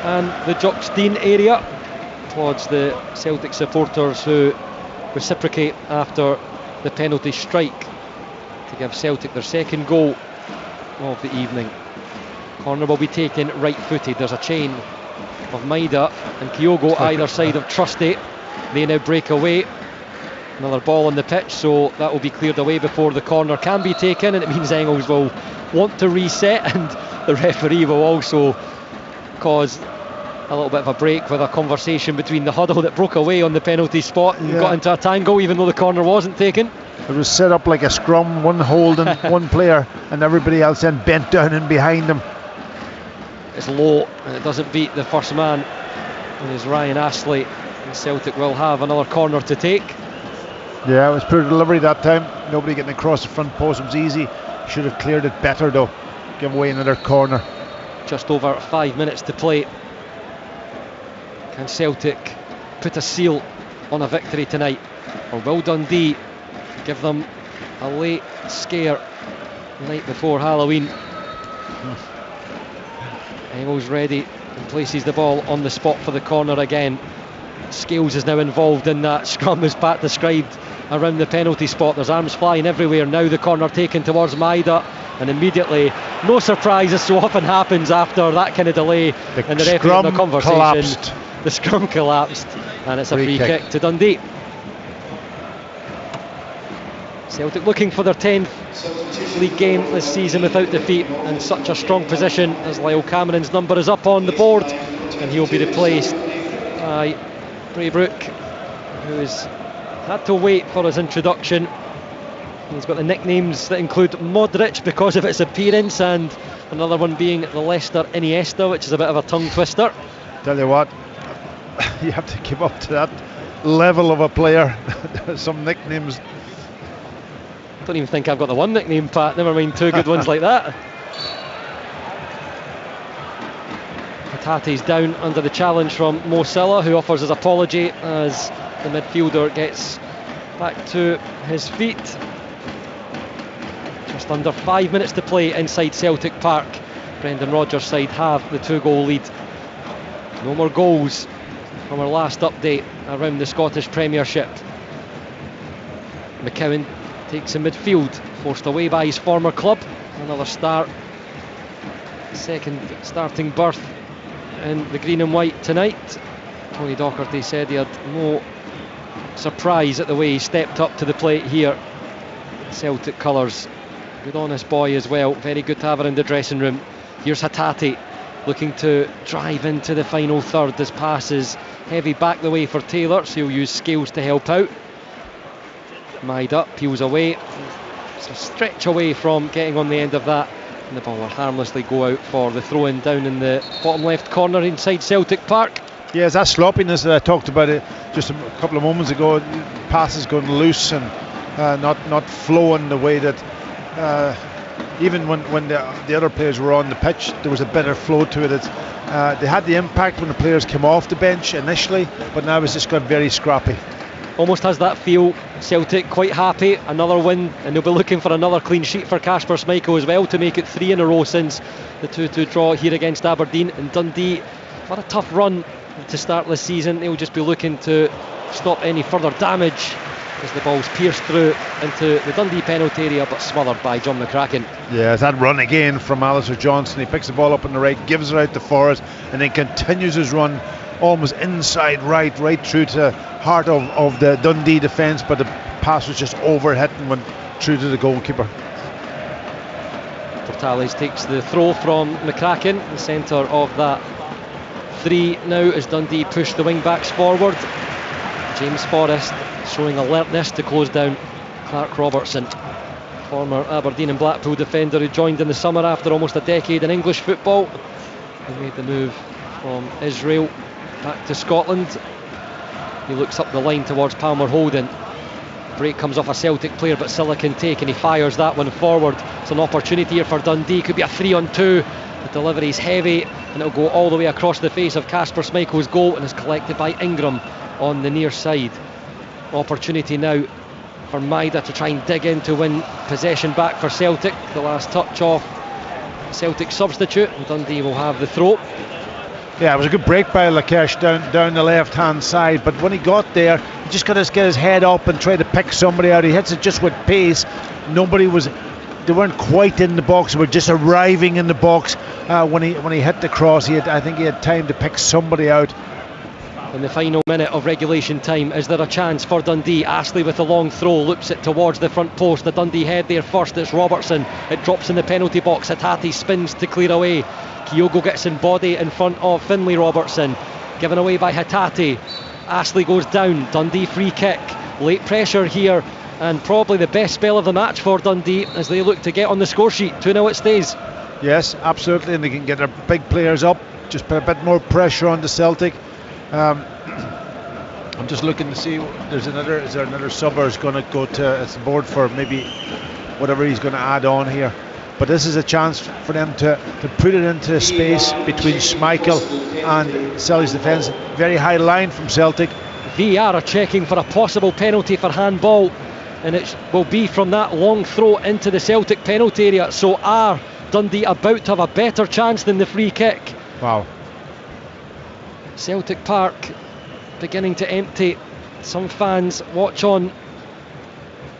and the Jock Stein area, towards the Celtic supporters who reciprocate after the penalty strike to give Celtic their second goal of the evening. Corner will be taken right footed. There's a chain of Maida and Kyogo either side of Trusty. They now break away. Another ball on the pitch, so that will be cleared away before the corner can be taken, and it means Engels will want to reset, and the referee will also cause a little bit of a break with a conversation between the huddle that broke away on the penalty spot and got into a tango even though the corner wasn't taken. It was set up like a scrum, one holding one player and everybody else then bent down in behind him. It's low and it doesn't beat the first man. And it's Ryan Astley. And Celtic will have another corner to take. Yeah, it was poor delivery that time. Nobody getting across the front post. It was easy. Should have cleared it better though. Give away another corner. Just over 5 minutes to play. Can Celtic put a seal on a victory tonight, or will Dundee give them a late scare the night before Halloween? Engels ready and places the ball on the spot for the corner again. Scales is now involved in that scrum, as Pat described, around the penalty spot. There's arms flying everywhere. Now the corner taken towards Maida, and immediately, no surprise, as so often happens after that kind of delay in the referee in the conversation, collapsed. The scrum collapsed, and it's a free kick to Dundee. Celtic looking for their 10th league game this season without defeat, and such a strong position as Lyle Cameron's number is up on the board, and he'll be replaced by Braybrook, who's had to wait for his introduction. He's got the nicknames that include Modric because of its appearance, and another one being the Leicester Iniesta, which is a bit of a tongue twister. Tell you what, you have to keep up to that level of a player. Some nicknames. Don't even think I've got the one nickname, Pat, never mind two good ones like that. Hatate's down under the challenge from Mo Salah, who offers his apology as the midfielder gets back to his feet. Just under 5 minutes to play inside Celtic Park. Brendan Rodgers' side have the 2-goal lead. No more goals from our last update around the Scottish Premiership. McCowan takes in midfield, forced away by his former club. Another start, second starting berth in the green and white tonight. Tony Docherty said he had no surprise at the way he stepped up to the plate here. Celtic colours. Good honest boy as well, very good to have her in the dressing room. Here's Hatate looking to drive into the final third. His pass is heavy back the way for Taylor, so he'll use Scales to help out. Maida peels away, it's a stretch away from getting on the end of that, and the ball will harmlessly go out for the throw-in down in the bottom left corner inside Celtic Park. Yeah, it's that sloppiness that I talked about it just a couple of moments ago. Passes going loose and not flowing the way that even when the other players were on the pitch, there was a better flow to it. They had the impact when the players came off the bench initially, but now it's just got very scrappy. Almost has that feel. Celtic quite happy, another win, and they'll be looking for another clean sheet for Kasper Schmeichel as well to make it 3 in a row since the 2-2 draw here against Aberdeen. And Dundee had a tough run to start this season. They'll just be looking to stop any further damage as the ball's pierced through into the Dundee penalty area, but smothered by John McCracken. Yeah, it's that run again from Alistair Johnston. He picks the ball up on the right, gives it out to Forrest, and then continues his run almost inside right through to heart of the Dundee defence, but the pass was just overhit and went through to the goalkeeper. Portales takes the throw from McCracken, the centre of that 3 now as Dundee push the wing backs forward. James Forrest showing alertness to close down Clark Robertson, former Aberdeen and Blackpool defender who joined in the summer after almost a decade in English football. He made the move from Israel back to Scotland. He looks up the line towards Palmer Holden. Break comes off a Celtic player, but Silla can take, and he fires that one forward. It's an opportunity here for Dundee. Could be a 3-on-2. The delivery's heavy, and it'll go all the way across the face of Kasper Schmeichel's goal, and is collected by Ingram on the near side. Opportunity now for Maida to try and dig in to win possession back for Celtic. The last touch off Celtic substitute, and Dundee will have the throw. Yeah, it was a good break by Lakesh down the left hand side, but when he got there, he just got to get his head up and try to pick somebody out. He hits it just with pace. They weren't quite in the box, they were just arriving in the box when he hit the cross. I think he had time to pick somebody out. In the final minute of regulation time, is there a chance for Dundee? Astley with a long throw, loops it towards the front post. The Dundee head there first, it's Robertson. It drops in the penalty box. Hatate spins to clear away. Kyogo gets in body in front of Finlay Robertson. Given away by Hatate. Astley goes down. Dundee free kick. Late pressure here, and probably the best spell of the match for Dundee as they look to get on the score sheet. 2-0 it stays. Yes, absolutely, and they can get their big players up, just put a bit more pressure on the Celtic. I'm just looking to see is there another sub or is going to go to the board for maybe whatever he's going to add on here. But this is a chance for them to put it into a space between Schmeichel and Celtic's defence. Very high line from Celtic. VAR are checking for a possible penalty for handball, and it will be from that long throw into the Celtic penalty area. So are Dundee about to have a better chance than the free kick? Wow. Celtic Park beginning to empty. Some fans watch on,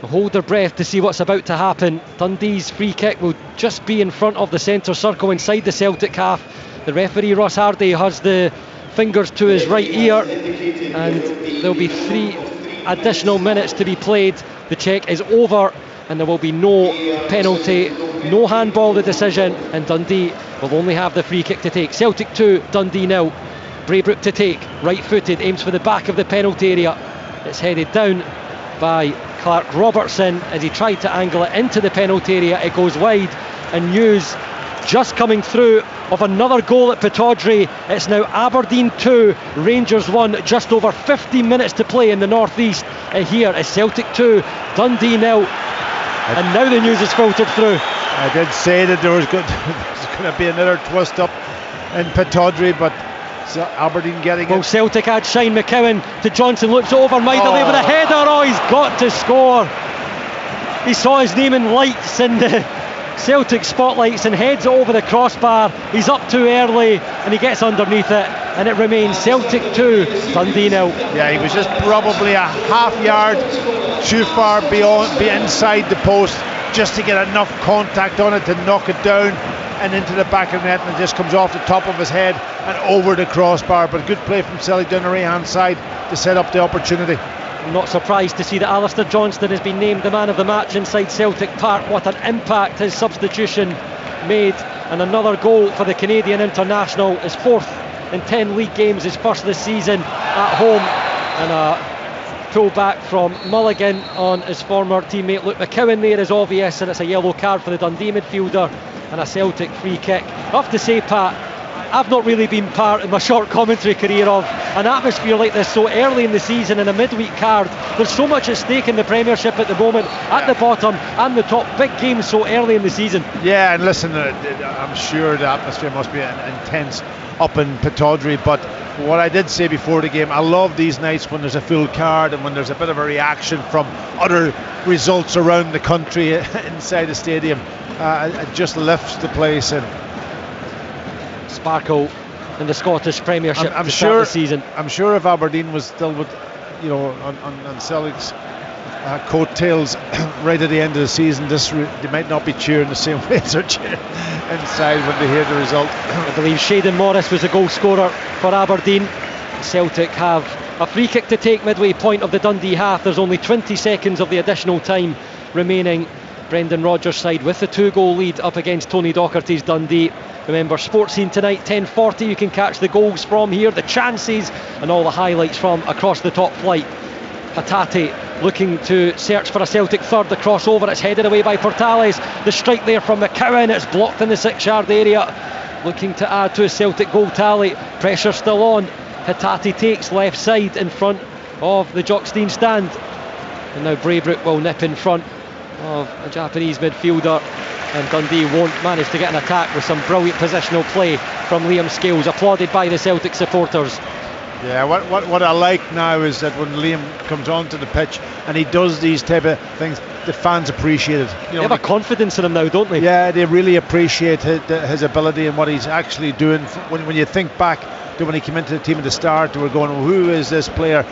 hold their breath to see what's about to happen. Dundee's free kick will just be in front of the centre circle inside the Celtic half. The referee Ross Hardy has the fingers to his right ear, and there'll be 3 additional minutes to be played. The check is over and there will be no penalty, no handball the decision, and Dundee will only have the free kick to take. Celtic 2, Dundee 0. Braybrook to take, right footed, aims for the back of the penalty area. It's headed down by Clark Robertson as he tried to angle it into the penalty area. It goes wide, and news just coming through of another goal at Pittodrie. It's now Aberdeen 2, Rangers 1, just over 15 minutes to play in the northeast. And here is Celtic 2, Dundee 0. And now the news is filtered through. I did say that there was going to be another twist up in Pittodrie, but Aberdeen getting it. Well, Celtic had Shane McCowan to Johnson, looks over Maidalay with a header. Oh, he's got to score. He saw his name in lights in the Celtic spotlights and heads it over the crossbar. He's up too early and he gets underneath it, and it remains Celtic 2, Dundee 0. Yeah, he was just probably a half yard too far be inside the post just to get enough contact on it to knock it down and into the back of the net, and it just comes off the top of his head and over the crossbar. But good play from Celtic down the right hand side to set up the opportunity. I'm not surprised to see that Alistair Johnston has been named the man of the match inside Celtic Park. What an impact his substitution made, and another goal for the Canadian international. His 4th in 10 league games, his first this season at home, and a pull back from Mulligan on his former teammate Luke McCowan there is obvious, and it's a yellow card for the Dundee midfielder and a Celtic free kick. I have to say, Pat, I've not really been part in my short commentary career of an atmosphere like this so early in the season in a midweek card. There's so much at stake in the Premiership at the moment, at the bottom and the top. Big games so early in the season. Yeah, and listen, I'm sure the atmosphere must be intense up in Pittodrie, but what I did say before the game, I love these nights when there's a full card and when there's a bit of a reaction from other results around the country inside the stadium. It just lifts the place, and sparkle in the Scottish Premiership I'm to sure, start the season. I'm sure if Aberdeen was still with, on Celtic's coattails right at the end of the season, they might not be cheering the same way as they're cheering inside when they hear the result. I believe Shayden Morris was the goal scorer for Aberdeen. Celtic have a free kick to take midway point of the Dundee half. There's only 20 seconds of the additional time remaining. Brendan Rodgers' side with the 2-goal lead up against Tony Docherty's Dundee. Remember, Sports Scene tonight, 10:40. You can catch the goals from here, the chances, and all the highlights from across the top flight. Hatate looking to search for a Celtic third. The crossover, it's headed away by Portales. The strike there from McCowan, it's blocked in the 6-yard area. Looking to add to a Celtic goal tally. Pressure still on. Hatate takes left side in front of the Jockstein stand. And now Braybrook will nip in front of a Japanese midfielder, and Dundee won't manage to get an attack with some brilliant positional play from Liam Scales, applauded by the Celtic supporters. Yeah, what I like now is that when Liam comes onto the pitch and he does these type of things, the fans appreciate it. They have a confidence in him now, don't they? Yeah, they really appreciate his ability and what he's actually doing. When you think back to when he came into the team at the start, they were going, well, who is this player?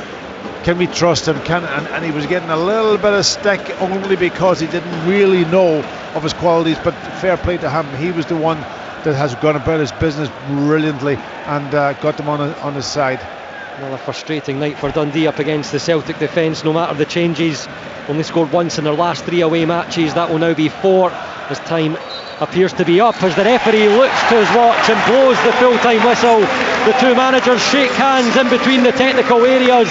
Can we trust him? And he was getting a little bit of stick only because he didn't really know of his qualities, but fair play to him. He was the one that has gone about his business brilliantly and got them on his side. Another frustrating night for Dundee up against the Celtic defence. No matter the changes, only scored once in their last 3 away matches. That will now be 4 as time appears to be up, as the referee looks to his watch and blows the full-time whistle. The two managers shake hands in between the technical areas,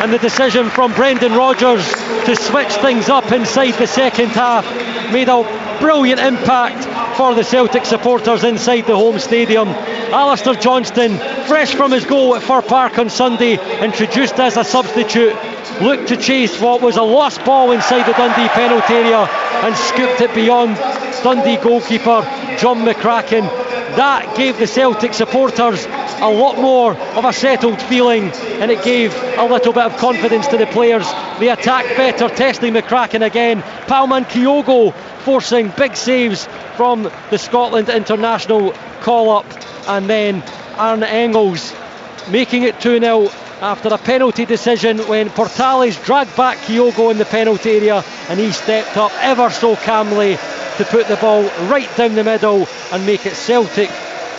and the decision from Brendan Rodgers to switch things up inside the second half made a brilliant impact for the Celtic supporters inside the home stadium. Alistair Johnston, fresh from his goal at Fir Park on Sunday, introduced as a substitute, looked to chase what was a lost ball inside the Dundee penalty area and scooped it beyond Dundee goalkeeper John McCracken. That gave the Celtic supporters a lot more of a settled feeling, and it gave a little bit of confidence to the players. They attacked better, testing McCracken again. Palman Kyogo forcing big saves from the Scotland international call-up, and then Arne Engels making it 2-0 after a penalty decision when Portales dragged back Kyogo in the penalty area, and he stepped up ever so calmly to put the ball right down the middle and make it Celtic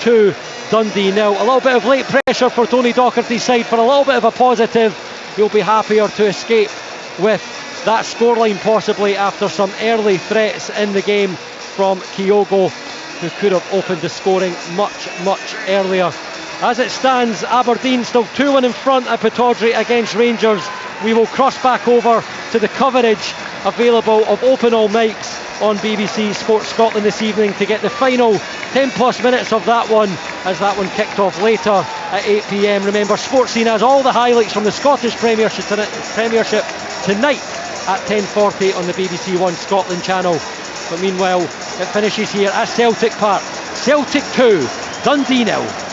2, Dundee 0. A little bit of late pressure for Tony Docherty's side for a little bit of a positive. He'll be happier to escape with that scoreline possibly after some early threats in the game from Kyogo, who could have opened the scoring much earlier. As it stands, Aberdeen still 2-1 in front at Pittodrie against Rangers. We will cross back over to the coverage available of Open All Mics on BBC Sports Scotland this evening to get the final 10 plus minutes of that one, as that one kicked off later at 8 PM. Remember, Sportscene has all the highlights from the Scottish Premiership tonight at 10:40 on the BBC One Scotland channel. But meanwhile, it finishes here at Celtic Park. Celtic 2, Dundee 0.